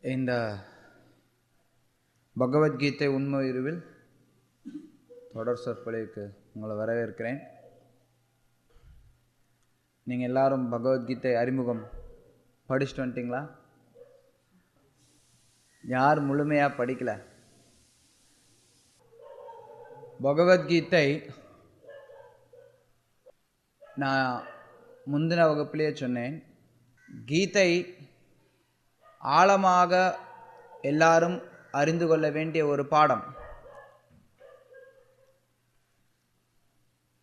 இந்த பகவத்கீதை உண்மை இருவில் தொடர் சொற்பொழிவுக்கு உங்களை வரவேற்கிறேன். நீங்கள் எல்லாரும் பகவத்கீதை அறிமுகம் படிச்சுட்டு வந்துட்டீங்களா? யார் முழுமையாக படிக்கல? பகவத்கீதை நான் முந்தின வகுப்பிலேயே சொன்னேன், கீதை ஆழமாக எல்லாரும் அறிந்து கொள்ள வேண்டிய ஒரு பாடம்.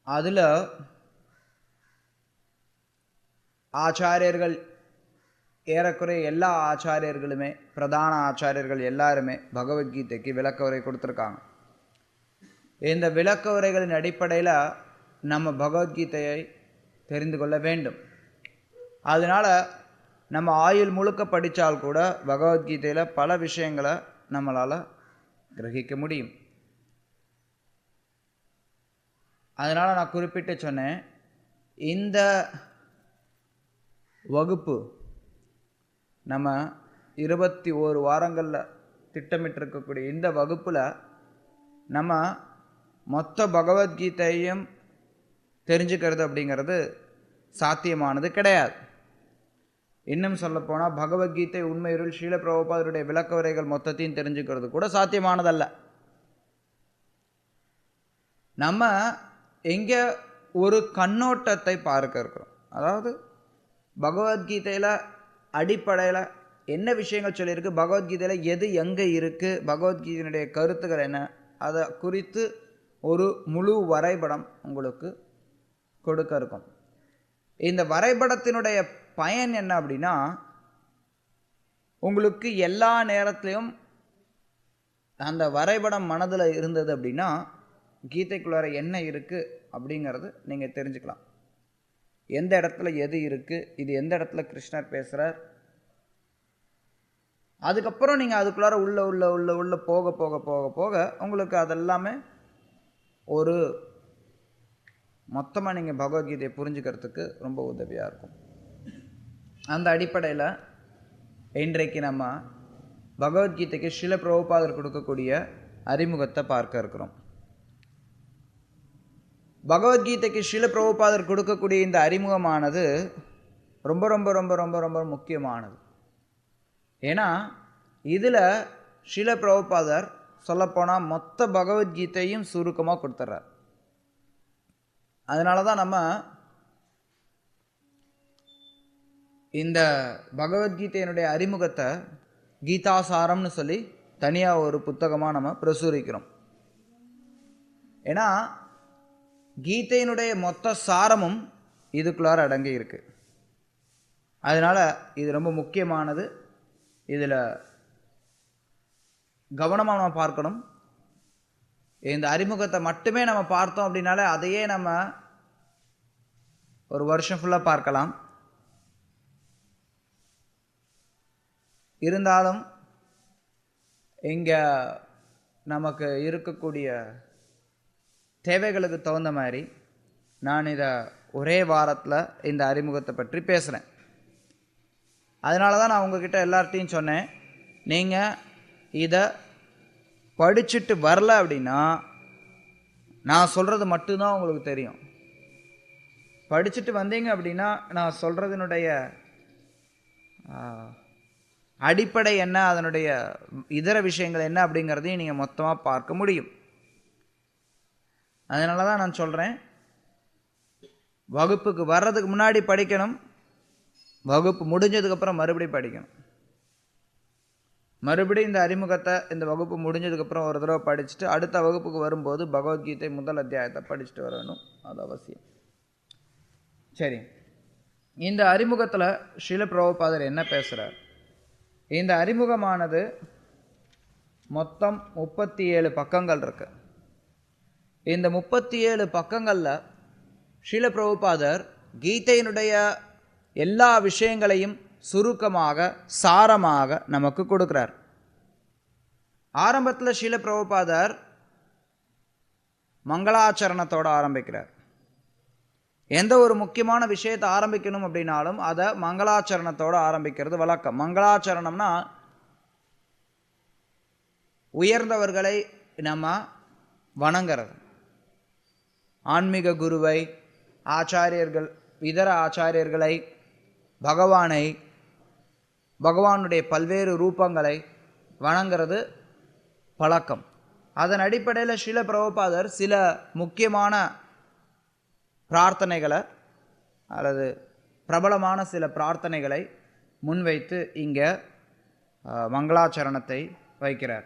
அதில் ஆச்சாரியர்கள் ஏறக்குறைய எல்லா ஆச்சாரியர்களுமே, பிரதான ஆச்சாரியர்கள் எல்லாருமே பகவத்கீதைக்கு விளக்க உரை கொடுத்துருக்காங்க. இந்த விளக்க உரைகளின் அடிப்படையில் நம்ம பகவத்கீதையை தெரிந்து கொள்ள வேண்டும். அதனால் நம்ம ஆயுள் முழுக்க படித்தால் கூட பகவத்கீதையில் பல விஷயங்களை நம்மளால் கிரகிக்க முடியும். அதனால் நான் குறிப்பிட்டு சொன்னேன், இந்த வகுப்பு நம்ம 21 வாரங்களில் திட்டமிட்டிருக்கக்கூடிய இந்த வகுப்பில் நம்ம மொத்த பகவத்கீதையும் தெரிஞ்சுக்கிறது அப்படிங்கிறது சாத்தியமானது கிடையாது. இன்னும் சொல்லப்போனால் பகவத்கீதை உண்மையுள் ஸ்ரீல பிரபுபாதருடைய விளக்க உரைகள் மொத்தத்தையும் தெரிஞ்சுக்கிறது கூட சாத்தியமானதல்ல. நம்ம எங்கே ஒரு கண்ணோட்டத்தை பார்க்க இருக்கிறோம். அதாவது பகவத்கீதையில் அடிப்படையில் என்ன விஷயங்கள் சொல்லியிருக்கு, பகவத்கீதையில் எது எங்கே இருக்குது, பகவத்கீதையினுடைய கருத்துக்கள் என்ன, அதை குறித்து ஒரு முழு வரைபடம் உங்களுக்கு கொடுக்க இருக்கும். இந்த வரைபடத்தினுடைய பயன் என்ன அப்படின்னா, உங்களுக்கு எல்லா நேரத்திலையும் அந்த வரைபடம் மனதில் இருந்தது அப்படின்னா கீதைக்குள்ளார என்ன இருக்குது அப்படிங்கிறது நீங்கள் தெரிஞ்சுக்கலாம். எந்த இடத்துல எது இருக்குது, இது எந்த இடத்துல கிருஷ்ணர் பேசுகிறார், அதுக்கப்புறம் நீங்கள் அதுக்குள்ளார உள்ள உள்ள உள்ள உள்ள போக போக போக போக உங்களுக்கு அதெல்லாமே ஒரு மொத்தமாக நீங்கள் பகவத்கீதையை புரிஞ்சுக்கிறதுக்கு ரொம்ப உதவியாக இருக்கும். அந்த அடிப்படையில் இன்றைக்கு நம்ம பகவத்கீதைக்கு ஸ்ரீல பிரபுபாதர் கொடுக்கக்கூடிய அறிமுகத்தை பார்க்க இருக்கிறோம். பகவத்கீதைக்கு ஸ்ரீல பிரபுபாதர் கொடுக்கக்கூடிய இந்த அறிமுகமானது ரொம்ப ரொம்ப ரொம்ப ரொம்ப ரொம்ப முக்கியமானது. ஏன்னா இதில் ஸ்ரீல பிரபுபாதர் சொல்லப்போனால் மொத்த பகவத்கீதையும் சுருக்கமாக கொடுத்துட்றார். அதனால தான் நம்ம இந்த பகவத்கீதையினுடைய அறிமுகத்தை கீதாசாரம்னு சொல்லி தனியாக ஒரு புத்தகமாக நம்ம பிரசுரிக்கிறோம். ஏன்னா கீதையினுடைய மொத்த சாரமும் இதுக்குள்ளார அடங்கி இருக்கு. அதனால் இது ரொம்ப முக்கியமானது. இதில் கவனமாக நம்ம பார்க்கணும். இந்த அறிமுகத்தை மட்டுமே நம்ம பார்த்தோம் அப்படின்னாலே அதையே நம்ம ஒரு வருஷம் ஃபுல்லாக பார்க்கலாம். இருந்தாலும் இங்கே நமக்கு இருக்கக்கூடிய தேவைகளுக்கு தகுந்த மாதிரி நான் இதை ஒரே வாரத்தில் இந்த அறிமுகத்தை பற்றி பேசுகிறேன். அதனால தான் நான் உங்ககிட்ட எல்லார்ட்டையும் சொன்னேன், நீங்கள் இதை படிச்சுட்டு வரல அப்படின்னா நான் சொல்கிறது மட்டும்தான் உங்களுக்கு தெரியும். படிச்சுட்டு வந்தீங்க அப்படின்னா நான் சொல்கிறதுனுடைய அடிப்படை என்ன, அதனுடைய இதர விஷயங்கள் என்ன அப்படிங்கிறதையும் நீங்கள் மொத்தமாக பார்க்க முடியும். அதனால தான் நான் சொல்கிறேன், வகுப்புக்கு வர்றதுக்கு முன்னாடி படிக்கணும், வகுப்பு முடிஞ்சதுக்கப்புறம் மறுபடியும் படிக்கணும். மறுபடியும் இந்த அறிமுகத்தை இந்த வகுப்பு முடிஞ்சதுக்கப்புறம் ஒரு தடவை படிச்சுட்டு அடுத்த வகுப்புக்கு வரும்போது பகவத்கீதை முதல் அத்தியாயத்தை படிச்சுட்டு வரணும். அது அவசியம். சரி, இந்த அறிமுகத்தில் ஸ்ரீல பிரபுபாதர் என்ன பேசுகிறார்? இந்த அறிமுகமானது மொத்தம் 37 பக்கங்கள் இருக்கு. இந்த 37 பக்கங்களில் ஸ்ரீல பிரபுபாதர் கீதையினுடைய எல்லா விஷயங்களையும் சுருக்கமாக சாரமாக நமக்கு கொடுக்கிறார். ஆரம்பத்தில் ஸ்ரீல பிரபுபாதர் மங்களாச்சரணத்தோடு ஆரம்பிக்கிறார். எந்த ஒரு முக்கியமான விஷயத்தை ஆரம்பிக்கணும் அப்படின்னாலும் அதை மங்களாச்சரணத்தோடு ஆரம்பிக்கிறது வழக்கம். மங்களாச்சரணம்னா உயர்ந்தவர்களை நம்ம வணங்குறது. ஆன்மீக குருவை, ஆச்சாரியர்கள், இதர ஆச்சாரியர்களை, பகவானை, பகவானுடைய பல்வேறு ரூபங்களை வணங்குறது பழக்கம். அதன் அடிப்படையில் ஸ்ரீல பிரபுபாதர் சில முக்கியமான பிரார்த்தனைகளை அல்லது பிரபலமான சில பிரார்த்தனைகளை முன்வைத்து இங்கே மங்களாச்சரணத்தை வைக்கிறார்.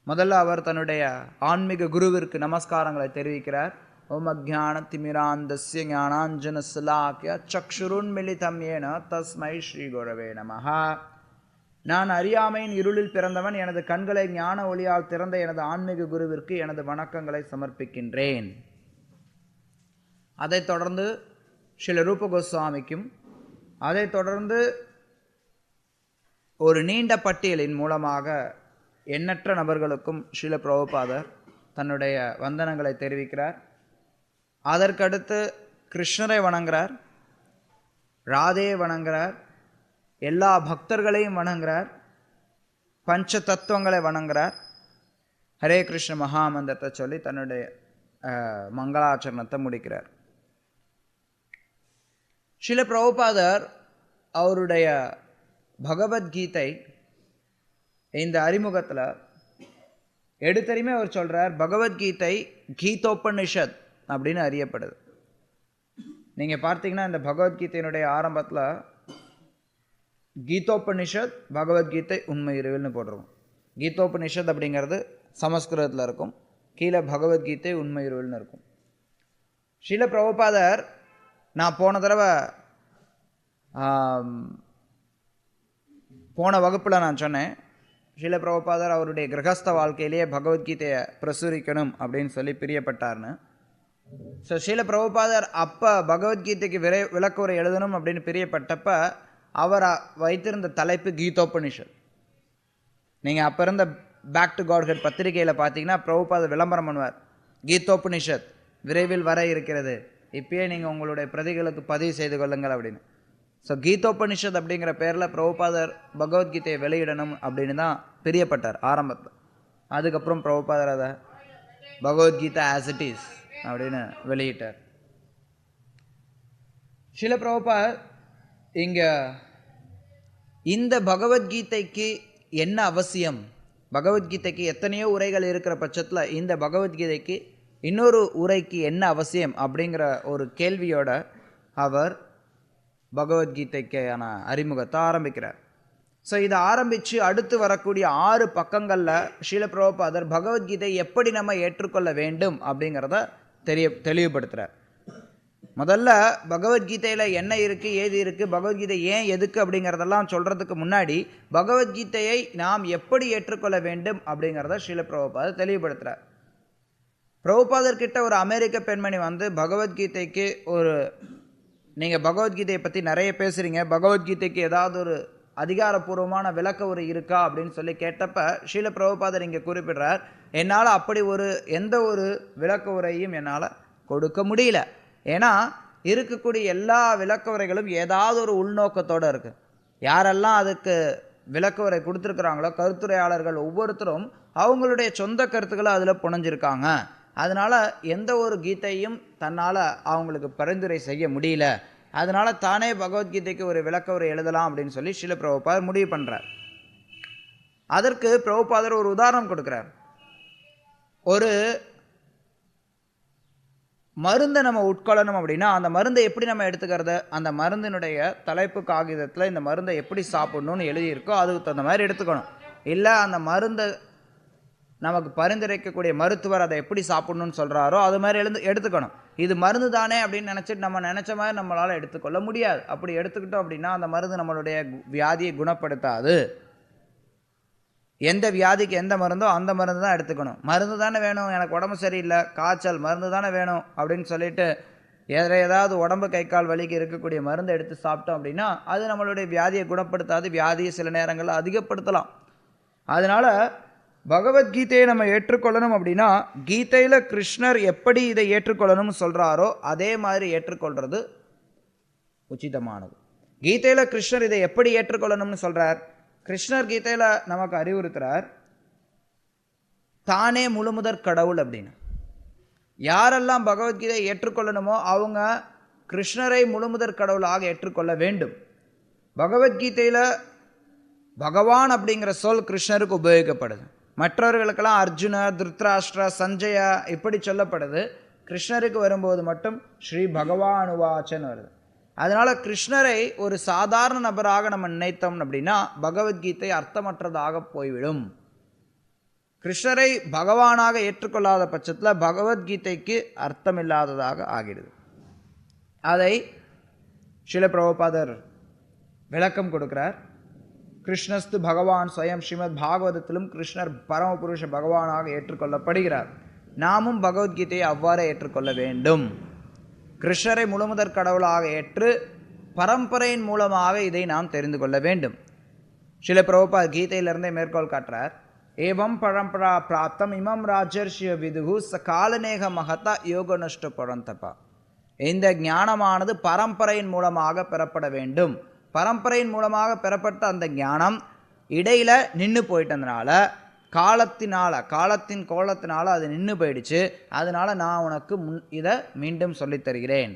முதல்ல அவர் தன்னுடைய ஆன்மீக குருவிற்கு நமஸ்காரங்களை தெரிவிக்கிறார். ஓம் அஜ்ஞான திமிராந்தஸ்ய ஞானாஞ்சன ஸலாக்ய சக்ஷுருன்மிலிதம் ஏன தஸ்மை ஸ்ரீ குரவே நமஹ. நான் அறியாமையின் இருளில் பிறந்தவன், எனது கண்களை ஞான ஒளியால் திறந்த எனது ஆன்மீக குருவிற்கு எனது வணக்கங்களை சமர்ப்பிக்கின்றேன். அதைத் தொடர்ந்து ஸ்ரீல ரூப கோஸ்வாமிக்கும், அதைத் தொடர்ந்து ஒரு நீண்ட பட்டியலின் மூலமாக எண்ணற்ற நபர்களுக்கும் ஸ்ரீல பிரபுபாதர் தன்னுடைய வந்தனங்களை தெரிவிக்கிறார். அதற்கடுத்து கிருஷ்ணரை வணங்குறார், ராதையை வணங்குறார், எல்லா பக்தர்களையும் வணங்குறார், பஞ்ச தத்துவங்களை வணங்குறார், ஹரே கிருஷ்ண மகாமந்திரத்தை சொல்லி தன்னுடைய மங்களாச்சரணத்தை முடிக்கிறார். ஸ்ரீல பிரபுபாதர் அவருடைய பகவத்கீதை இந்த அறிமுகத்தில் எடுத்தறிமே அவர் சொல்கிறார், பகவத்கீதை கீதோபனிஷத் அப்படின்னு அறியப்படுது. நீங்கள் பார்த்தீங்கன்னா இந்த பகவத்கீதையினுடைய ஆரம்பத்தில் கீதோபனிஷத் பகவத்கீதை உண்மை இருவில்னு போட்டிருக்கும். கீதோபனிஷத் அப்படிங்கிறது சமஸ்கிருதத்தில் இருக்கும், கீழே பகவத்கீதை உண்மை இருவில்னு இருக்கும். ஸ்ரீல பிரபுபாதர், நான் போன தடவை போன வகுப்பில் நான் சொன்னேன், ஸ்ரீல பிரபுபாதர் அவருடைய கிரகஸ்த வாழ்க்கையிலேயே பகவத்கீதையை பிரசுரிக்கணும் அப்படின்னு சொல்லி பிரியப்பட்டார்னு. ஸோ ஸ்ரீல பிரபுபாதர் அப்போ பகவத்கீதைக்கு விளக்குரை எழுதணும் அப்படின்னு பிரியப்பட்டப்ப அவர் வைத்திருந்த தலைப்பு கீதோபனிஷத். நீங்கள் அப்போ இருந்த பேக் டு காட்ஹெட் பத்திரிகையில் பார்த்தீங்கன்னா பிரபுபாதர் விளம்பரம் பண்ணுவார், கீதோபனிஷத் விரைவில் வர இருக்கிறது, இப்பயே நீங்கள் உங்களுடைய பிரதிகளுக்கு பதிவு செய்து கொள்ளுங்கள் அப்படின்னு. ஸோ கீதோபனிஷத் அப்படிங்கிற பேரில் பிரபுபாதர் பகவத்கீதையை வெளியிடணும் அப்படின்னு தான் பிரியப்பட்டார் ஆரம்பத்தில். அதுக்கப்புறம் பிரபுபாதர் அதை பகவத்கீதா ஆஸ் இட் இஸ் அப்படின்னு வெளியிட்டார். ஸ்ரீல பிரபுபாதர் இங்கே இந்த பகவத்கீதைக்கு என்ன அவசியம், பகவத்கீதைக்கு எத்தனையோ உரைகள் இருக்கிற பட்சத்தில் இந்த பகவத்கீதைக்கு இன்னொரு உரைக்கு என்ன அவசியம் அப்படிங்கிற ஒரு கேள்வியோட அவர் பகவத்கீதைக்கான அறிமுகத்தை ஆரம்பிக்கிறார். ஸோ இதை ஆரம்பித்து அடுத்து வரக்கூடிய 6 பக்கங்களில் ஸ்ரீல பிரபுபாதர் பகவத்கீதை எப்படி நம்ம ஏற்றுக்கொள்ள வேண்டும் அப்படிங்கிறத தெளிவுபடுத்துகிறார். முதல்ல பகவத்கீதையில் என்ன இருக்குது, ஏது இருக்குது, பகவத்கீதை ஏன் எதுக்கு அப்படிங்கிறதெல்லாம் சொல்கிறதுக்கு முன்னாடி பகவத்கீதையை நாம் எப்படி ஏற்றுக்கொள்ள வேண்டும் அப்படிங்கிறத ஸ்ரீல பிரபுபாதர் தெளிவுபடுத்துகிறார். பிரபுபாதர்கிட்ட ஒரு அமெரிக்க பெண்மணி வந்து பகவத்கீதைக்கு நீங்கள் பகவத்கீதையை பற்றி நிறைய பேசுகிறீங்க, பகவத்கீதைக்கு ஏதாவது ஒரு அதிகாரப்பூர்வமான விளக்க உரை இருக்கா அப்படின்னு சொல்லி கேட்டப்ப ஸ்ரீல பிரபுபாதர் இங்கே குறிப்பிடுறார், என்னால் அப்படி எந்த ஒரு விளக்க உரையும் என்னால் கொடுக்க முடியல. ஏன்னா இருக்கக்கூடிய எல்லா விளக்க உரைகளும் ஏதாவது ஒரு உள்நோக்கத்தோடு இருக்குது. யாரெல்லாம் அதுக்கு விளக்க உரை கொடுத்துருக்குறாங்களோ கருத்துரையாளர்கள் ஒவ்வொருத்தரும் அவங்களுடைய சொந்த கருத்துக்களை அதில் புனைஞ்சிருக்காங்க. அதனால் எந்த ஒரு கீதையும் தன்னால் அவங்களுக்கு பரிந்துரை செய்ய முடியல. அதனால் தானே பகவத்கீதைக்கு ஒரு விளக்க உரை எழுதலாம் அப்படின்னு சொல்லி ஸ்ரீல பிரபுபாதர் முடிவு பண்ணுறார். அதற்கு பிரபுபாதர் ஒரு உதாரணம் கொடுக்குறார். ஒரு மருந்தை நம்ம உட்கொள்ளணும் அப்படின்னா அந்த மருந்தை எப்படி நம்ம எடுத்துக்கிறது, அந்த மருந்தினுடைய தலைப்பு காகிதத்தில் இந்த மருந்தை எப்படி சாப்பிடணும்னு எழுதியிருக்கோ அதுக்கு தகுந்த மாதிரி எடுத்துக்கணும். இல்லை அந்த மருந்தை நமக்கு பரிந்துரைக்கக்கூடிய மருத்துவர் அதை எப்படி சாப்பிடணும்னு சொல்கிறாரோ அது மாதிரி எடுத்துக்கணும். இது மருந்து தானே அப்படின்னு நினச்சிட்டு நம்ம நினச்ச மாதிரி நம்மளால் எடுத்துக்கொள்ள முடியாது. அப்படி எடுத்துக்கிட்டோம் அப்படின்னா அந்த மருந்து நம்மளுடைய வியாதியை குணப்படுத்தாது. எந்த வியாதிக்கு எந்த மருந்தோ அந்த மருந்து தான் எடுத்துக்கணும். மருந்து தானே வேணும், எனக்கு உடம்பு சரியில்லை, காய்ச்சல், மருந்து தானே வேணும் அப்படின்னு சொல்லிட்டு ஏதாவது உடம்பு கை கால் வலிக்கு இருக்கக்கூடிய மருந்தை எடுத்து சாப்பிட்டோம் அப்படின்னா அது நம்மளுடைய வியாதியை குணப்படுத்தாது, வியாதியை சில நேரங்களில் அதிகப்படுத்தலாம். அதனால் பகவத்கீதையை நம்ம ஏற்றுக்கொள்ளணும் அப்படின்னா கீதையில் கிருஷ்ணர் எப்படி இதை ஏற்றுக்கொள்ளணும்னு சொல்கிறாரோ அதே மாதிரி ஏற்றுக்கொள்வது உச்சிதமானது. கீதையில் கிருஷ்ணர் இதை எப்படி ஏற்றுக்கொள்ளணும்னு சொல்கிறார், கிருஷ்ணர் கீதையில் நமக்கு அறிவுறுத்துறார், தானே முழுமுதற் கடவுள் அப்படின்னு. யாரெல்லாம் பகவத்கீதையை ஏற்றுக்கொள்ளணுமோ அவங்க கிருஷ்ணரை முழுமுதற் கடவுளாக ஏற்றுக்கொள்ள வேண்டும். பகவத்கீதையில் பகவான் அப்படிங்கிற சொல் கிருஷ்ணருக்கு உபயோகிக்கப்படுது. மற்றவர்களுக்கெல்லாம் அர்ஜுன, திருத்ராஷ்டிர, சஞ்சயா இப்படி சொல்லப்படுது. கிருஷ்ணருக்கு வரும்போது மட்டும் ஸ்ரீ பகவானுவாச்சன்னு வருது. அதனால் கிருஷ்ணரை ஒரு சாதாரண நபராக நம்ம நினைத்தோம் அப்படின்னா பகவத்கீதை அர்த்தமற்றதாக போய்விடும். கிருஷ்ணரை பகவானாக ஏற்றுக்கொள்ளாத பட்சத்தில் பகவத்கீதைக்கு அர்த்தமில்லாததாக ஆகிடுது. அதை ஸ்ரீல பிரபுபாதர் விளக்கம் கொடுக்கிறார். கிருஷ்ணஸ்து பகவான் ஸ்வயம். ஸ்ரீமத் பாகவதத்திலும் கிருஷ்ணர் பரமபுருஷ பகவானாக ஏற்றுக்கொள்ளப்படுகிறார். நாமும் பகவத்கீதையை அவ்வாறு ஏற்றுக்கொள்ள வேண்டும். கிருஷ்ணரை முழுமுதற் கடவுளாக ஏற்று பரம்பரையின் மூலமாக இதை நாம் தெரிந்து கொள்ள வேண்டும். ஸ்ரீல பிரபுபாத் கீதையிலிருந்தே மேற்கோள் காட்டுறார். ஏவம் பரம்பரா பிராப்தம் இமம் ராஜர்ஷிய விதுகு சகாலநேக மகதா யோக நஷ்ட பரந்தபா. இந்த ஞானமானது பரம்பரையின் மூலமாக பெறப்பட வேண்டும். பரம்பரையின் மூலமாக பெறப்பட்ட அந்த ஞானம் இடையில நின்று போயிட்டதுனால காலத்தின் கோலத்தினால அது நின்று போயிடுச்சு. அதனால நான் உனக்கு இதை மீண்டும் சொல்லித் தருகிறேன்.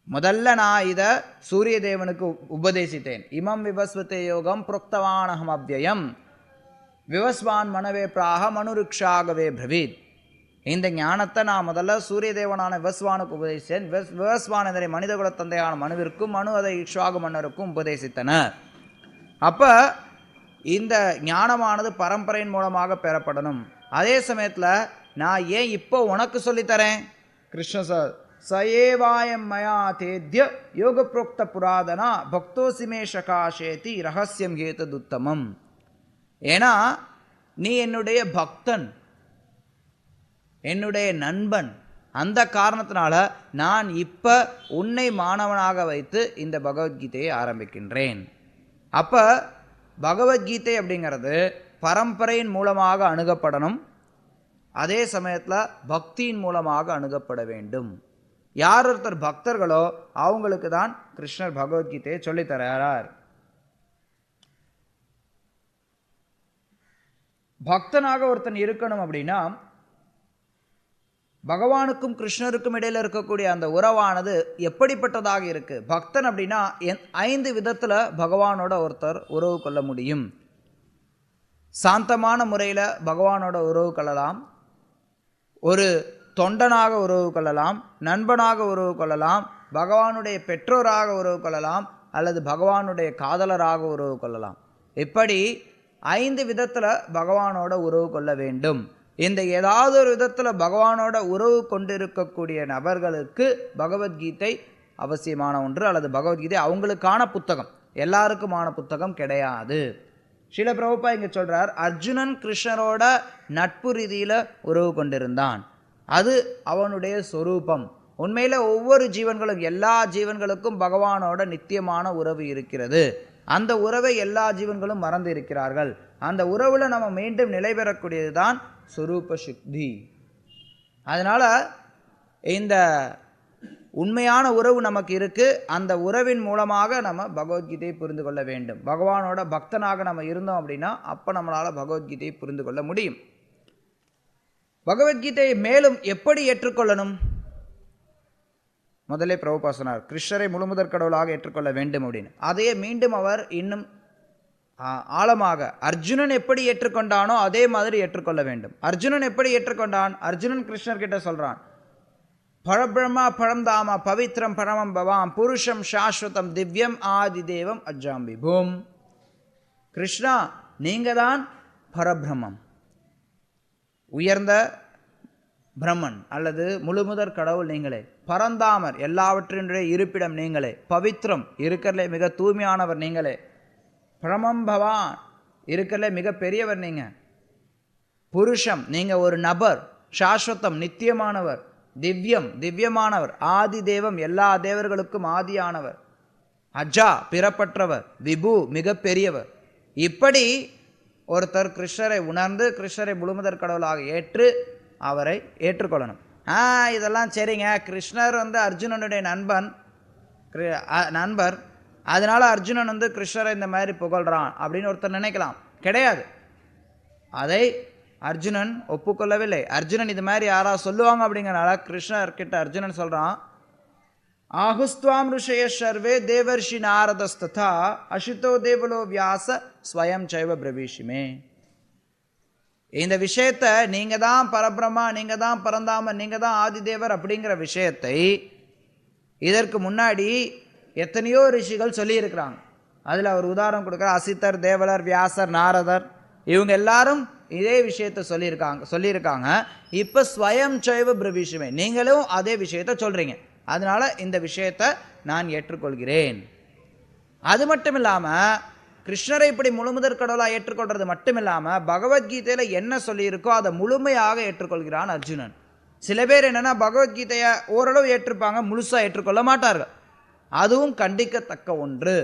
முதல்ல நான் இதை சூரிய தேவனுக்கு உபதேசித்தேன். இமம் விவஸ்வத்தே யோகம் புரோக்தவானகம் அவ்யயம் விவஸ்வான் மனவே பிராக மனுருக்ஷாகவே பிரவீத். இந்த ஞானத்தை நான் முதல்ல சூரிய தேவனான விவஸ்வானுக்கு உபதேசித்தேன். விவஸ்வான் இதனை மனித குல தந்தையான மனுவிற்கும், மனு அதை இக்ஷ்வாகு மன்னருக்கும் உபதேசித்தனர். அப்போ இந்த ஞானமானது பரம்பரையின் மூலமாக பெறப்படணும். அதே சமயத்தில் நான் ஏன் இப்போ உனக்கு சொல்லித்தரேன்? கிருஷ்ண சார் சயேவாயம் மயா தேத்ய யோக புரோக்த புராதனா பக்தோசிமே சகாஷேதி ரகசியம் ஹேததுத்தமம். ஏன்னா நீ என்னுடைய பக்தன், என்னுடைய நண்பன். அந்த காரணத்தினால நான் இப்போ உன்னை மாணவனாக வைத்து இந்த பகவத்கீதையை ஆரம்பிக்கின்றேன். அப்போ பகவத்கீதை அப்படிங்கிறது பரம்பரையின் மூலமாக அணுகப்படணும். அதே சமயத்தில் பக்தியின் மூலமாக அணுகப்பட வேண்டும். யார் ஒருத்தர் பக்தர்களோ அவங்களுக்கு தான் கிருஷ்ணர் பகவத்கீதையை சொல்லித்தரார். பக்தனாக ஒருத்தன் இருக்கணும் அப்படின்னா பகவானுக்கும் கிருஷ்ணருக்கும் இடையில் இருக்கக்கூடிய அந்த உறவானது எப்படிப்பட்டதாக இருக்கு? பக்தன் அப்படின்னா 5 விதத்தில் பகவானோட ஒருத்தர் உறவு கொள்ள முடியும். சாந்தமான முறையில் பகவானோட உறவு கொள்ளலாம், ஒரு தொண்டனாக உறவு கொள்ளலாம், நண்பனாக உறவு கொள்ளலாம், பகவானுடைய பெற்றோராக உறவு கொள்ளலாம், அல்லது பகவானுடைய காதலராக உறவு கொள்ளலாம். இப்படி 5 விதத்தில் பகவானோட உறவு கொள்ள வேண்டும். இந்த ஏதாவது ஒரு விதத்தில் பகவானோட உறவு கொண்டிருக்கக்கூடிய நபர்களுக்கு பகவத்கீதை அவசியமான ஒன்று, அல்லது பகவத்கீதை அவங்களுக்கான புத்தகம், எல்லாருக்குமான புத்தகம் கிடையாது. ஸ்ரீல பிரபுபா இங்கே சொல்கிறார், அர்ஜுனன் கிருஷ்ணரோட நட்பு ரீதியில் உறவு கொண்டிருந்தான். அது அவனுடைய சொரூபம். உண்மையில் ஒவ்வொரு ஜீவன்களும், எல்லா ஜீவன்களுக்கும் பகவானோட நித்தியமான உறவு இருக்கிறது. அந்த உறவை எல்லா ஜீவன்களும் மறந்து இருக்கிறார்கள். அந்த உறவில் நம்ம மீண்டும் நிலை பெறக்கூடியது தான் சுரூப சுத்தி. அதனால் இந்த உண்மையான உறவு நமக்கு இருக்குது. அந்த உறவின் மூலமாக நம்ம பகவத்கீதையை புரிந்து கொள்ள வேண்டும். பகவானோட பக்தனாக நம்ம இருந்தோம் அப்படின்னா அப்போ நம்மளால் பகவத்கீதையை புரிந்து கொள்ள முடியும். பகவத்கீதையை மேலும் எப்படி ஏற்றுக்கொள்ளணும்? முதலே பிரபுபா சொன்னார், கிருஷ்ணரை முழுமுதற் கடவுளாக ஏற்றுக்கொள்ள வேண்டும் அப்படின்னு. அதையே மீண்டும் அவர் இன்னும் ஆழமாக அர்ஜுனன் எப்படி ஏற்றுக்கொண்டானோ அதே மாதிரி ஏற்றுக்கொள்ள வேண்டும். அர்ஜுனன் எப்படி ஏற்றுக்கொண்டான்? அர்ஜுனன் கிருஷ்ணர் கிட்ட சொல்றான், பரபிரம்மா பரம்தாமா பவித்ரம் பரமம் பவாம் புருஷம் சாஸ்வதம் திவ்யம் ஆதி தேவம் அஜாம்பி பூம். கிருஷ்ணா, நீங்க தான் பரபிரம்மம், உயர்ந்த பிரம்மன் அல்லது முழுமுதற் கடவுள் நீங்களே. பரந்தாமர், எல்லாவற்றினுடைய இருப்பிடம் நீங்களே. பவித்ரம், இருக்கிறதுலே மிக தூய்மையானவர் நீங்களே. பரமம் பவான், இருக்கிறதுலே மிக பெரியவர் நீங்க. புருஷம், நீங்க ஒரு நபர். சாஸ்வதம், நித்தியமானவர். திவ்யம், திவ்யமானவர். ஆதி தேவம், எல்லா தேவர்களுக்கும் ஆதியானவர். அஜா, பிறப்பற்றவர். விபு, மிக பெரியவர். இப்படி ஒருத்தர் கிருஷ்ணரை உணர்ந்து கிருஷ்ணரை முழுமுதற் கடவுளாக ஏற்று அவரை ஏற்றுக்கொள்ளணும். இதெல்லாம் சரிங்க, கிருஷ்ணர் அர்ஜுனனுடைய நண்பர், அதனால அர்ஜுனன் கிருஷ்ணரை இந்த மாதிரி புகழ்றான் அப்படின்னு ஒருத்தர் நினைக்கலாம். கிடையாது. அதை அர்ஜுனன் ஒப்புக்கொள்ளவில்லை. அர்ஜுனன் இது மாதிரி யாராவது சொல்லுவாங்க அப்படிங்கிறனால கிருஷ்ணர் கிட்ட அர்ஜுனன் சொல்கிறான், ஆகுஸ்துவாம் ருஷய சர்வே தேவர்ஷி நாரதஸ்ததா அசுதோ தேவலோ வியாச ஸ்வயம் சைவ பிரவீஷிமே. இந்த விஷயத்தை நீங்கள் தான் பரபிரமா, நீங்கள் தான் பரந்தாமன், நீங்கள் தான் ஆதிதேவர் அப்படிங்கிற விஷயத்தை இதற்கு முன்னாடி எத்தனையோ ரிஷிகள் சொல்லியிருக்கிறாங்க. அதில் அவர் உதாரணம் கொடுக்குற அசித்தர், தேவலர், வியாசர், நாரதர், இவங்க எல்லாரும் இதே விஷயத்தை சொல்லியிருக்காங்க. இப்போ ஸ்வயம் சைவ பிரவீஷிமே, நீங்களும் அதே விஷயத்தை சொல்கிறீங்க. அதனால இந்த விஷயத்தை நான் ஏற்றுக்கொள்கிறேன். அது மட்டும் இல்லாமல் கிருஷ்ணரை இப்படி முழுமுதற் கடவுளாக ஏற்றுக்கொள்றது மட்டும் இல்லாமல் பகவத்கீதையில் என்ன சொல்லியிருக்கோ அதை முழுமையாக ஏற்றுக்கொள்கிறான் அர்ஜுனன். சில பேர் என்னென்னா பகவத்கீதையை ஓரளவு ஏற்றுப்பாங்க, முழுசாக ஏற்றுக்கொள்ள மாட்டார்கள். அதுவும் கண்டிக்கத்தக்க ஒன்று.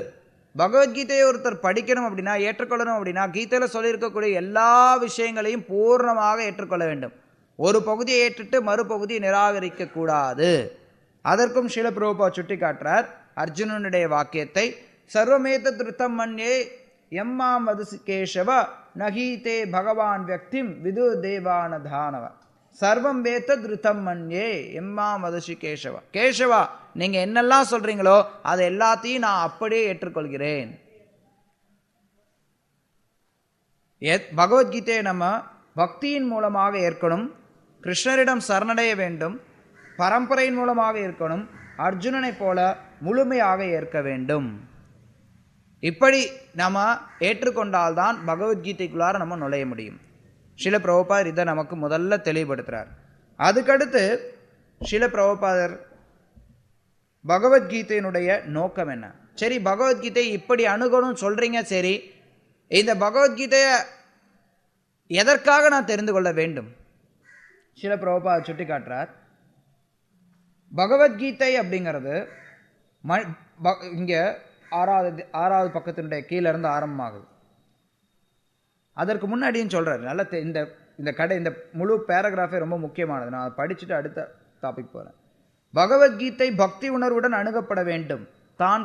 பகவத்கீதையை ஒருத்தர் படிக்கணும் அப்படின்னா, ஏற்றுக்கொள்ளணும் அப்படின்னா, கீதையில் சொல்லியிருக்கக்கூடிய எல்லா விஷயங்களையும் பூர்ணமாக ஏற்றுக்கொள்ள வேண்டும். ஒரு பகுதியை ஏற்றுட்டு மறுபகுதியை நிராகரிக்க கூடாது. அதற்கும் ஸ்ரீல பிரபுபாத் சுட்டி காட்டுறார் அர்ஜுனனுடைய வாக்கியத்தை, சர்வமேத திருத்தம் மன்யே எம்மாம் வதசி கேசவ நகீதே பகவான் வியக்திம் விது தேவான தானவ. சர்வம் வேத்த திருத்தம் மன்யே எம்மாம் வதசி கேசவா. கேசவா, நீங்க என்னெல்லாம் சொல்றீங்களோ அதை எல்லாத்தையும் நான் அப்படியே ஏற்றுக்கொள்கிறேன். பகவத்கீதையை நம்ம பக்தியின் மூலமாக ஏற்கணும், கிருஷ்ணரிடம் சரணடைய வேண்டும், பரம்பரையின் மூலமாக இருக்கணும், அர்ஜுனனை போல முழுமையாக ஏற்க வேண்டும். இப்படி நம்ம ஏற்றுக்கொண்டால்தான் பகவத்கீதைக்குள்ளார நம்ம நுழைய முடியும். ஸ்ரீல பிரபுபாதர் இதை நமக்கு முதல்ல தெளிவுபடுத்துகிறார். அதுக்கடுத்து ஸ்ரீல பிரபுபாதர் பகவத்கீதையினுடைய நோக்கம் என்ன? சரி, பகவத்கீதை இப்படி அணுகணும் சொல்றீங்க, சரி, இந்த பகவத்கீதையை எதற்காக நான் தெரிந்து கொள்ள வேண்டும்? ஸ்ரீல பிரபுபாதர் சுட்டி காட்டுறார், பகவத்கீதை அப்படிங்கிறது இங்கே ஆறாவது பக்கத்தினுடைய கீழே இருந்து ஆரம்பமாகுது. அதற்கு முன்னாடியும் சொல்கிறார். நல்ல இந்த முழு பேராகிராஃபே ரொம்ப முக்கியமானது. நான் அதை படிச்சுட்டு அடுத்த டாபிக் போகிறேன். பகவத்கீதை பக்தி உணர்வுடன் அணுகப்பட வேண்டும். தான்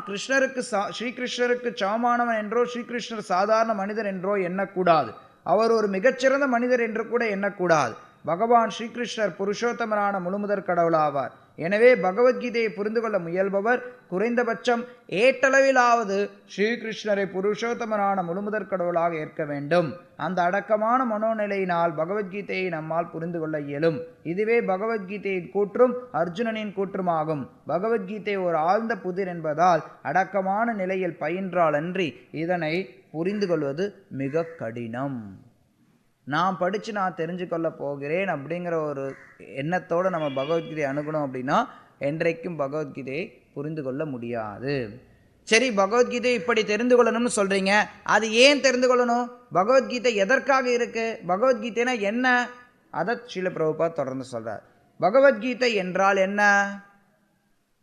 ஸ்ரீகிருஷ்ணருக்கு சமமானவன் என்றோ, ஸ்ரீகிருஷ்ணர் சாதாரண மனிதர் என்றோ எண்ணக்கூடாது. அவர் ஒரு மிகச்சிறந்த மனிதர் என்று கூட எண்ணக்கூடாது. பகவான் ஸ்ரீகிருஷ்ணர் புருஷோத்தமரான முழுமுதற் கடவுளாவார். எனவே பகவத்கீதையை புரிந்து கொள்ள முயல்பவர் குறைந்தபட்சம் ஏட்டளவிலாவது ஸ்ரீகிருஷ்ணரை புருஷோத்தமரான முழுமுதற் கடவுளாக ஏற்க வேண்டும். அந்த அடக்கமான மனோநிலையினால் பகவத்கீதையை நம்மால் புரிந்து கொள்ள இயலும். இதுவே பகவத்கீதையின் கூற்றும் அர்ஜுனனின் கூற்றுமாகும். பகவத்கீதை ஒரு ஆழ்ந்த புதிர் என்பதால் அடக்கமான நிலையில் பயின்றாலன்றி இதனை புரிந்து கொள்வது மிக கடினம். நான் படித்து நான் தெரிஞ்சுக்கொள்ள போகிறேன் அப்படிங்கிற ஒரு எண்ணத்தோடு நம்ம பகவத்கீதையை அணுகணும் அப்படின்னா என்றைக்கும் பகவத்கீதையை புரிந்து கொள்ள முடியாது. சரி, பகவத்கீதை இப்படி தெரிந்து கொள்ளணும்னு சொல்கிறீங்க, அது ஏன் தெரிந்து கொள்ளணும்? பகவத்கீதை எதற்காக இருக்குது? பகவத்கீதைனா என்ன? அதை ஸ்ரீல பிரபுபாத் தொடர்ந்து சொல்கிறார். பகவத்கீதை என்றால் என்ன?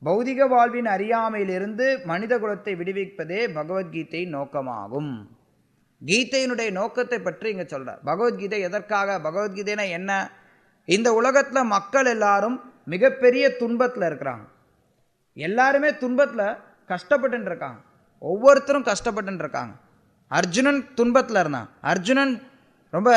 பௌதிக வாழ்வின் அறியாமையிலிருந்து மனித குலத்தை விடுவிப்பதே பகவத்கீதை நோக்கமாகும். கீதையினுடைய நோக்கத்தை பற்றி இங்கே சொல்கிறார். பகவத்கீதை எதற்காக? பகவத்கீதைனா என்ன? இந்த உலகத்தில் மக்கள் எல்லாரும் மிகப்பெரிய துன்பத்தில் இருக்கிறாங்க. எல்லாருமே துன்பத்தில் கஷ்டப்பட்டு இருக்காங்க. ஒவ்வொருத்தரும் கஷ்டப்பட்டு இருக்காங்க. அர்ஜுனன் துன்பத்தில் இருந்தான். அர்ஜுனன் ரொம்ப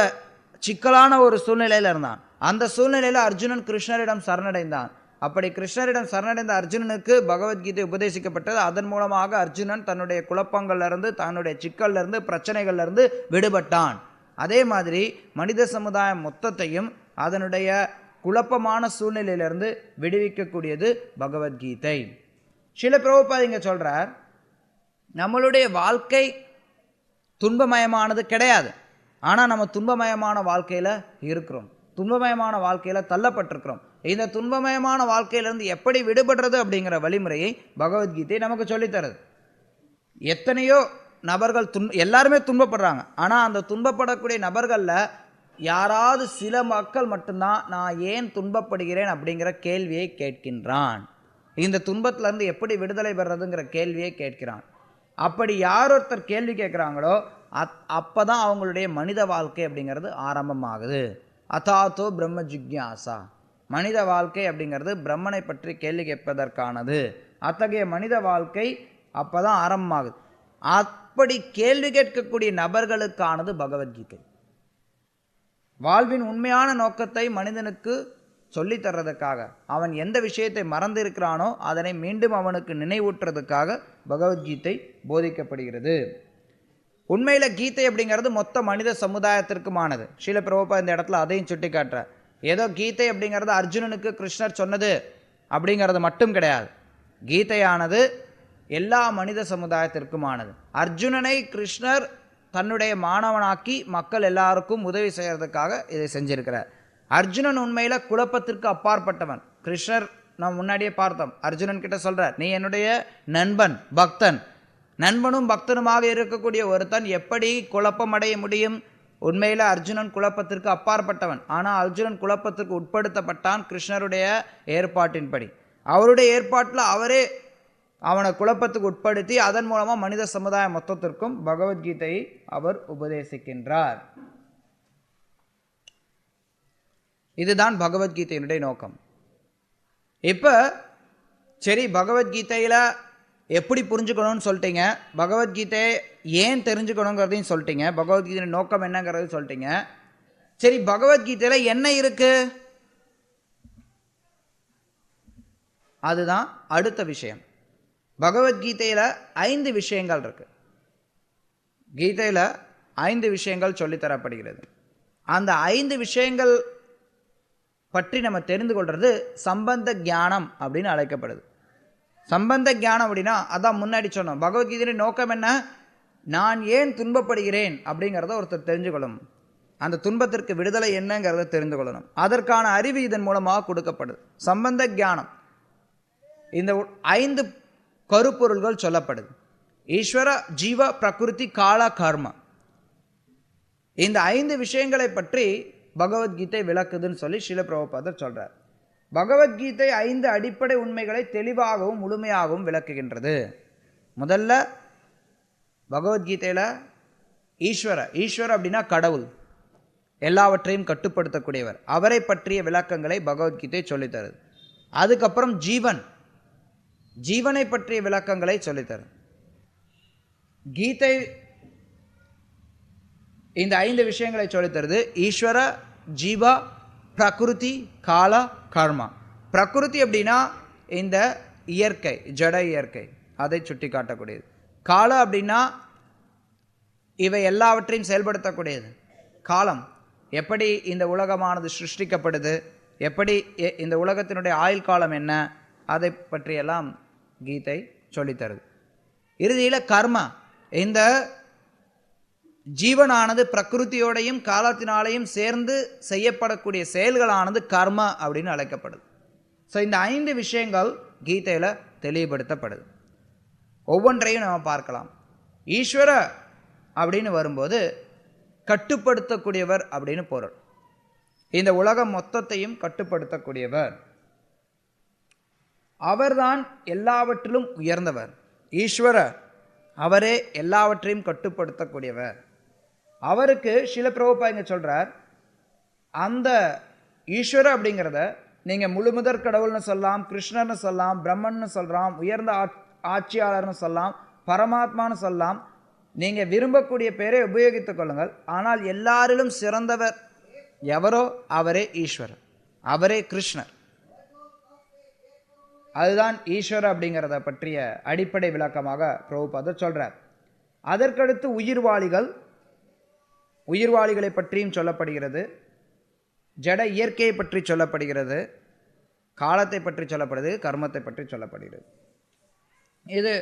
சிக்கலான ஒரு சூழ்நிலையில் இருந்தான். அந்த சூழ்நிலையில் அர்ஜுனன் கிருஷ்ணரிடம் சரணடைந்தான். அப்படி கிருஷ்ணரிடம் சரணடைந்த அர்ஜுனனுக்கு பகவத்கீதை உபதேசிக்கப்பட்டது. அதன் மூலமாக அர்ஜுனன் தன்னுடைய குழப்பங்கள்லேருந்து, தன்னுடைய சிக்கல்லேருந்து, பிரச்சனைகள்லேருந்து விடுபட்டான். அதே மாதிரி மனித சமுதாயம் மொத்தத்தையும் அதனுடைய குழப்பமான சூழ்நிலையிலிருந்து விடுவிக்கக்கூடியது பகவத்கீதை. ஸ்ரீல பிரபுபாத் இங்கே சொல்கிறார், நம்மளுடைய வாழ்க்கை துன்பமயமானது கிடையாது. ஆனால் நம்ம துன்பமயமான வாழ்க்கையில் இருக்கிறோம். துன்பமயமான வாழ்க்கையில் தள்ளப்பட்டிருக்கிறோம். இந்த துன்பமயமான வாழ்க்கையிலிருந்து எப்படி விடுபடுறது அப்படிங்கிற வழிமுறையை பகவத்கீதை நமக்கு சொல்லித்தருது. எத்தனையோ நபர்கள் எல்லாருமே துன்பப்படுறாங்க. ஆனால் அந்த துன்பப்படக்கூடிய நபர்களில் யாராவது சில மக்கள் மட்டும்தான் நான் ஏன் துன்பப்படுகிறேன் அப்படிங்கிற கேள்வியை கேட்கின்றான். இந்த துன்பத்திலேருந்து எப்படி விடுதலை பெறதுங்கிற கேள்வியை கேட்கிறான். அப்படி யார் ஒருத்தர் கேள்வி கேட்குறாங்களோ அப்போ தான் அவங்களுடைய மனித வாழ்க்கை அப்படிங்கிறது ஆரம்பமாகுது. அதாத்தோ பிரம்ம ஜிக்யாசா. மனித வாழ்க்கை அப்படிங்கிறது பிரம்மனை பற்றி கேள்வி கேட்பதற்கானது. அத்தகைய மனித வாழ்க்கை அப்போ தான் ஆரம்பமாகுது. அப்படி கேள்வி கேட்கக்கூடிய நபர்களுக்கானது பகவத்கீதை. வாழ்வின் உண்மையான நோக்கத்தை மனிதனுக்கு சொல்லித்தர்றதுக்காக, அவன் எந்த விஷயத்தை மறந்து இருக்கிறானோ அதனை மீண்டும் அவனுக்கு நினைவூட்டுறதுக்காக பகவத்கீதை போதிக்கப்படுகிறது. உண்மையில் கீதை அப்படிங்கிறது மொத்த மனித சமுதாயத்திற்குமானது. ஸ்ரீல பிரபுபாத் இந்த இடத்துல அதையும் சுட்டி காட்டுறார். ஏதோ கீதை அப்படிங்கிறது அர்ஜுனனுக்கு கிருஷ்ணர் சொன்னது அப்படிங்கிறது மட்டும் கிடையாது. கீதையானது எல்லா மனித சமுதாயத்திற்குமானது. அர்ஜுனனை கிருஷ்ணர் தன்னுடைய மாணவனாக்கி மக்கள் எல்லாருக்கும் உதவி செய்யறதுக்காக இதை செஞ்சிருக்கிறார். அர்ஜுனன் உண்மையில் குழப்பத்திற்கு அப்பாற்பட்டவன். கிருஷ்ணர் நாம் முன்னாடியே பார்த்தோம், அர்ஜுனன் கிட்ட சொல்றார், நீ என்னுடைய நண்பன், பக்தன். நண்பனும் பக்தனுமாக இருக்கக்கூடிய ஒருத்தன் எப்படி குழப்பம் அடைய முடியும்? உண்மையில் அர்ஜுனன் குழப்பத்திற்கு அப்பாற்பட்டவன். ஆனால் அர்ஜுனன் குழப்பத்திற்கு உட்படுத்தப்பட்டான் கிருஷ்ணருடைய ஏற்பாட்டின்படி. அவருடைய ஏற்பாட்டில் அவரே அவனை குழப்பத்துக்கு உட்படுத்தி அதன் மூலமாக மனித சமுதாயம் மொத்தத்திற்கும் பகவத்கீதையை அவர் உபதேசிக்கின்றார். இதுதான் பகவத்கீதையினுடைய நோக்கம். இப்போ சரி, பகவத்கீதையில் எப்படி புரிஞ்சுக்கணும்னு சொல்லிட்டீங்க, பகவத்கீதையை ஏன் தெரிஞ்சுக்கணுங்கிறதையும் சொல்லிட்டீங்க, பகவத்கீதையின் நோக்கம் என்னங்கிறதையும் சொல்லிட்டீங்க. சரி, பகவத்கீதையில் என்ன இருக்கு? அதுதான் அடுத்த விஷயம். பகவத்கீதையில் 5 விஷயங்கள் இருக்கு. கீதையில் 5 விஷயங்கள் சொல்லித்தரப்படுகிறது. அந்த 5 விஷயங்கள் பற்றி நம்ம தெரிந்து கொள்வது சம்பந்த ஞானம் அப்படின்னு அழைக்கப்படுது. சம்பந்த ஞானம் அப்படின்னா அதான் முன்னாடி சொன்னோம், பகவத்கீதையின் நோக்கம் என்ன? நான் ஏன் துன்பப்படுகிறேன் அப்படிங்கிறத ஒருத்தர் தெரிஞ்சுக்கொள்ளணும். அந்த துன்பத்திற்கு விடுதலை என்னங்கிறத தெரிந்து கொள்ளணும். அதற்கான அறிவு இதன் மூலமாக கொடுக்கப்படுது. சம்பந்த ஞானம். இந்த 5 கருப்பொருள்கள் சொல்லப்படுது. ஈஸ்வர, ஜீவ, பிரகிருதி, கால, கர்ம. இந்த 5 விஷயங்களை பற்றி பகவத்கீதை விளக்குதுன்னு சொல்லி ஸ்ரீல பிரபுபாதர் சொல்றார். பகவத்கீதை 5 அடிப்படை உண்மைகளை தெளிவாகவும் முழுமையாகவும் விளக்குகின்றது. முதல்ல பகவத்கீதையில் ஈஸ்வர அப்படின்னா கடவுள், எல்லாவற்றையும் கட்டுப்படுத்தக்கூடியவர், அவரை பற்றிய விளக்கங்களை பகவத்கீதை சொல்லித்தருது. அதுக்கப்புறம் ஜீவனை பற்றிய விளக்கங்களை சொல்லித்தரும். கீதை இந்த 5 விஷயங்களை சொல்லித்தருது. ஈஸ்வர, ஜீவா, பிரகிருதி, கால, கர்மா. பிரகிருதி அப்படின்னா இந்த இயற்கை, ஜட இயற்கை, அதை சுட்டி காட்டக்கூடியது. கால அப்படின்னா இவை எல்லாவற்றையும் செயல்படுத்தக்கூடியது. காலம், எப்படி இந்த உலகமானது சிருஷ்டிக்கப்படுது, எப்படி இந்த உலகத்தினுடைய ஆயுள் காலம் என்ன, அதை பற்றியெல்லாம் கீதை சொல்லித்தருது. இறுதியில் கர்மா, இந்த ஜீவனானது பிரகிருத்தியோடையும் காலத்தினாலையும் சேர்ந்து செய்யப்படக்கூடிய செயல்களானது கர்மா அப்படின்னு அழைக்கப்படுது. ஸோ இந்த 5 விஷயங்கள் கீதையில் தெளிவுபடுத்தப்படுது. ஒவ்வொன்றையும் நம்ம பார்க்கலாம். ஈஸ்வர அப்படின்னு வரும்போது கட்டுப்படுத்தக்கூடியவர் அப்படின்னு பொருள். இந்த உலகம் மொத்தத்தையும் கட்டுப்படுத்தக்கூடியவர். அவர்தான் எல்லாவற்றிலும் உயர்ந்தவர். ஈஸ்வர, அவரே எல்லாவற்றையும் கட்டுப்படுத்தக்கூடியவர். அவருக்கு ஸ்ரீல பிரபுபாத் இங்க சொல்றார், அந்த ஈஸ்வர அப்படிங்கிறத நீங்க முழுமுதற் கடவுள்னு சொல்லலாம், கிருஷ்ணர்னு சொல்லலாம், பிரம்மன்னு சொல்லலாம், உயர்ந்த ஆட்சியாளர்னு சொல்லலாம், பரமாத்மான்னு சொல்லலாம். நீங்க விரும்பக்கூடிய பேரை உபயோகித்துக் கொள்ளுங்கள். ஆனால் எல்லாரிலும் சிறந்தவர் எவரோ அவரே ஈஸ்வரர், அவரே கிருஷ்ணர். அதுதான் ஈஸ்வர அப்படிங்கிறத பற்றிய அடிப்படை விளக்கமாக பிரபுபாதர் சொல்றார். அதற்கடுத்து உயிர்வாளிகளை பற்றியும் சொல்லப்படுகிறது, ஜட இயற்கையை பற்றி சொல்லப்படுகிறது, காலத்தை பற்றி சொல்லப்படுது, கர்மத்தை பற்றி சொல்லப்படுகிறது. இது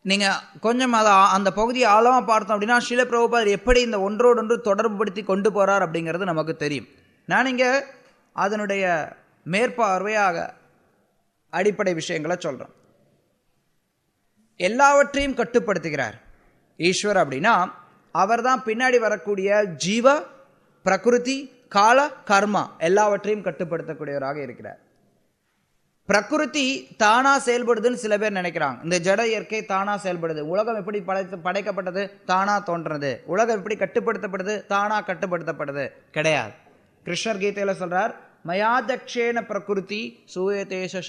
நீங்கள் கொஞ்சம் அந்த பகுதியை ஆழமாக பார்த்தோம் அப்படின்னா ஸ்ரீல பிரபுபாதர் எப்படி இந்த ஒன்றோடொன்று தொடர்புபடுத்தி கொண்டு போகிறார் அப்படிங்கிறது நமக்கு தெரியும். நான் இங்கே அதனுடைய மேற்பார்வையாக அடிப்படை விஷயங்களை சொல்கிறோம். எல்லாவற்றையும் கட்டுப்படுத்துகிறார் ஈஸ்வர் அப்படின்னா அவர் தான் பின்னாடி வரக்கூடிய ஜீவ, பிரகிருதி, கால, கர்மா எல்லாவற்றையும் கட்டுப்படுத்தக்கூடியவராக இருக்கிறார். பிரகிருதி தானா செயல்படுதுன்னு சில பேர் நினைக்கிறாங்க. இந்த ஜட இயற்கை தானா செயல்படுது, உலகம் எப்படி படைக்கப்பட்டது, தானா தோன்றது, உலகம் எப்படி கட்டுப்படுத்தப்படுது, தானா கட்டுப்படுத்தப்படுது, கிடையாது. கிருஷ்ணர் கீதையில சொல்றார், மயாதக்ஷேன பிரகிருதி சூயதேச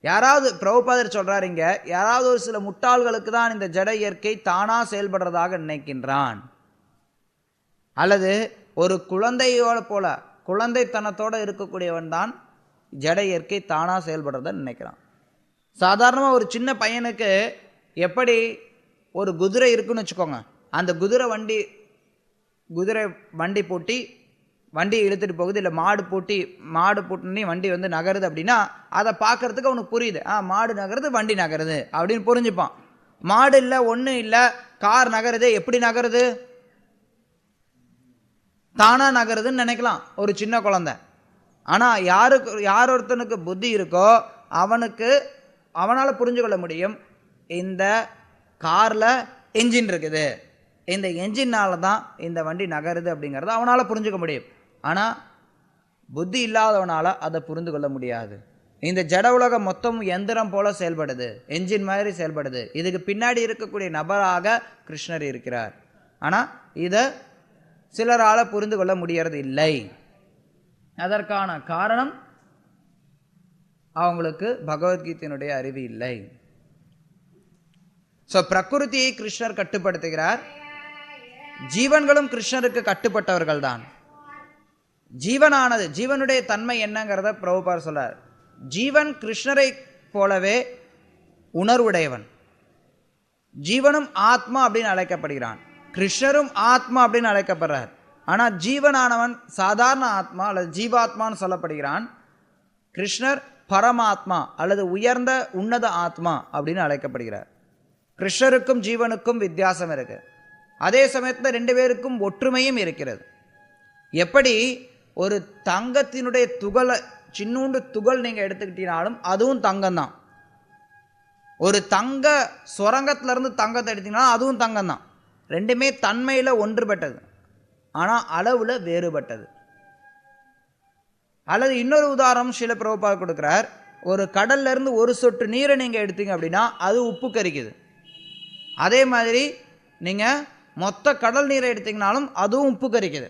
யாராவது பிரபுபாதர் சொல்றாரு இங்க, யாராவது ஒரு சில முட்டாள்களுக்கு தான் இந்த ஜட இயற்கை தானா செயல்படுறதாக நினைக்கின்றான், அல்லது ஒரு குழந்தையோட போல குழந்தைத்தனத்தோட இருக்கக்கூடியவன் தான் ஜட இயற்கை தானா செயல்படுறத நினைக்கிறான். சாதாரணமாக ஒரு சின்ன பையனுக்கு எப்படி ஒரு குதிரை இருக்குன்னு வச்சுக்கோங்க, அந்த குதிரை வண்டி பூட்டி வண்டி இழுத்துட்டு போகுது, இல்லை மாடு பூட்டினி வண்டி வந்து நகருது அப்படின்னா அதை பார்க்கறதுக்கு அவனுக்கு புரியுது, மாடு நகருது வண்டி நகருது அப்படின்னு புரிஞ்சுப்பான். மாடு இல்லை ஒன்றும் இல்லை, கார் நகருது, எப்படி நகருது, தானா நகருதுன்னு நினைக்கலாம் ஒரு சின்ன குழந்தை. ஆனால் யார் ஒருத்தனுக்கு புத்தி இருக்கோ அவனால் புரிஞ்சு கொள்ள முடியும், இந்த காரில் என்ஜின் இருக்குது, இந்த என்ஜின்னால தான் இந்த வண்டி நகருது அப்படிங்கிறத அவனால் புரிஞ்சுக்க முடியும். ஆனால் புத்தி இல்லாதவனால் அதை புரிந்து கொள்ள முடியாது. இந்த ஜட உலகம் மொத்தம் எந்திரம் போல செயல்படுது, என்ஜின் மாதிரி செயல்படுது. இதுக்கு பின்னாடி இருக்கக்கூடிய நபராக கிருஷ்ணர் இருக்கிறார். ஆனால் இதை சிலரால் புரிந்து கொள்ள முடியறது இல்லை. அதற்கான காரணம் அவங்களுக்கு பகவத்கீதையினுடைய அறிவு இல்லை. ஸோ பிரகிருதியை கிருஷ்ணர் கட்டுப்படுத்துகிறார். ஜீவன்களும் கிருஷ்ணருக்கு கட்டுப்பட்டவர்கள் தான். ஜீவனானது, ஜீவனுடைய தன்மை என்னங்கிறத பிரபுபார் சொல்றார். ஜீவன் கிருஷ்ணரை போலவே உணர்வுடையவன். ஜீவனும் ஆத்மா அப்படின்னு அழைக்கப்படுகிறான், கிருஷ்ணரும் ஆத்மா அப்படின்னு அழைக்கப்படுறார். ஆனால் ஜீவனானவன் சாதாரண ஆத்மா அல்லது ஜீவாத்மான்னு சொல்லப்படுகிறான். கிருஷ்ணர் பரமாத்மா அல்லது உயர்ந்த உன்னத ஆத்மா அப்படின்னு அழைக்கப்படுகிறார். கிருஷ்ணருக்கும் ஜீவனுக்கும் வித்தியாசம் இருக்கு. அதே சமயத்தில் ரெண்டு பேருக்கும் ஒற்றுமையும் இருக்கிறது. எப்படி ஒரு தங்கத்தினுடைய துகளை, சின்னூண்டு துகள் நீங்கள் எடுத்துக்கிட்டீங்கனாலும் அதுவும் தங்கம்தான். ஒரு தங்க சுரங்கத்திலிருந்து தங்கத்தை எடுத்தீங்கன்னா அதுவும் தங்கம்தான். ரெண்டுமே தன்மையில் ஒன்றுபட்டது, ஆனால் அளவில் வேறுபட்டது. அல்லது இன்னொரு உதாரணம் சில பிரபுபாதர் கொடுக்குறார். ஒரு கடல்ல இருந்து ஒரு சொட்டு நீரை நீங்கள் எடுத்தீங்க அப்படின்னா அது உப்பு கரிக்குது. அதே மாதிரி நீங்கள் மொத்த கடல் நீரை எடுத்தீங்கனாலும் அதுவும் உப்பு கரிக்குது.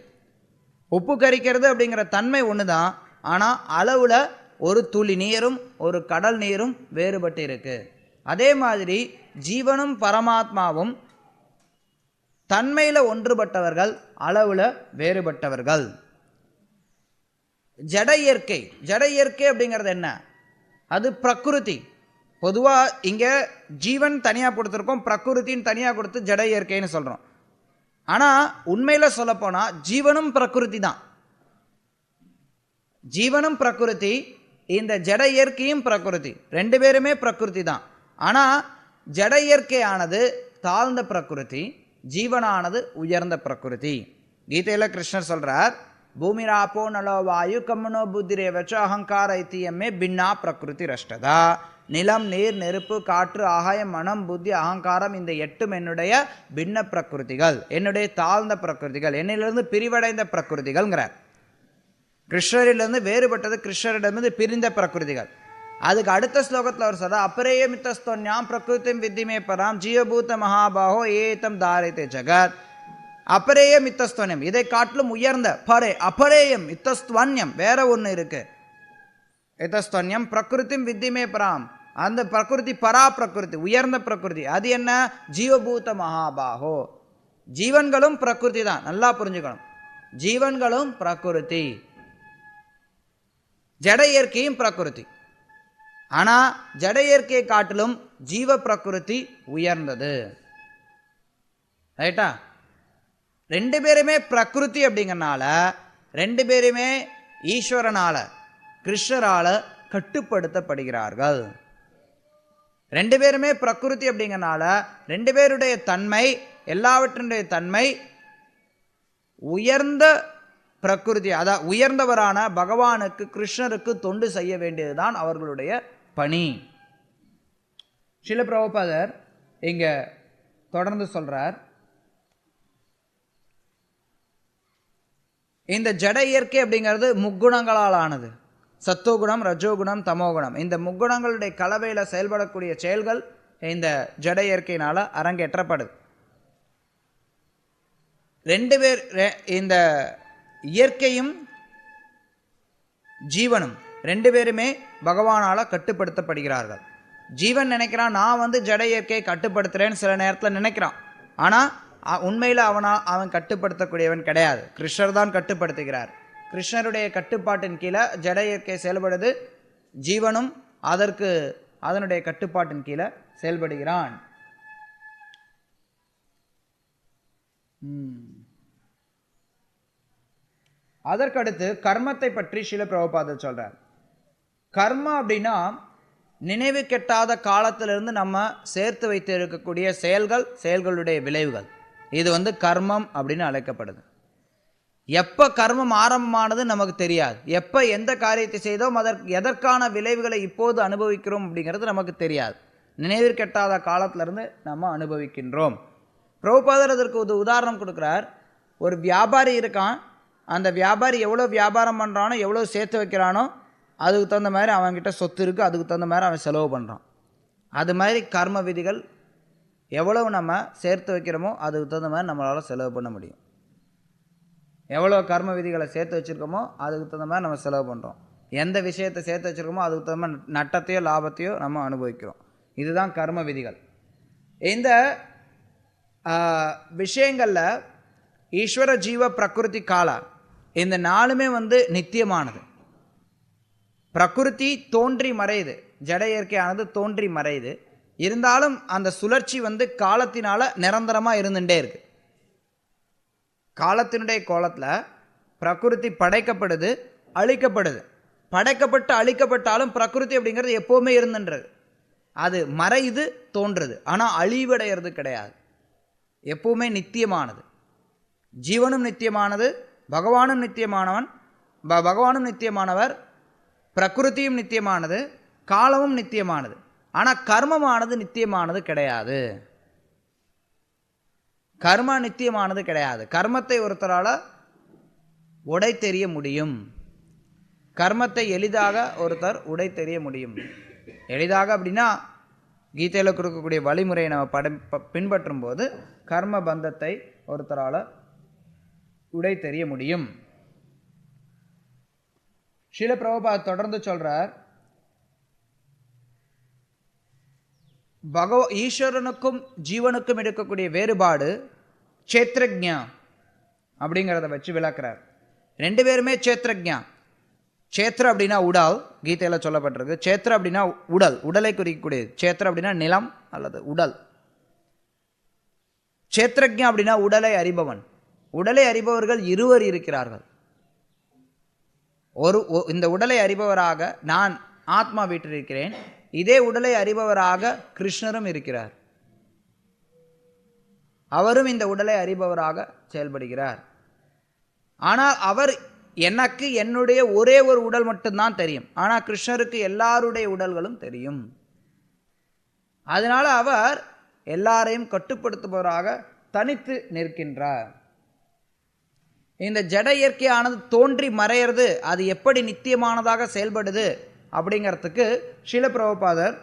உப்பு கரிக்கிறது அப்படிங்கிற தன்மை ஒன்று தான், ஆனால் அளவில் ஒரு துளி நீரும் ஒரு கடல் நீரும் வேறுபட்டு இருக்கு. அதே மாதிரி ஜீவனும் பரமாத்மாவும் தன்மையில் ஒன்றுபட்டவர்கள், அளவில் வேறுபட்டவர்கள். ஜட இயற்கை அப்படிங்கிறது என்ன? அது பிரகிருதி. பொதுவாக இங்கே ஜீவன் தனியாக கொடுத்துருக்கோம், பிரகிருத்தின்னு தனியாக கொடுத்து ஜட இயற்கைன்னு சொல்கிறோம். ஆனால் உண்மையில் சொல்லப்போனால் ஜீவனும் பிரகிருதி தான். ஜீவனும் பிரகிருதி, இந்த ஜட இயற்கையும் பிரகிருதி, ரெண்டு பேருமே பிரகிருதி தான். ஆனால் ஜட இயற்கையானது தாழ்ந்த பிரகிருதி, ஜீவனானது உயர்ந்த பிரகிருதி. கீதையில் கிருஷ்ணர் சொல்றார், பூமிராப்போ நலோ வாயு கம்மனோ புத்திரேவச்ச அகங்கார ஐத்தியமே பின்னா பிரகிருதி ரஷ்டதா. நிலம், நீர், நெருப்பு, காற்று, ஆகாயம், மனம், புத்தி, அகங்காரம், இந்த 8 என்னுடைய பின்ன பிரகிருதிகள், என்னுடைய தாழ்ந்த பிரகிருதிகள், என்னிலிருந்து பிரிவடைந்த பிரகிருதிகள்ங்கிறார். கிருஷ்ணரிலிருந்து வேறுபட்டது, கிருஷ்ணரிடமிருந்து பிரிந்த பிரகிருதிகள். அதுக்கு அடுத்த ஸ்லோகத்தில் அவர் சொல்றார், அபரேய மித்தஸ்தோன்யாம் பிரகிருதிம் வித்திமே பராம் ஜீவபூத மகாபாகோ ஏதம் தாரித்தே ஜகத். அபரேய மித்தஸ்தோன்யம், இதை காட்டிலும் உயர்ந்த அபரேயம் மித்தஸ்துவன்யம் வேற ஒன்று இருக்கு. இத்தஸ்தோன்யம் பிரகிருதிம் வித்திமே பராம், அந்த பிரகிருதி பரா பிரகிருதி, உயர்ந்த பிரகிருதி. அது என்ன? ஜீவபூத மகாபாகோ. ஜீவன்களும் பிரகிருதி தான், நல்லா புரிஞ்சுக்கணும். ஜீவன்களும் பிரகிருதி, ஜட இயற்கையும் பிரகிருதி. ஆனால் ஜட இயற்கையை காட்டிலும் ஜீவ பிரகிருதி உயர்ந்தது. ரைட்டா? ரெண்டு பேருமே பிரகிருதி அப்படிங்கிறனால ரெண்டு பேருமே ஈஸ்வரனால, கிருஷ்ணரால கட்டுப்படுத்தப்படுகிறார்கள். ரெண்டு பேருமே பிரகிருதி அப்படிங்கிறனால ரெண்டு பேருடைய தன்மை, எல்லாவற்றினுடைய தன்மை உயர்ந்த பிரகிருதி, அதான் உயர்ந்தவரான பகவானுக்கு, கிருஷ்ணருக்கு தொண்டு செய்ய வேண்டியதுதான் அவர்களுடைய பணி. ஸ்ரீல பிரபுபாதர் இங்க தொடர்ந்து சொல்றார், இந்த ஜட இயற்கை அப்படிங்கிறது முக்குணங்களால் ஆனது. சத்துவகுணம், ரஜோகுணம், தமோகுணம், இந்த முக்குணங்களுடைய கலவையில் செயல்படக்கூடிய செயல்கள் இந்த ஜட இயற்கையினால அரங்கேற்றப்படுது. ரெண்டு பேர், இந்த இயற்கையும் ஜீவனும் ரெண்டு பேருமே பகவானால் கட்டுப்படுத்தப்படுகிறார்கள். ஜீவன் நினைக்கிறான் நான் ஜட இயற்கையை கட்டுப்படுத்துகிறேன்னு சில நேரத்தில் நினைக்கிறான். ஆனால் உண்மையில் அவன் கட்டுப்படுத்தக்கூடியவன் கிடையாது. கிருஷ்ணர் தான் கட்டுப்படுத்துகிறார். கிருஷ்ணருடைய கட்டுப்பாட்டின் கீழே ஜட இயற்கை செயல்படுது. ஜீவனும் அதனுடைய கட்டுப்பாட்டின் கீழே செயல்படுகிறான். அதற்கடுத்து கர்மத்தை பற்றி ஸ்ரீல பிரபுபாதர் சொல்றார். கர்மா அப்படின்னா நினைவு கெட்டாத காலத்திலிருந்து நம்ம சேர்த்து வைத்து இருக்கக்கூடிய செயல்களுடைய விளைவுகள். இது கர்மம் அப்படின்னு அழைக்கப்படுது. எப்போ கர்மம் ஆரம்பமானது நமக்கு தெரியாது. எப்போ எந்த காரியத்தை செய்தோம் எதற்கான விளைவுகளை இப்போது அனுபவிக்கிறோம் அப்படிங்கிறது நமக்கு தெரியாது. நினைவு கெட்டாத காலத்திலிருந்து நம்ம அனுபவிக்கின்றோம். பிரபுபாதர் அதற்கு ஒரு உதாரணம் கொடுக்குறார். ஒரு வியாபாரி இருக்கான். அந்த வியாபாரி எவ்வளோ வியாபாரம் பண்ணுறானோ, எவ்வளோ சேர்த்து வைக்கிறானோ, அதுக்கு தகுந்த மாதிரி அவன்கிட்ட சொத்து இருக்குது. அதுக்கு தகுந்த மாதிரி அவன் செலவு பண்ணுறான். அது மாதிரி கர்ம விதிகள் எவ்வளவு நம்ம சேர்த்து வைக்கிறோமோ அதுக்கு தகுந்த மாதிரி நம்மளால் செலவு பண்ண முடியும். எவ்வளோ கர்ம விதிகளை சேர்த்து வச்சுருக்கோமோ அதுக்கு தகுந்த மாதிரி நம்ம செலவு பண்ணுறோம். எந்த விஷயத்தை சேர்த்து வச்சுருக்கோமோ அதுக்கு தகுந்த மாதிரி நட்டத்தையோ லாபத்தையோ நம்ம அனுபவிக்கிறோம். இதுதான் கர்ம விதிகள். இந்த விஷயங்களில் ஈஸ்வர ஜீவ பிரகிருதி காலா இந்த நாலுமே நித்தியமானது. பிரகிருதி தோன்றி மறையுது, ஜட இயற்கையானது தோன்றி மறையுது. இருந்தாலும் அந்த சுழற்சி காலத்தினால நிரந்தரமாக இருந்துகிட்டே இருக்கு. காலத்தினுடைய கோலத்தில் பிரகிருதி படைக்கப்படுது, அழிக்கப்படுது. படைக்கப்பட்டு அழிக்கப்பட்டாலும் பிரகிருதி அப்படிங்கிறது எப்போவுமே இருந்துன்றது. அது மறையுது, தோன்றுது. ஆனால் அழிவடைகிறது கிடையாது. எப்பவுமே நித்தியமானது. ஜீவனும் நித்தியமானது, பகவானும் நித்தியமானவன், பகவானும் நித்தியமானவர், பிரகிருதியும் நித்தியமானது, காலமும் நித்தியமானது. ஆனால் கர்மமானது நித்தியமானது கிடையாது. கர்ம நித்தியமானது கிடையாது. கர்மத்தை ஒருத்தரால் உடை தெரிய முடியும். கர்மத்தை எளிதாக ஒருத்தர் உடை தெரிய முடியும். எளிதாக அப்படின்னா கீதையில் கொடுக்கக்கூடிய வழிமுறையை நம்ம பின்பற்றும் போது கர்ம பந்தத்தை ஒருத்தரால் உடை தெரிய முடியும். ஸ்ரீல பிரபுபாத் தொடர்ந்து சொல்றார், ஈஸ்வரனுக்கும் ஜீவனுக்கும் இருக்கக்கூடிய வேறுபாடு சேத்ரஜ்ஞா அப்படிங்கிறத வச்சு விளக்குறார். ரெண்டு பேருமே சேத்ரஜ்ஞா. சேத்ர அப்படின்னா உடல், கீதையில் சொல்லப்பட்டிருக்கு. சேத்ர அப்படின்னா உடல், உடலை குறிக்கக்கூடியது. சேத்ர அப்படின்னா நிலம் அல்லது உடல். சேத்ரஜ்ஞா அப்படின்னா உடலை அறிபவன். உடலை அறிபவர்கள் இருவர் இருக்கிறார்கள். இந்த உடலை அறிபவராக நான் ஆத்மா வீற்றிருக்கிறேன். இதே உடலை அறிபவராக கிருஷ்ணரும் இருக்கிறார். அவரும் இந்த உடலை அறிபவராக செயல்படுகிறார். ஆனால் அவர் எனக்கு என்னுடைய ஒரே ஒரு உடல் மட்டும்தான் தெரியும். ஆனால் கிருஷ்ணருக்கு எல்லாருடைய உடல்களும் தெரியும். அதனால அவர் எல்லாரையும் கட்டுப்படுத்துபவராக தனித்து நிற்கின்றார். இந்த ஜட இயற்கையானது தோன்றி மறையிறது, அது எப்படி நித்தியமானதாக செயல்படுது அப்படிங்கிறதுக்கு ஸ்ரீல பிரபுபாதர்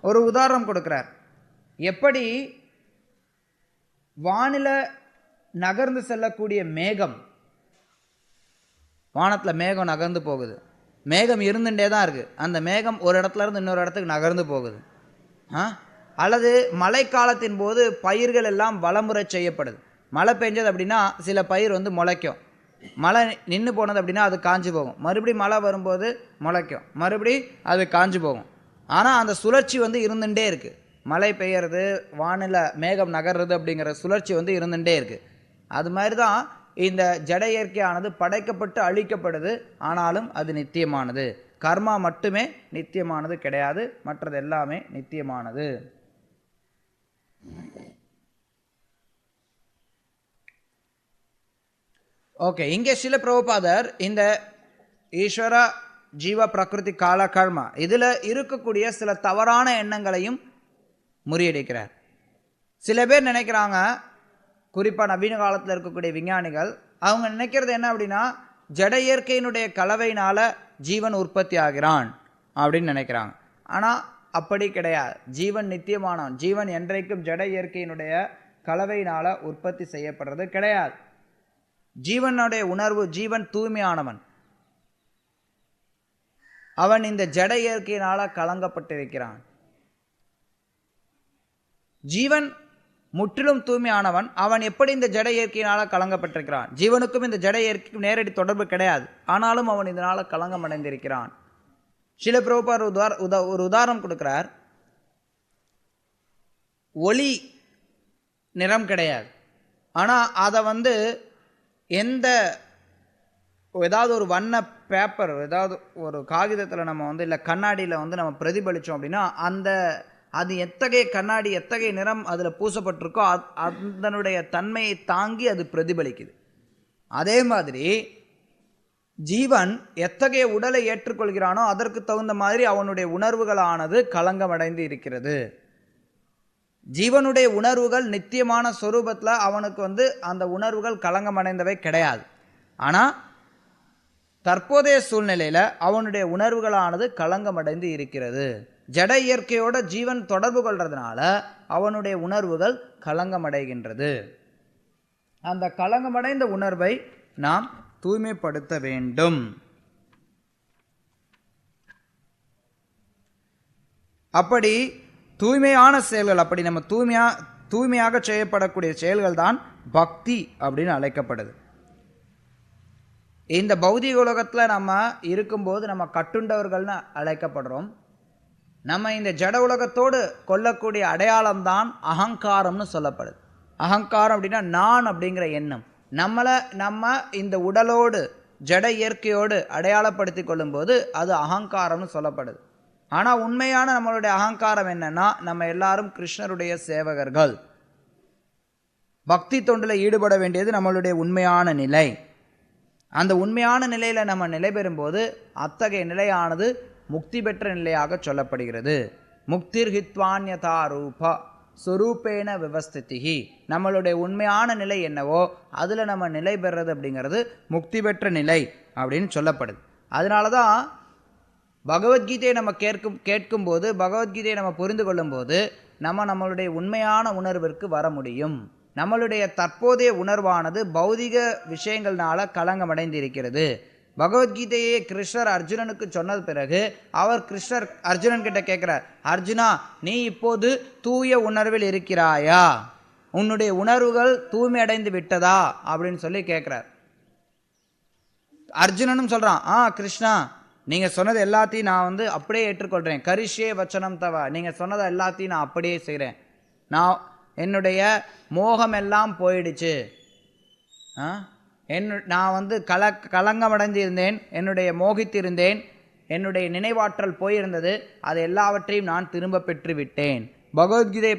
ஒரு உதாரணம் கொடுக்கிறார். எப்படி வானில நகர்ந்து செல்லக்கூடிய மேகம், வானத்தில் மேகம் நகர்ந்து போகுது. மேகம் இருந்துட்டே தான் இருக்குது. அந்த மேகம் ஒரு இடத்துல இருந்து இன்னொரு இடத்துக்கு நகர்ந்து போகுது. அல்லது மழைக்காலத்தின் போது பயிர்கள் எல்லாம் வளமுறை செய்யப்படுது. மழை பெஞ்சது அப்படின்னா சில பயிர் முளைக்கும். மழை நின்று போனது அப்படின்னா அது காஞ்சி போகும். மறுபடியும் மழை வரும்போது முளைக்கும், மறுபடியும் அது காஞ்சி போகும். ஆனால் அந்த சுழற்சி இருந்துகிட்டே இருக்குது. மழை பெய்யறது, வானில மேகம் நகர்றது அப்படிங்கிற சுழற்சி இருந்துகிட்டே இருக்குது. அது மாதிரி தான் இந்த ஜட இயற்கையானது படைக்கப்பட்டு அழிக்கப்படுது. ஆனாலும் அது நித்தியமானது. கர்மா மட்டுமே நித்தியமானது கிடையாது, மற்றது எல்லாமே நித்தியமானது. ஓகே, இங்கே ஸ்ரீல பிரபுபாதர் இந்த ஈஸ்வர ஜீவ பிரகிருதி கால கர்மா இதில் இருக்கக்கூடிய சில தவறான எண்ணங்களையும் முறியடிக்கிறார். சில பேர் நினைக்கிறாங்க, குறிப்பாக நவீன காலத்தில் இருக்கக்கூடிய விஞ்ஞானிகள், அவங்க நினைக்கிறது என்ன அப்படின்னா, ஜட இயற்கையினுடைய கலவையினால் ஜீவன் உற்பத்தி ஆகிறான் அப்படின்னு நினைக்கிறாங்க. ஆனால் அப்படி கிடையாது. ஜீவன் நித்தியமானவன். ஜீவன் என்றைக்கும் ஜட இயற்கையினுடைய கலவையினால் உற்பத்தி செய்யப்படுறது கிடையாது. ஜீவனுடைய உணர்வு, ஜீவன் தூய்மையானவன். அவன் இந்த ஜட இயற்கையினால கலங்கப்பட்டிருக்கிறான். ஜீவன் முற்றிலும் தூய்மையானவன். அவன் எப்படி இந்த ஜட இயற்கையினால கலங்கப்பட்டிருக்கிறான்? ஜீவனுக்கும் இந்த ஜட இயற்கைக்கும் நேரடி தொடர்பு கிடையாது. ஆனாலும் அவன் இதனால கலங்கம் அடைந்திருக்கிறான். ஸ்ரீல பிரபுபாதர் ஒரு உதாரணம் கொடுக்கிறார். ஒளி நிறம் கிடையாது, ஆனால் அதை ஏதாவது ஒரு வண்ண பேப்பர், ஏதாவது ஒரு காகிதத்தில் நம்ம இல்லை கண்ணாடியில் நம்ம பிரதிபலித்தோம் அப்படின்னா அது எத்தகைய கண்ணாடி, எத்தகைய நிறம் அதில் பூசப்பட்டிருக்கோ அதனுடைய தன்மையை தாங்கி அது பிரதிபலிக்குது. அதே மாதிரி ஜீவன் எத்தகைய உடலை ஏற்றுக்கொள்கிறானோ அதற்கு தகுந்த மாதிரி அவனுடைய உணர்வுகளானது களங்கமடைந்து இருக்கிறது. ஜீவனுடைய உணர்வுகள் நித்தியமான சொரூபத்தில் அவனுக்கு அந்த உணர்வுகள் களங்கமடைந்தவை கிடையாது. ஆனால் தற்போதைய சூழ்நிலையில் அவனுடைய உணர்வுகளானது களங்கமடைந்து இருக்கிறது. ஜட இயற்கையோட ஜீவன் தொடர்பு கொள்றதுனால அவனுடைய உணர்வுகள் களங்கமடைகின்றது. அந்த களங்கமடைந்த உணர்வை நாம் தூய்மைப்படுத்த வேண்டும். அப்படி தூய்மையான செயல்கள், அப்படி நம்ம தூய்மையாக செய்யப்படக்கூடிய செயல்கள் தான் பக்தி அப்படின்னு அழைக்கப்படுது. இந்த பௌதிக உலகத்தில் நம்ம இருக்கும்போது நம்ம கட்டுண்டவர்கள்னு அழைக்கப்படுறோம். நம்ம இந்த ஜட உலகத்தோடு கொள்ளக்கூடிய அடையாளம் தான் அகங்காரம்னு சொல்லப்படுது. அகங்காரம் அப்படின்னா நான் அப்படிங்கிற எண்ணம். நம்ம இந்த உடலோடு ஜட இயற்கையோடு அடையாளப்படுத்தி கொள்ளும்போது அது அகங்காரம்னு சொல்லப்படுது. ஆனால் உண்மையான நம்மளுடைய அகங்காரம் என்னன்னா, நம்ம எல்லாரும் கிருஷ்ணருடைய சேவகர்கள். பக்தி தொண்டில் ஈடுபட வேண்டியது நம்மளுடைய உண்மையான நிலை. அந்த உண்மையான நிலையில் நம்ம நிலை பெறும்போது அத்தகைய நிலையானது முக்தி பெற்ற நிலையாக சொல்லப்படுகிறது. முக்திர் ஹித்வான்யதா ரூப சுரூபேன விவஸ்திதிஹி. நம்மளுடைய உண்மையான நிலை என்னவோ அதில் நம்ம நிலை பெறுறது அப்படிங்கிறது முக்தி பெற்ற நிலை அப்படின்னு சொல்லப்படுது. அதனால தான் பகவத்கீதையை நம்ம கேட்கும்போது, பகவத்கீதையை நம்ம புரிந்து கொள்ளும்போது நம்மளுடைய உண்மையான உணர்விற்கு வர முடியும். நம்மளுடைய தற்போதைய உணர்வானது பௌதிக விஷயங்கள்னால களங்கமடைந்து இருக்கிறது. பகவத்கீதையை கிருஷ்ணர் அர்ஜுனனுக்கு சொன்னது பிறகு கிருஷ்ணர் அர்ஜுனன் கிட்ட கேட்கிறார், அர்ஜுனா, நீ இப்போது தூய உணர்வில் இருக்கிறாயா? உன்னுடைய உணர்வுகள் தூய்மை அடைந்து விட்டதா அப்படின்னு சொல்லி கேட்கிறார். அர்ஜுனனும் சொல்றான், கிருஷ்ணா, நீங்க சொன்னது எல்லாத்தையும் நான் அப்படியே ஏற்றுக்கொள்றேன். கரிஷ்யே வச்சனம் தவ, நீங்க சொன்னதை எல்லாத்தையும் நான் அப்படியே செய்கிறேன். என்னுடைய மோகம் எல்லாம் போயிடுச்சு. நான் கலங்கமடைந்து இருந்தேன், மோகித்திருந்தேன், என்னுடைய நினைவாற்றல் போயிருந்தது, அது எல்லாவற்றையும் நான் திரும்ப பெற்று விட்டேன். பகவத்கீதை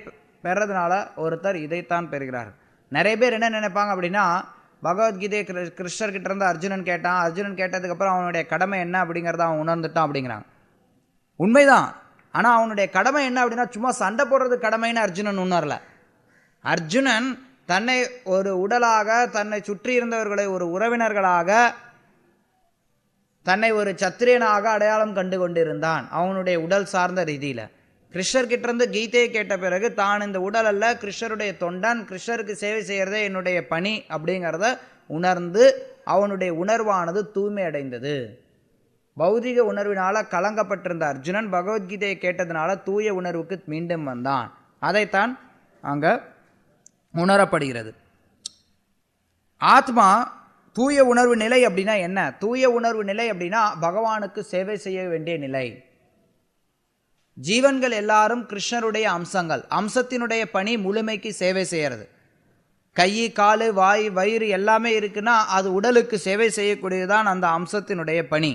பெறதுனால ஒருத்தர் இதைத்தான் பெறுகிறார். நிறைய பேர் என்ன நினைப்பாங்க அப்படின்னா, பகவத்கீதை கிருஷ்ணர்கிட்ட இருந்து அர்ஜுனன் கேட்டான், அர்ஜுனன் கேட்டதுக்கப்புறம் அவனுடைய கடமை என்ன அப்படிங்கிறத அவன் உணர்ந்துட்டான் அப்படிங்கிறாங்க. உண்மைதான். ஆனால் அவனுடைய கடமை என்ன அப்படின்னா, சும்மா சண்டை போடுறது கடமைன்னு அர்ஜுனன் உணரல. அர்ஜுனன் தன்னை ஒரு உடலாக, தன்னை சுற்றி இருந்தவர்களை ஒரு உறவினர்களாக, தன்னை ஒரு சத்திரியனாக அடையாளம் கண்டு கொண்டிருந்தான் அவனுடைய உடல் சார்ந்த ரீதியில். கிருஷ்ணர்கிட்ட இருந்து கீதையை கேட்ட பிறகு தான் இந்த உடல் அல்ல, கிருஷ்ணருடைய தொண்டன், கிருஷ்ணருக்கு சேவை செய்கிறதே என்னுடைய பணி அப்படிங்கிறத உணர்ந்து அவனுடைய உணர்வானது தூய்மை அடைந்தது. பௌதிக உணர்வினால கலங்கப்பட்டிருந்த அர்ஜுனன் பகவத்கீதையை கேட்டதுனால தூய உணர்வுக்கு மீண்டும் வந்தான். அதைத்தான் அங்கே உணரப்படுகிறது. ஆத்மா தூய உணர்வு நிலை அப்படின்னா என்ன? தூய உணர்வு நிலை அப்படின்னா பகவானுக்கு சேவை செய்ய வேண்டிய நிலை. ஜீவன்கள் எல்லாரும் கிருஷ்ணருடைய அம்சங்கள். அம்சத்தினுடைய பணி முழுமைக்கு சேவை செய்கிறது. கை, காலு, வாய், வயிறு எல்லாமே இருக்குன்னா அது உடலுக்கு சேவை செய்யக்கூடியதுதான் அந்த அம்சத்தினுடைய பணி.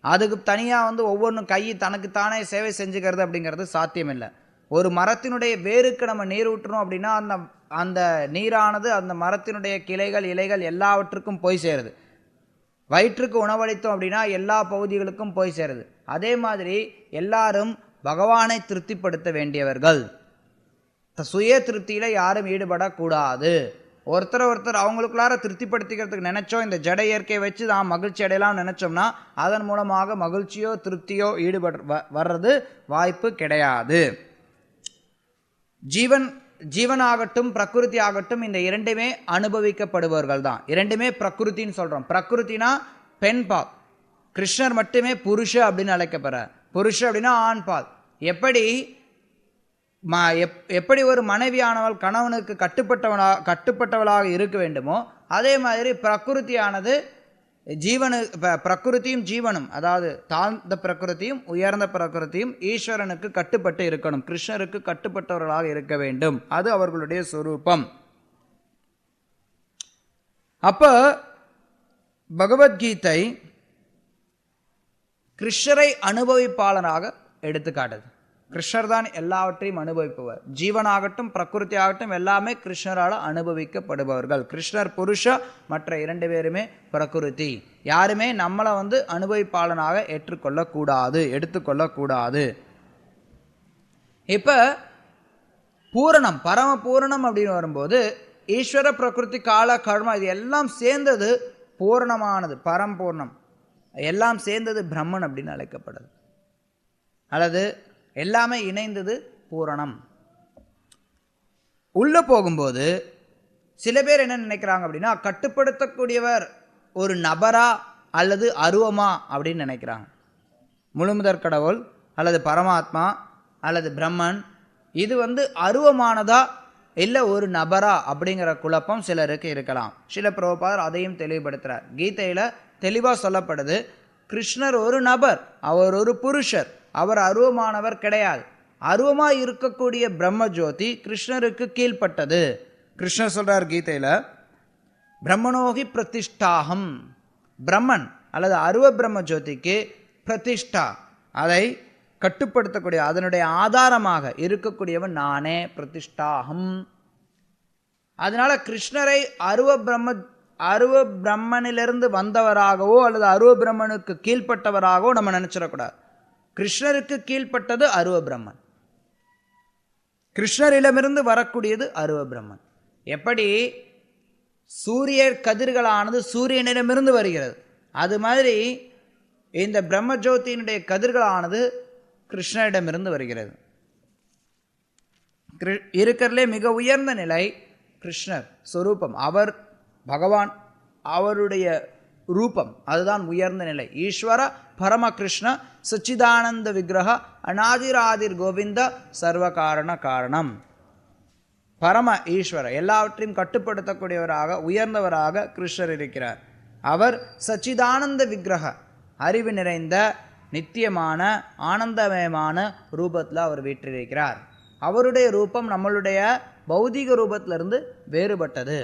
அதுக்கு தனியாக ஒவ்வொன்றும் கை தனக்குத்தானே சேவை செஞ்சுக்கிறது அப்படிங்கிறது சாத்தியமில்லை. ஒரு மரத்தினுடைய வேருக்கு நம்ம நீர் ஊற்றணும் அப்படின்னா அந்த நீரானது அந்த மரத்தினுடைய கிளைகள், இலைகள் எல்லாவற்றுக்கும் போய் சேருது. வயிற்றுக்கு உணவளித்தோம் அப்படின்னா எல்லா பகுதிகளுக்கும் போய் சேருது. அதே மாதிரி எல்லாரும் பகவானை திருப்திப்படுத்த வேண்டியவர்கள். சுய திருப்தியில் யாரும் ஈடுபடக்கூடாது. ஒருத்தர் அவங்களுக்குள்ளார திருப்திப்படுத்திக்கிறதுக்கு நினைச்சோம், இந்த ஜட இயற்கையை வச்சு நாம் மகிழ்ச்சி அடையலாம் நினைச்சோம்னா அதன் மூலமாக மகிழ்ச்சியோ திருப்தியோ வர்றது வாய்ப்பு கிடையாது. ஜீவனாகட்டும் பிரகிருதி ஆகட்டும், இந்த இரண்டுமே அனுபவிக்கப்படுபவர்கள் தான். இரண்டுமே பிரகிருத்தின்னு சொல்றோம். பிரகிருத்தினா பெண் பாவ், கிருஷ்ணர் மட்டுமே புருஷ அப்படின்னு அழைக்கப்படுறார். புருஷ அப்படின்னா ஆண் பால். எப்படி ஒரு மனைவியானவள் கணவனுக்கு கட்டுப்பட்டவளாக இருக்க வேண்டுமோ அதே மாதிரி பிரகிருதியானது பிரகிருதியும் ஜீவனும், அதாவது தாழ்ந்த பிரகிருதியும் உயர்ந்த பிரகிருதியும் ஈஸ்வரனுக்கு கட்டுப்பட்டு இருக்கணும், கிருஷ்ணருக்கு கட்டுப்பட்டவர்களாக இருக்க வேண்டும். அது அவர்களுடைய சொரூபம். அப்ப பகவத்கீதை கிருஷ்ணரை அனுபவிப்பாளராக எடுத்துக்காட்டுது. கிருஷ்ணர் தான் எல்லாவற்றையும் அனுபவிப்பவர். ஜீவனாகட்டும் பிரகிருதி ஆகட்டும் எல்லாமே கிருஷ்ணரால் அனுபவிக்கப்படுபவர்கள். கிருஷ்ணர் புருஷ, மற்ற 2 பேருமே பிரகிருதி. யாருமே நம்மளை அனுபவிப்பாளனாக ஏற்றுக்கொள்ளக்கூடாது, எடுத்துக்கொள்ளக்கூடாது. இப்ப பூரணம், பரம பூரணம் அப்படின்னு வரும்போது ஈஸ்வர பிரகிருதி கால கர்மா இது எல்லாம் சேர்ந்தது பூரணமானது, பரம்பூர்ணம் எல்லாம் சேர்ந்தது பிரம்மன் அப்படின்னு அழைக்கப்படுது. அல்லது எல்லாமே இணைந்தது பூரணம். உள்ள போகும்போது சில பேர் என்ன நினைக்கிறாங்க அப்படின்னா, கட்டுப்படுத்தக்கூடியவர் ஒரு நபரா அல்லது அருவமா அப்படின்னு நினைக்கிறாங்க. முழுமுதற் கடவுள் அல்லது பரமாத்மா அல்லது பிரம்மன் இது அருவமானதா இல்லை ஒரு நபரா அப்படிங்கிற குழப்பம் சிலருக்கு இருக்கலாம். சில பிரபுபாதர் அதையும் தெளிவுபடுத்துகிறார். கீதையில் தெளிவாக சொல்லப்படுது, கிருஷ்ணர் ஒரு நபர், அவர் ஒரு புருஷர், அவர் அருவமானவர் கிடையாது. அருவமாக இருக்கக்கூடிய பிரம்ம ஜோதி கிருஷ்ணருக்கு கீழ்ப்பட்டது. கிருஷ்ணர் சொல்றார் கீதையில், பிரம்மனோகி பிரதிஷ்டாகம், பிரம்மன் அல்லது அருவ பிரம்ம ஜோதிக்கு பிரதிஷ்டா, அதை கட்டுப்படுத்தக்கூடிய அதனுடைய ஆதாரமாக இருக்கக்கூடியவன் நானே, பிரதிஷ்டாகம். அதனால கிருஷ்ணரை அருவ பிரம்மனிலிருந்து வந்தவராகவோ அல்லது அருவ பிரம்மனுக்கு கீழ்ப்பட்டவராகவோ நம்ம நினைச்சிடக்கூடாது. கிருஷ்ணருக்கு கீழ்ப்பட்டது அருவ பிரம்மன், கிருஷ்ணரிடமிருந்து வரக்கூடியது அருவ பிரம்மன். எப்படி சூரிய கதிர்களானது சூரியனிடமிருந்து வருகிறது, அது மாதிரி இந்த பிரம்ம ஜோதியினுடைய கதிர்களானது கிருஷ்ணரிடமிருந்து வருகிறது. இருக்கிறதுலே மிக உயர்ந்த நிலை கிருஷ்ணர் சொரூபம், அவர் பகவான், அவருடைய ரூபம், அதுதான் உயர்ந்த நிலை. ஈஸ்வர பரம கிருஷ்ண சச்சிதானந்த விக்கிரக அநாதிராதிர் கோவிந்த சர்வகாரண காரணம். பரம ஈஸ்வர, எல்லாவற்றையும் கட்டுப்படுத்தக்கூடியவராக உயர்ந்தவராக கிருஷ்ணர் இருக்கிறார். அவர் சச்சிதானந்த விக்கிரக, அறிவு நிறைந்த நித்தியமான ஆனந்தமயமான ரூபத்தில் அவர் வீற்றிருக்கிறார். அவருடைய ரூபம் நம்மளுடைய பௌதிக ரூபத்திலிருந்து வேறுபட்டது.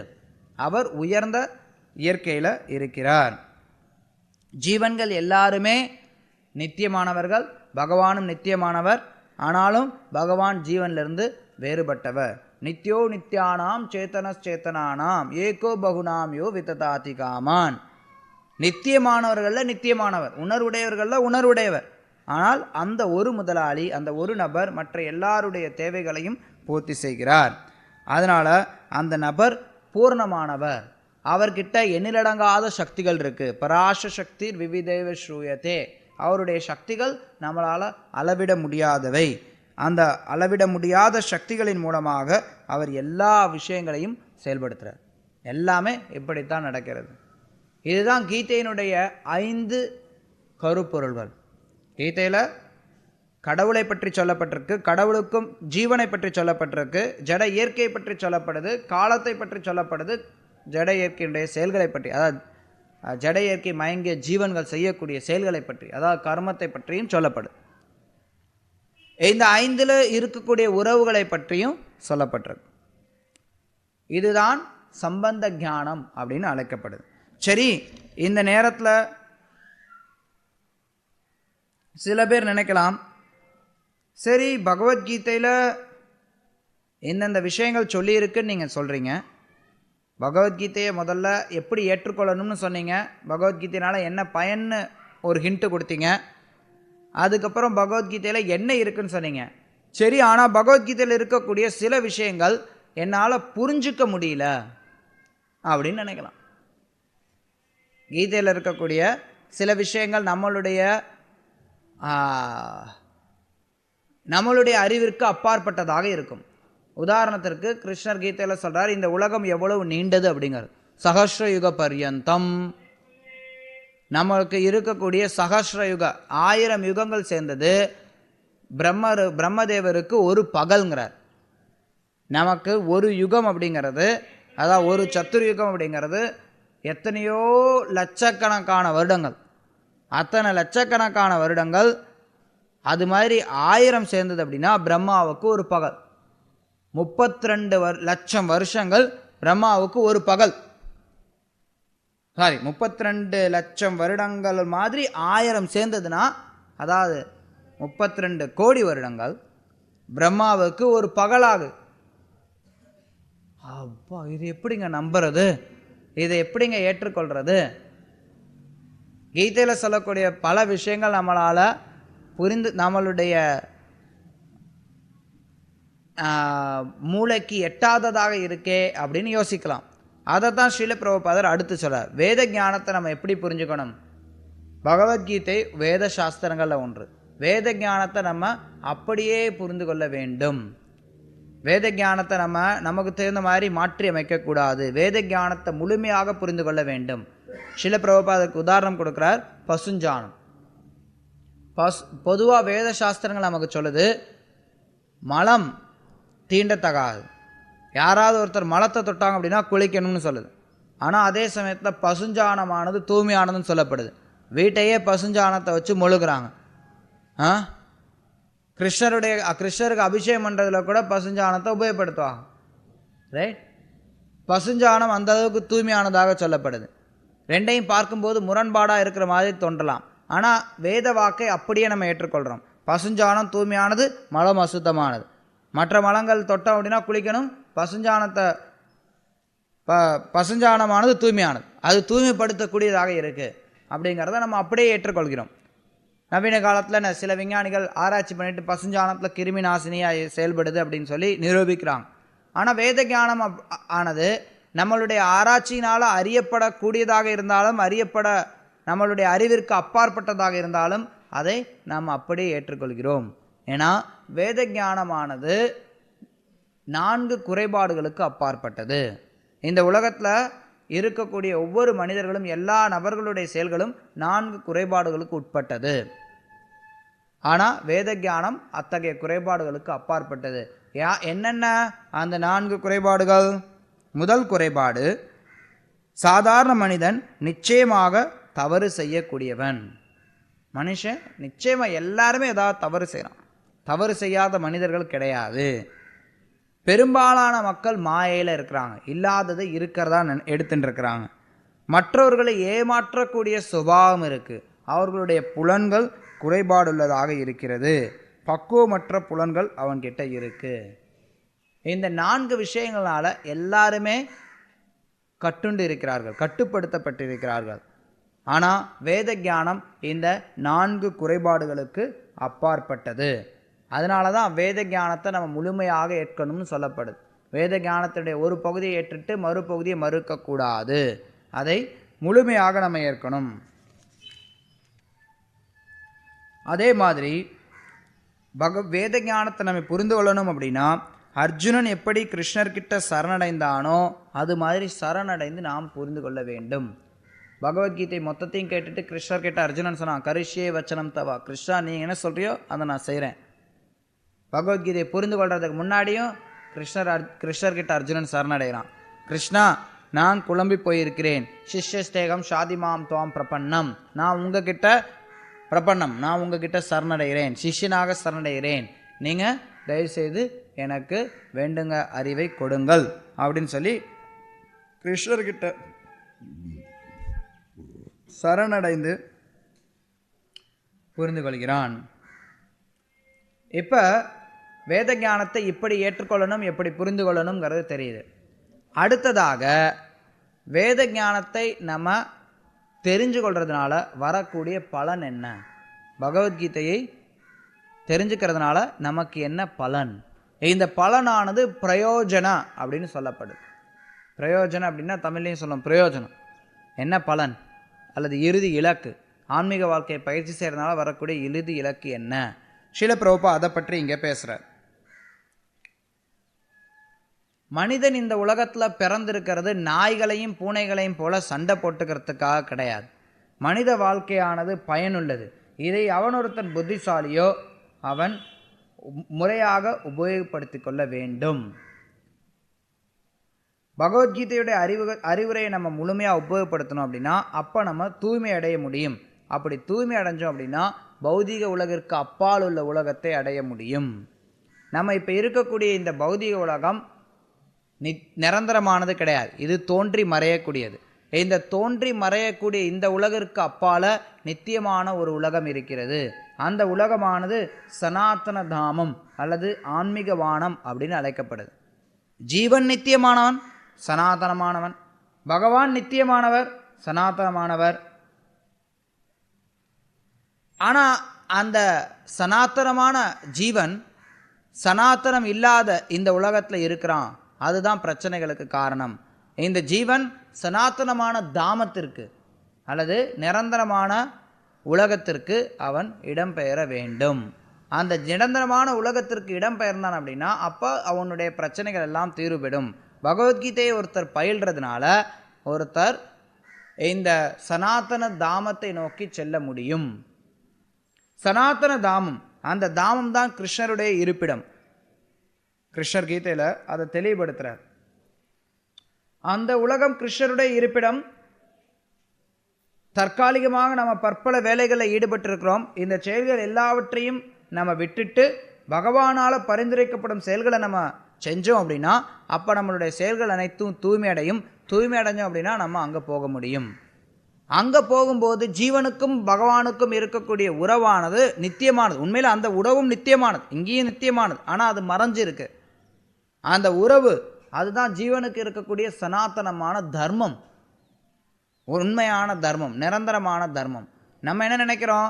அவர் உயர்ந்த இயற்கையில் இருக்கிறார். ஜீவன்கள் எல்லாருமே நித்தியமானவர்கள், பகவானும் நித்தியமானவர். ஆனாலும் பகவான் ஜீவனிலிருந்து வேறுபட்டவர். நித்யோ நித்யானாம் சேத்தனச்சேத்தனானாம் ஏகோ பகுனாம் யோ விததாதி காமான். நித்தியமானவர்களில் நித்தியமானவர், உணர்வுடையவர்களில் உணர்வுடையவர். ஆனால் அந்த ஒரு முதலாளி, அந்த ஒரு நபர் மற்ற எல்லாருடைய தேவைகளையும் பூர்த்தி செய்கிறார். அதனால் அந்த நபர் பூர்ணமானவர். அவர்கிட்ட எண்ணிலடங்காத சக்திகள் இருக்குது. பராச சக்தி விவிதேவ ஸ்ரூயத்தே, அவருடைய சக்திகள் நம்மளால் அளவிட முடியாதவை. அந்த அளவிட முடியாத சக்திகளின் மூலமாக அவர் எல்லா விஷயங்களையும் செயல்படுத்துகிறார். எல்லாமே இப்படித்தான் நடக்கிறது. இதுதான் கீதையினுடைய 5 கருப்பொருள்கள். கீதையில் கடவுளை பற்றி சொல்லப்பட்டிருக்கு, கடவுளுக்கும் ஜீவனை பற்றி சொல்லப்பட்டிருக்கு, ஜட இயற்கையை பற்றி சொல்லப்படுது, காலத்தை பற்றி சொல்லப்படுது, ஜட இயற்கையுடைய செயல்களை பற்றி, அதாவது ஜட இயற்கை மயங்கிய ஜீவன்கள் செய்யக்கூடிய செயல்களை பற்றி, அதாவது கர்மத்தை பற்றியும் சொல்லப்படுது. இந்த 5ல் இருக்கக்கூடிய உறவுகளை பற்றியும் சொல்லப்பட்டிருக்கு. இதுதான் சம்பந்த ஞானம் அப்படின்னு அழைக்கப்படுது. சரி, இந்த நேரத்தில் சில பேர் நினைக்கலாம், சரி பகவத்கீதையில் இந்தந்த விஷயங்கள் சொல்லியிருக்குன்னு நீங்கள் சொல்கிறீங்க, பகவத்கீதையை முதல்ல எப்படி ஏற்றுக்கொள்ளணும்னு சொன்னீங்க, பகவத்கீதையினால் என்ன பயன்னு ஒரு ஹிண்ட்டு கொடுத்தீங்க, அதுக்கப்புறம் பகவத்கீதையில் என்ன இருக்குன்னு சொன்னீங்க. சரி, ஆனால் பகவத்கீதையில் இருக்கக்கூடிய சில விஷயங்கள் என்னால் புரிஞ்சிக்க முடியல அப்படின்னு நினைக்கலாம். கீதையில் இருக்கக்கூடிய சில விஷயங்கள் நம்மளுடைய அறிவிற்கு அப்பாற்பட்டதாக இருக்கும். உதாரணத்திற்கு கிருஷ்ணர் கீதையில் சொல்றார், இந்த உலகம் எவ்வளவு நீண்டது அப்படிங்கிறது. சஹஸ்ர யுக பர்யந்தம், நம்மளுக்கு இருக்கக்கூடிய சகஸ்ர யுக 1000 யுகங்கள் சேர்ந்தது பிரம்மதேவருக்கு ஒரு பகல்ங்கிறார். நமக்கு ஒரு யுகம் அப்படிங்கிறது, அதாவது ஒரு சத்துர்யுகம் அப்படிங்கிறது எத்தனையோ லட்சக்கணக்கான வருடங்கள். அத்தனை லட்சக்கணக்கான வருடங்கள் அது மாதிரி 1000 சேர்ந்தது அப்படின்னா பிரம்மாவுக்கு ஒரு பகல். 32 லட்சம் வருஷங்கள் பிரம்மாவுக்கு ஒரு பகல். 32 லட்சம் வருடங்கள் மாதிரி 1000 சேர்ந்ததுன்னா, அதாவது 32 கோடி வருடங்கள் பிரம்மாவுக்கு ஒரு பகலாகு. அப்பா, இது எப்படிங்க நம்புறது? இதை எப்படிங்க ஏற்றுக்கொள்றது? கீதையில் சொல்லக்கூடிய பல விஷயங்கள் நம்மளால் புரிந்து நம்மளுடைய மூளைக்கு எட்டாததாக இருக்கே அப்படின்னு யோசிக்கலாம். அதை தான் ஸ்ரீல பிரபுபாதர் அடுத்து சொல்றார். வேத ஞானத்தை நம்ம எப்படி புரிஞ்சுக்கணும்? பகவத்கீதை வேத சாஸ்திரங்களில் ஒன்று. வேத ஞானத்தை நம்ம அப்படியே புரிந்து கொள்ள வேண்டும். வேத ஞானத்தை நமக்கு தெரிந்த மாதிரி மாற்றி அமைக்கக்கூடாது. வேத ஞானத்தை முழுமையாக புரிந்து கொள்ள வேண்டும். ஸ்ரீல பிரபுபாதருக்கு உதாரணம் கொடுக்கிறார், பசுஞ்சாணம். பொதுவாக வேத சாஸ்திரங்கள் நமக்கு சொல்லுது மலம் தீண்டத்தகாது. யாராவது ஒருத்தர் மலத்தை தொட்டாங்க அப்படின்னா குளிக்கணும்னு சொல்லுது. ஆனால் அதே சமயத்தில் பசுஞ்சாணமானது தூய்மையானதுன்னு சொல்லப்படுது. வீட்டையே பசுஞ்சாணத்தை வச்சு மொழுகிறாங்க. கிருஷ்ணருக்கு அபிஷேகம் பண்ணுறதுல கூட பசுஞ்சாணத்தை உபயோகப்படுத்துவாங்க. ரைட்? பசுஞ்சாணம் அந்த அளவுக்கு தூய்மையானதாக சொல்லப்படுது. ரெண்டையும் பார்க்கும்போது முரண்பாடாக இருக்கிற மாதிரி தோன்றலாம். ஆனால் வேத வாக்கை அப்படியே நம்ம ஏற்றுக்கொள்கிறோம். பசுஞ்சாணம் தூய்மையானது, மலம் அசுத்தமானது. மற்ற மலங்கள் தொட்டோம் அப்படின்னா குளிக்கணும். பசுஞ்சாணமானது தூய்மையானது, அது தூய்மைப்படுத்தக்கூடியதாக இருக்குது அப்படிங்கிறத நம்ம அப்படியே ஏற்றுக்கொள்கிறோம். நவீன காலத்தில் சில விஞ்ஞானிகள் ஆராய்ச்சி பண்ணிட்டு பசுஞ்சாணத்தில் கிருமி நாசினியாக செயல்படுது அப்படின்னு சொல்லி நிரூபிக்கிறாங்க. ஆனால் வேத ஞானம் ஆனது நம்மளுடைய ஆராய்ச்சியினால் அறியப்படக்கூடியதாக இருந்தாலும், நம்மளுடைய அறிவிற்கு அப்பாற்பட்டதாக இருந்தாலும் அதை நாம் அப்படியே ஏற்றுக்கொள்கிறோம். ஏன்னா வேத ஞானமானது 4 குறைபாடுகளுக்கு அப்பாற்பட்டது. இந்த உலகத்தில் இருக்கக்கூடிய ஒவ்வொரு மனிதர்களும், எல்லா நபர்களுடைய செயல்களும் 4 குறைபாடுகளுக்கு உட்பட்டது. ஆனால் வேத ஞானம் அத்தகைய குறைபாடுகளுக்கு அப்பாற்பட்டது. என்னென்ன அந்த 4 குறைபாடுகள்? முதல் குறைபாடு, சாதாரண மனிதன் நிச்சயமாக தவறு செய்யக்கூடியவன். மனுஷன் நிச்சயமாக எல்லாருமே ஏதாவது தவறு செய்கிறான். தவறு செய்யாத மனிதர்கள் கிடையாது. பெரும்பாலான மக்கள் மாயையில் இருக்கிறாங்க, இல்லாததை இருக்கிறதா எடுத்துட்டு இருக்கிறாங்க. மற்றவர்களை ஏமாற்றக்கூடிய சுபாவம் இருக்குது. அவர்களுடைய புலன்கள் குறைபாடுள்ளதாக இருக்கிறது. பக்குவமற்ற புலன்கள் அவன்கிட்ட இருக்கு. இந்த 4 விஷயங்களால எல்லாருமே கட்டுண்டு இருக்கிறார்கள், கட்டுப்படுத்தப்பட்டிருக்கிறார்கள். ஆனால் வேத ஞானம் இந்த 4 குறைபாடுகளுக்கு அப்பாற்பட்டது. அதனால தான் வேத ஞானத்தை நம்ம முழுமையாக ஏற்கணும்னு சொல்லப்படுது. வேத ஞானத்துடைய ஒரு பகுதியை ஏற்றுட்டு மறுபகுதியை மறுக்கக்கூடாது. அதை முழுமையாக நம்ம ஏற்கணும். அதே மாதிரி வேத ஞானத்தை நம்ம புரிந்து கொள்ளணும் அப்படின்னா, அர்ஜுனன் எப்படி கிருஷ்ணர்கிட்ட சரணடைந்தானோ அது மாதிரி சரணடைந்து நாம் புரிந்து கொள்ள வேண்டும். பகவத்கீதை மொத்தத்தையும் கேட்டுட்டு கிருஷ்ணர்கிட்ட அர்ஜுனன் சொன்னான், கரிஷ்யே வச்சனம் தவா. கிருஷ்ணா, நீ என்ன சொல்றியோ அதை நான் செய்கிறேன். பகவத்கீதையை புரிந்து கொள்றதுக்கு முன்னாடியும் கிருஷ்ணர்கிட்ட அர்ஜுனன் சரணடைகிறான். கிருஷ்ணா, நான் குழம்பி போயிருக்கிறேன். சிஷ்யஸ்தேகம் ஷாதிமாம் துவாம் பிரபன்னம். நான் உங்ககிட்ட சரணடைகிறேன், சிஷ்யனாக சரணடைகிறேன். நீங்கள் தயவுசெய்து எனக்கு வேண்டுங்க அறிவை கொடுங்கள் அப்படின்னு சொல்லி கிருஷ்ணர்கிட்ட சரணடைந்து புரிந்து கொள்கிறான். இப்போ வேத ஞானத்தை இப்படி ஏற்றுக்கொள்ளணும், எப்படி புரிந்து கொள்ளணுங்கிறது தெரியுது. அடுத்ததாக வேத ஞானத்தை நம்ம தெரிஞ்சு கொள்றதுனால வரக்கூடிய பலன் என்ன? பகவத்கீதையை தெரிஞ்சுக்கிறதுனால நமக்கு என்ன பலன்? இந்த பலனானது பிரயோஜன அப்படின்னு சொல்லப்படுது. பிரயோஜனம் அப்படின்னா தமிழ்லையும் சொல்லணும் பிரயோஜனம். என்ன பலன் அல்லது இறுதி இலக்கு? ஆன்மீக வாழ்க்கையை பயிற்சி செய்கிறதுனால வரக்கூடிய இறுதி இலக்கு என்ன? ஸ்ரீல பிரபுபாதர் அதை பற்றி இங்கே பேசுகிறார். மனிதன் இந்த உலகத்தில் பிறந்திருக்கிறது நாய்களையும் பூனைகளையும் போல சண்டை போட்டுக்கிறதுக்காக கிடையாது. மனித வாழ்க்கையானது பயனுள்ளது. இதை அவனொருத்தன் புத்திசாலியோ அவன் முறையாக உபயோகப்படுத்தி கொள்ள வேண்டும். பகவத்கீதையுடைய அறிவுரையை நம்ம முழுமையாக உபயோகப்படுத்தணும் அப்படின்னா அப்போ நம்ம தூய்மை அடைய முடியும். அப்படி தூய்மை அடைஞ்சோம் அப்படின்னா பௌதிக உலகிற்கு அப்பால் உள்ள உலகத்தை அடைய முடியும். நம்ம இப்போ இருக்கக்கூடிய இந்த பௌதிக உலகம் நிரந்தரமானது கிடையாது. இது தோன்றி மறையக்கூடியது. இந்த தோன்றி மறையக்கூடிய இந்த உலகிற்கு அப்பால நித்தியமான ஒரு உலகம் இருக்கிறது. அந்த உலகமானது சனாதன தாமம் அல்லது ஆன்மீக வானம் அப்படின்னு அழைக்கப்படுது. ஜீவன் நித்தியமானவன், சனாதனமானவன். பகவான் நித்தியமானவர், சனாதனமானவர். ஆனால் அந்த சனாதனமான ஜீவன் சனாதனம் இல்லாத இந்த உலகத்தில் இருக்கிறான். அதுதான் பிரச்சனைகளுக்கு காரணம். இந்த ஜீவன் சனாதனமான தாமத்திற்கு அல்லது நிரந்தரமான உலகத்திற்கு அவன் இடம்பெயர வேண்டும். அந்த நிரந்தரமான உலகத்திற்கு இடம்பெயர்ந்தான் அப்படின்னா அப்போ அவனுடைய பிரச்சனைகள் எல்லாம் தீர்வுபடும். பகவத்கீதையை ஒருத்தர் பயில்றதுனால ஒருத்தர் இந்த சனாதன தாமத்தை நோக்கி செல்ல முடியும். சனாதன தாமம், அந்த தாமம் தான் கிருஷ்ணருடைய இருப்பிடம். கிருஷ்ணர் கீதையில் அதை தெளிவுபடுத்துகிறார். அந்த உலகம் கிருஷ்ணருடைய இருப்பிடம். தற்காலிகமாக நம்ம பற்பல வேலைகளில் ஈடுபட்டிருக்கிறோம். இந்த செயல்கள் எல்லாவற்றையும் நம்ம விட்டுட்டு பகவானால் பரிந்துரைக்கப்படும் செயல்களை நம்ம செஞ்சோம் அப்படின்னா அப்போ நம்மளுடைய செயல்கள் அனைத்தும் தூய்மை அடையும். தூய்மை அடைஞ்சோம் அப்படின்னா நம்ம அங்கே போக முடியும். அங்கே போகும்போது ஜீவனுக்கும் பகவானுக்கும் இருக்கக்கூடிய உறவானது நித்தியமானது. உண்மையில் அந்த உறவும் நித்தியமானது, இங்கேயும் நித்தியமானது. ஆனால் அது மறைஞ்சிருக்கு. அந்த உறவு அதுதான் ஜீவனுக்கு இருக்கக்கூடிய சனாதனமான தர்மம், உண்மையான தர்மம், நிரந்தரமான தர்மம். நம்ம என்ன நினைக்கிறோம்,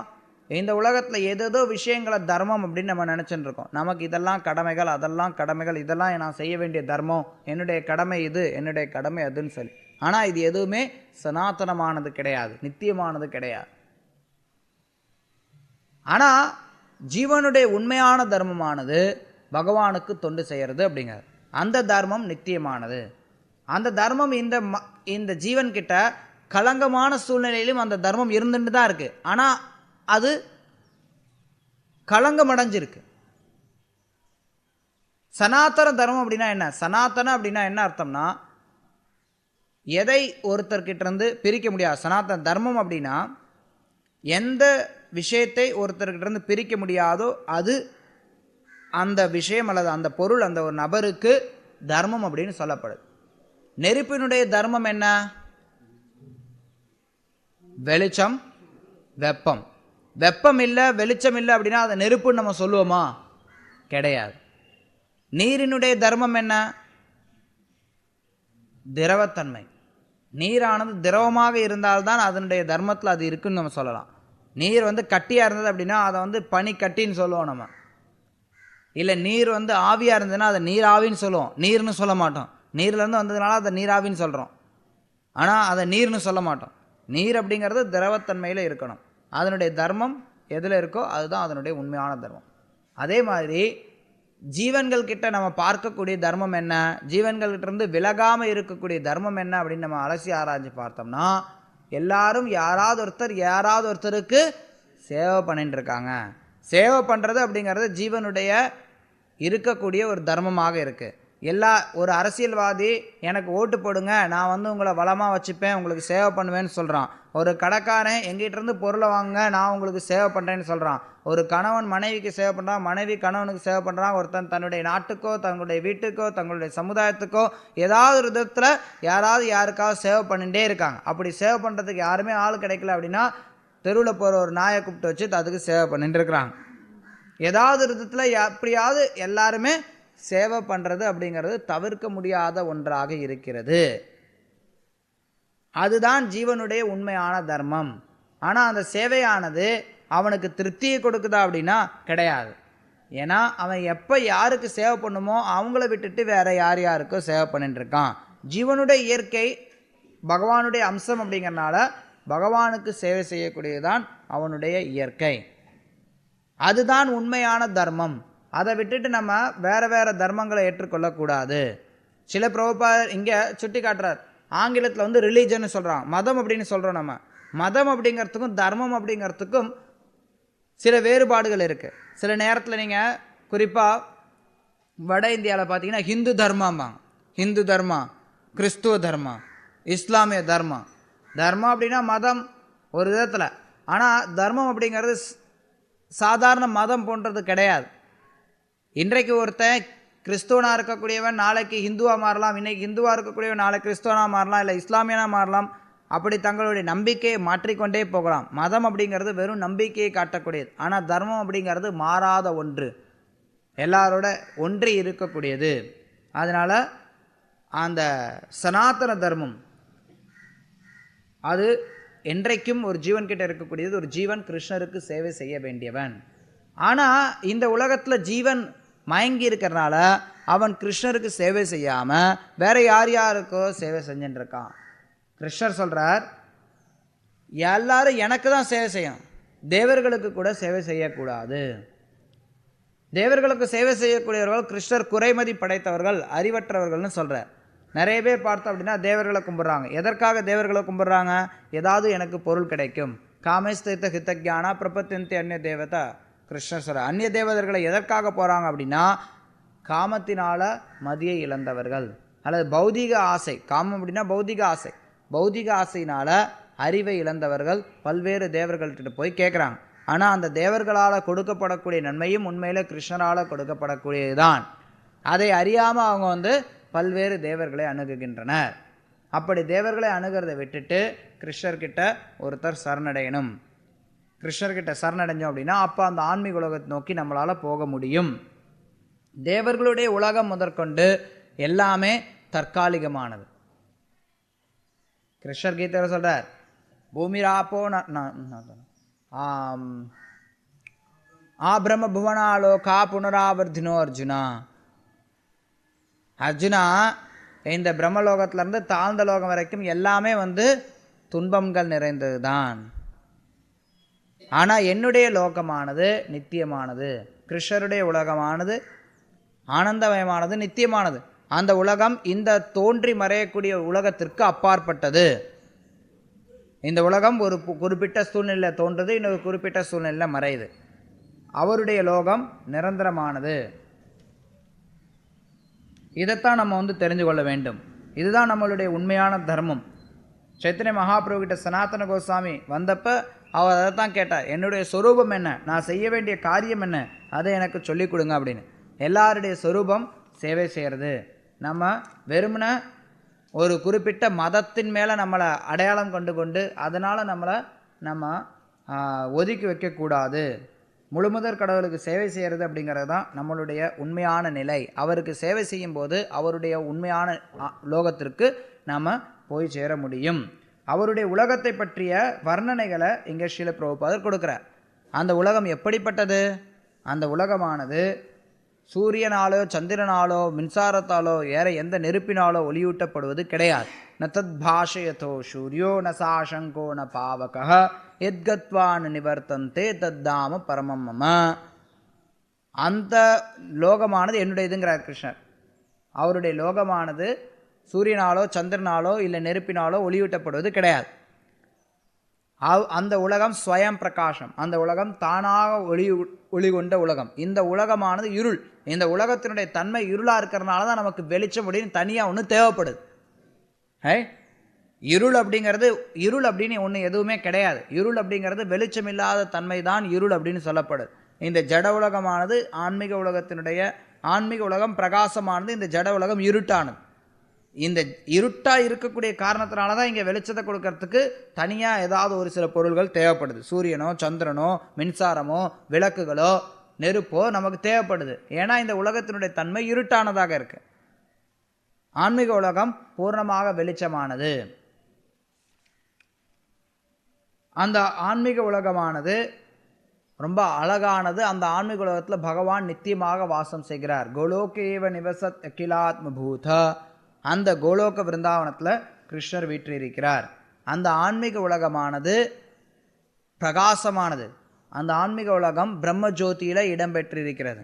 இந்த உலகத்தில் ஏதேதோ விஷயங்களை தர்மம் அப்படின்னு நம்ம நினச்சிட்டு இருக்கோம். நமக்கு இதெல்லாம் கடமைகள், அதெல்லாம் கடமைகள், இதெல்லாம் நான் செய்ய வேண்டிய தர்மம், என்னுடைய கடமை இது, என்னுடைய கடமை அதுன்னு சொல்லி. ஆனால் இது எதுவுமே சனாதனமானது கிடையாது, நித்தியமானது கிடையாது. ஆனால் ஜீவனுடைய உண்மையான தர்மமானது பகவானுக்கு தொண்டு செய்கிறது அப்படிங்கிறது. அந்த தர்மம் நித்தியமானது. அந்த தர்மம் இந்த ஜீவன்கிட்ட கலங்கமான சூழ்நிலையிலும் அந்த தர்மம் இருந்துட்டு தான் இருக்குது. ஆனால் அது களங்கம் அடைஞ்சிருக்கு. சனாதன தர்மம் அப்படின்னா என்ன? சனாதன அப்படின்னா என்ன அர்த்தம்னா எதை ஒருத்தர்கிட்ட இருந்து பிரிக்க முடியாது. சனாதன தர்மம் அப்படின்னா எந்த விஷயத்தை ஒருத்தர்கிட்ட இருந்து பிரிக்க முடியாதோ அது அந்த விஷயம் அல்லது அந்த பொருள் அந்த ஒரு நபருக்கு தர்மம் அப்படின்னு சொல்லப்படுது. நெருப்பினுடைய தர்மம் என்ன? வெளிச்சம், வெப்பம். வெப்பம் இல்லை, வெளிச்சம் இல்லை அப்படின்னா அதை நெருப்புன்னு நம்ம சொல்லுவோமா? கிடையாது. நீரினுடைய தர்மம் என்ன? திரவத்தன்மை. நீரானது திரவமாக இருந்தால்தான் அதனுடைய தர்மத்தில் அது இருக்குன்னு நம்ம சொல்லலாம். நீர் கட்டியாக இருந்தது அப்படின்னா அதை பனி கட்டின்னு சொல்லுவோம் நம்ம. இல்லை நீர் ஆவியாக இருந்ததுன்னா அதை நீர் ஆவின்னு சொல்லுவோம், நீர்னு சொல்ல மாட்டோம். நீர்லேருந்து வந்ததுனால அதை நீராவின்னு சொல்கிறோம், ஆனால் அதை நீர்னு சொல்ல மாட்டோம். நீர் அப்படிங்கிறது திரவத்தன்மையில் இருக்கணும். அதனுடைய தர்மம் எதில் இருக்கோ அதுதான் அதனுடைய உண்மையான தர்மம். அதே மாதிரி ஜீவன்கள் கிட்ட நம்ம பார்க்கக்கூடிய தர்மம் என்ன, ஜீவன்கள்கிட்ட இருந்து விலகாமல் இருக்கக்கூடிய தர்மம் என்ன அப்படின்னு நம்ம அலசி ஆராய்ச்சி பார்த்தோம்னா எல்லாரும் யாராவது ஒருத்தருக்கு சேவை பண்ணிட்டு இருக்காங்க. சேவை பண்ணுறது அப்படிங்கிறது ஜீவனுடைய இருக்கக்கூடிய ஒரு தர்மமாக இருக்குது. ஒரு அரசியல்வாதி எனக்கு ஓட்டு போடுங்க, நான் உங்களை வளமாக வச்சுப்பேன், உங்களுக்கு சேவை பண்ணுவேன்னு சொல்கிறான். ஒரு கடைக்காரன் எங்கிட்டேருந்து பொருளை வாங்க, நான் உங்களுக்கு சேவை பண்ணுறேன்னு சொல்கிறான். ஒரு கணவன் மனைவிக்கு சேவை பண்ணுறான், மனைவி கணவனுக்கு சேவை பண்ணுறான். ஒருத்தன் தன்னுடைய நாட்டுக்கோ தங்களுடைய வீட்டுக்கோ தங்களுடைய சமுதாயத்துக்கோ ஏதாவது ஒரு விதத்தில் யாராவது யாருக்காவது சேவை பண்ணிகிட்டே இருக்காங்க. அப்படி சேவை பண்ணுறதுக்கு யாருமே ஆள் கிடைக்கல அப்படின்னா தெருவில் போகிற ஒரு நாயை கூப்பிட்டு வச்சு அதுக்கு சேவை பண்ணிட்டு இருக்கிறாங்க. ஏதாவது ஒரு விதத்தில் எப்படியாவது எல்லாருமே சேவை பண்ணுறது அப்படிங்கிறது தவிர்க்க முடியாத ஒன்றாக இருக்கிறது. அதுதான் ஜீவனுடைய உண்மையான தர்மம். ஆனால் அந்த சேவையானது அவனுக்கு திருப்தியை கொடுக்குதா அப்படின்னா கிடையாது. ஏன்னா அவன் எப்போ யாருக்கு சேவை பண்ணுமோ அவங்கள விட்டுட்டு வேற யாருக்கோ சேவை பண்ணிட்டு இருக்கான். ஜீவனுடைய இயற்கை பகவானுடைய அம்சம் அப்படிங்கிறனால பகவானுக்கு சேவை செய்யக்கூடியதுதான் அவனுடைய இயற்கை. அதுதான் உண்மையான தர்மம். அதை விட்டுட்டு நம்ம வேறு வேறு தர்மங்களை ஏற்றுக்கொள்ளக்கூடாது. சில பிரபுபாதர் இங்கே சுட்டி காட்டுறார். ஆங்கிலத்தில் ரிலீஜன் சொல்கிறான், மதம் அப்படின்னு சொல்கிறோம் நம்ம. மதம் அப்படிங்கிறதுக்கும் தர்மம் அப்படிங்கிறதுக்கும் சில வேறுபாடுகள் இருக்குது. சில நேரத்தில் நீங்கள் குறிப்பாக வட இந்தியாவில் பார்த்தீங்கன்னா ஹிந்து தர்மாம்பாங்க. ஹிந்து தர்மா, கிறிஸ்துவ தர்மா, இஸ்லாமிய தர்மா. தர்மம் அப்படின்னா மதம் ஒரு விதத்தில். ஆனால் தர்மம் அப்படிங்கிறது சாதாரண மதம் போன்றது கிடையாது. இன்றைக்கு ஒருத்தன் கிறிஸ்துவனாக இருக்கக்கூடியவன் நாளைக்கு ஹிந்துவாக மாறலாம், இன்றைக்கி ஹிந்துவாக இருக்கக்கூடியவன் நாளைக்கு கிறிஸ்துவனாக மாறலாம், இல்லை இஸ்லாமியனாக மாறலாம். அப்படி தங்களுடைய நம்பிக்கையை மாற்றிக்கொண்டே போகலாம். மதம் அப்படிங்கிறது வெறும் நம்பிக்கையை காட்டக்கூடியது. ஆனால் தர்மம் அப்படிங்கிறது மாறாத ஒன்று, எல்லாரோட ஒன்றி இருக்கக்கூடியது. அதனால் அந்த சனாதன தர்மம் அது என்றைக்கும் ஒரு ஜீவன்கிட்ட இருக்கக்கூடியது. ஒரு ஜீவன் கிருஷ்ணருக்கு சேவை செய்ய வேண்டியவன். ஆனால் இந்த உலகத்தில் ஜீவன் மயங்கி இருக்கிறனால அவன் கிருஷ்ணருக்கு சேவை செய்யாமல் வேற யாருக்கோ சேவை செஞ்சுட்டு இருக்கான். கிருஷ்ணர் சொல்கிறார், எல்லாரும் எனக்கு தான் சேவை செய்யணும், தேவர்களுக்கு கூட சேவை செய்யக்கூடாது. தேவர்களுக்கு சேவை செய்யக்கூடியவர்கள் கிருஷ்ணர் குறைமதி படைத்தவர்கள், அறிவற்றவர்கள்னு சொல்கிறார். நிறைய பேர் பார்த்தோம் அப்படின்னா தேவர்களை கும்பிட்றாங்க. எதற்காக தேவர்களை கும்பிட்றாங்க? ஏதாவது எனக்கு பொருள் கிடைக்கும். காமேஸ்தித்த ஹிதஜானா பிரபத்தியந்தி அந்நிய தேவதா. கிருஷ்ணர் சொல்கிறார், அந்நிய தேவதர்களை எதற்காக போகிறாங்க அப்படின்னா காமத்தினால மதியை இழந்தவர்கள், அல்லது பௌதிக ஆசை. காமம் அப்படின்னா பௌதிக ஆசை. பௌதிக ஆசையினால் அறிவை இழந்தவர்கள் பல்வேறு தேவர்கள்கிட்ட போய் கேட்குறாங்க. ஆனால் அந்த தேவர்களால் கொடுக்கப்படக்கூடிய நன்மையும் உண்மையில் கிருஷ்ணரால் கொடுக்கப்படக்கூடியதுதான். அதை அறியாமல் அவங்க பல்வேறு தேவர்களை அணுகுகின்றனர். அப்படி தேவர்களை அணுகிறதை விட்டுட்டு கிருஷ்ணர்கிட்ட ஒருத்தர் சரணடையணும். கிருஷ்ணர்கிட்ட சரணடைஞ்சோம் அப்படின்னா அப்போ அந்த ஆன்மீக உலகத்தை நோக்கி நம்மளால் போக முடியும். தேவர்களுடைய உலகம் முதற்கொண்டு எல்லாமே தற்காலிகமானது. கிருஷ்ணர் கீதையில் சொல்கிறார், பூமிராப்போ பிரம்ம புவனாலோகா புனராவர்த்தினோ அர்ஜுனா. அர்ஜுனா, இந்த பிரம்மலோகத்திலேருந்து தாழ்ந்த லோகம் வரைக்கும் எல்லாமே துன்பங்கள் நிறைந்தது தான். ஆனால் என்னுடைய லோகமானது நித்தியமானது. கிருஷ்ணருடைய உலகமானது ஆனந்தமயமானது, நித்தியமானது. அந்த உலகம் இந்த தோன்றி மறையக்கூடிய உலகத்திற்கு அப்பாற்பட்டது. இந்த உலகம் ஒரு குறிப்பிட்ட சூழ்நிலையில் தோன்றுது, இன்னொரு குறிப்பிட்ட சூழ்நிலையில் மறையுது. அவருடைய லோகம் நிரந்தரமானது. இதைத்தான் நம்ம தெரிஞ்சு கொள்ள வேண்டும். இதுதான் நம்மளுடைய உண்மையான தர்மம். சைத்தன்ய மகாபிரபு கிட்ட சனாதன கோஸ்வாமி வந்தப்போ அவர் அதை தான் கேட்டார், என்னுடைய சொரூபம் என்ன, நான் செய்ய வேண்டிய காரியம் என்ன, அதை எனக்கு சொல்லிக் கொடுங்க அப்படின்னு. எல்லாருடைய சொரூபம் சேவை செய்கிறது. நம்ம வெறுமன ஒரு குறிப்பிட்ட மதத்தின் மேலே நம்மளை அடையாளம் கொண்டு அதனால் நம்ம ஒதுக்கி வைக்கக்கூடாது. முழுமுதற் கடவுளுக்கு சேவை செய்கிறது அப்படிங்கிறது தான் நம்மளுடைய உண்மையான நிலை. அவருக்கு சேவை செய்யும் போது அவருடைய உண்மையான லோகத்திற்கு நாம் போய் சேர முடியும். அவருடைய உலகத்தை பற்றிய வர்ணனைகளை இங்கே ஸ்ரீல பிரபுபாதர் கொடுக்குறார். அந்த உலகம் எப்படிப்பட்டது? அந்த உலகமானது சூரியனாலோ சந்திரனாலோ மின்சாரத்தாலோ வேற எந்த நெருப்பினாலோ ஒளியூட்டப்படுவது கிடையாது. ந தத் பாஷயதோ சூரியோ ந சாசங்கோ ந பாவக எத்கத்வான் நிவர்த்தந்தே தத்தாம பரமம் மம. அந்த லோகமானது என்னுடைய இதுங்கிறார் கிருஷ்ணர். அவருடைய லோகமானது சூரியனாலோ சந்திரனாலோ இல்லை நெருப்பினாலோ ஒளியூட்டப்படுவது கிடையாது. அந்த உலகம் ஸ்வயம் பிரகாசம். அந்த உலகம் தானாக ஒளி கொண்ட உலகம். இந்த உலகமானது இருள். இந்த உலகத்தினுடைய தன்மை இருளாக இருக்கிறதுனால தான் நமக்கு வெளிச்சம் அப்படின்னு தனியாக ஒன்று தேவைப்படுது. இருள் அப்படிங்கிறது இருள் அப்படின்னு ஒன்று எதுவுமே கிடையாது. இருள் அப்படிங்கிறது வெளிச்சம் இல்லாத தன்மை தான் இருள் அப்படின்னு சொல்லப்படுது. இந்த ஜட உலகமானது ஆன்மீக உலகம் பிரகாசமானது, இந்த ஜட உலகம் இருட்டானது. இந்த இருட்டாக இருக்கக்கூடிய காரணத்தினால தான் இங்கே வெளிச்சத்தை கொடுக்கறதுக்கு தனியாக ஏதாவது ஒரு சில பொருள்கள் தேவைப்படுது. சூரியனோ சந்திரனோ மின்சாரமோ விளக்குகளோ நெருப்போ நமக்கு தேவைப்படுது. ஏன்னா இந்த உலகத்தினுடைய தன்மை இருட்டானதாக இருக்கு. ஆன்மீக உலகம் பூர்ணமாக வெளிச்சமானது. அந்த ஆன்மீக உலகமானது ரொம்ப அழகானது. அந்த ஆன்மீக உலகத்தில் பகவான் நித்தியமாக வாசம் செய்கிறார். கோலோகேவ நிவசத் அகிலாத்ம பூத. அந்த கோலோக விருந்தாவனத்தில் கிருஷ்ணர் வீற்றிருக்கிறார். அந்த ஆன்மீக உலகமானது பிரகாசமானது. அந்த ஆன்மீக உலகம் பிரம்மஜோதியில் இடம்பெற்றிருக்கிறது.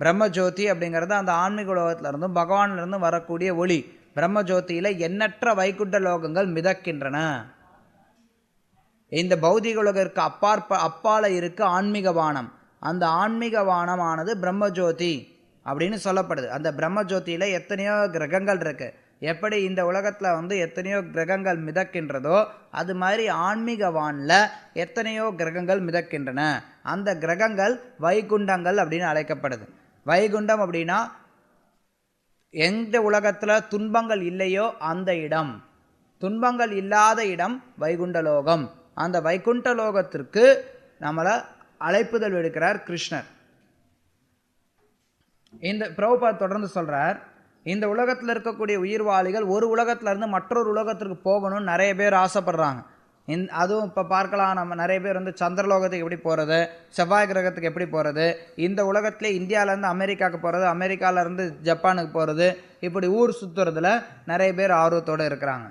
பிரம்மஜோதி அப்படிங்கிறது அந்த ஆன்மீக உலகத்திலிருந்தும் பகவானிலிருந்தும் வரக்கூடிய ஒளி. பிரம்மஜோதியில் எண்ணற்ற வைகுண்ட லோகங்கள் மிதக்கின்றன. இந்த பௌதிக உலகிற்கு அப்பால இருக்கு ஆன்மீக வானம். அந்த ஆன்மீக வானமானது பிரம்மஜோதி அப்படின்னு சொல்லப்படுது. அந்த பிரம்மஜோதியில எத்தனையோ கிரகங்கள் இருக்கு. எப்படி இந்த உலகத்தில் எத்தனையோ கிரகங்கள் மிதக்கின்றதோ அது மாதிரி ஆன்மீக வானில் எத்தனையோ கிரகங்கள் மிதக்கின்றன. அந்த கிரகங்கள் வைகுண்டங்கள் அப்படின்னு அழைக்கப்படுது. வைகுண்டம் அப்படின்னா எந்த உலகத்தில் துன்பங்கள் இல்லையோ அந்த இடம், துன்பங்கள் இல்லாத இடம் வைகுண்ட லோகம். அந்த வைகுண்ட லோகத்திற்கு நம்மளை அழைப்புதல் விடுக்கிறார் கிருஷ்ணர். இந்த பிரபுபாத் தொடர்ந்து சொல்றார், இந்த உலகத்தில் இருக்கக்கூடிய உயிர்வாளிகள் ஒரு உலகத்திலிருந்து மற்றொரு உலகத்திற்கு போகணும்னு நிறைய பேர் ஆசைப்படுறாங்க. அதுவும் இப்போ பார்க்கலாம், நம்ம நிறைய பேர் சந்திரலோகத்துக்கு எப்படி போகிறது, செவ்வாய் கிரகத்துக்கு எப்படி போகிறது, இந்த உலகத்திலே இந்தியாவிலேருந்து அமெரிக்காவுக்கு போகிறது, அமெரிக்காவிலேருந்து ஜப்பானுக்கு போகிறது, இப்படி ஊர் சுற்றுறதுல நிறைய பேர் ஆர்வத்தோடு இருக்கிறாங்க.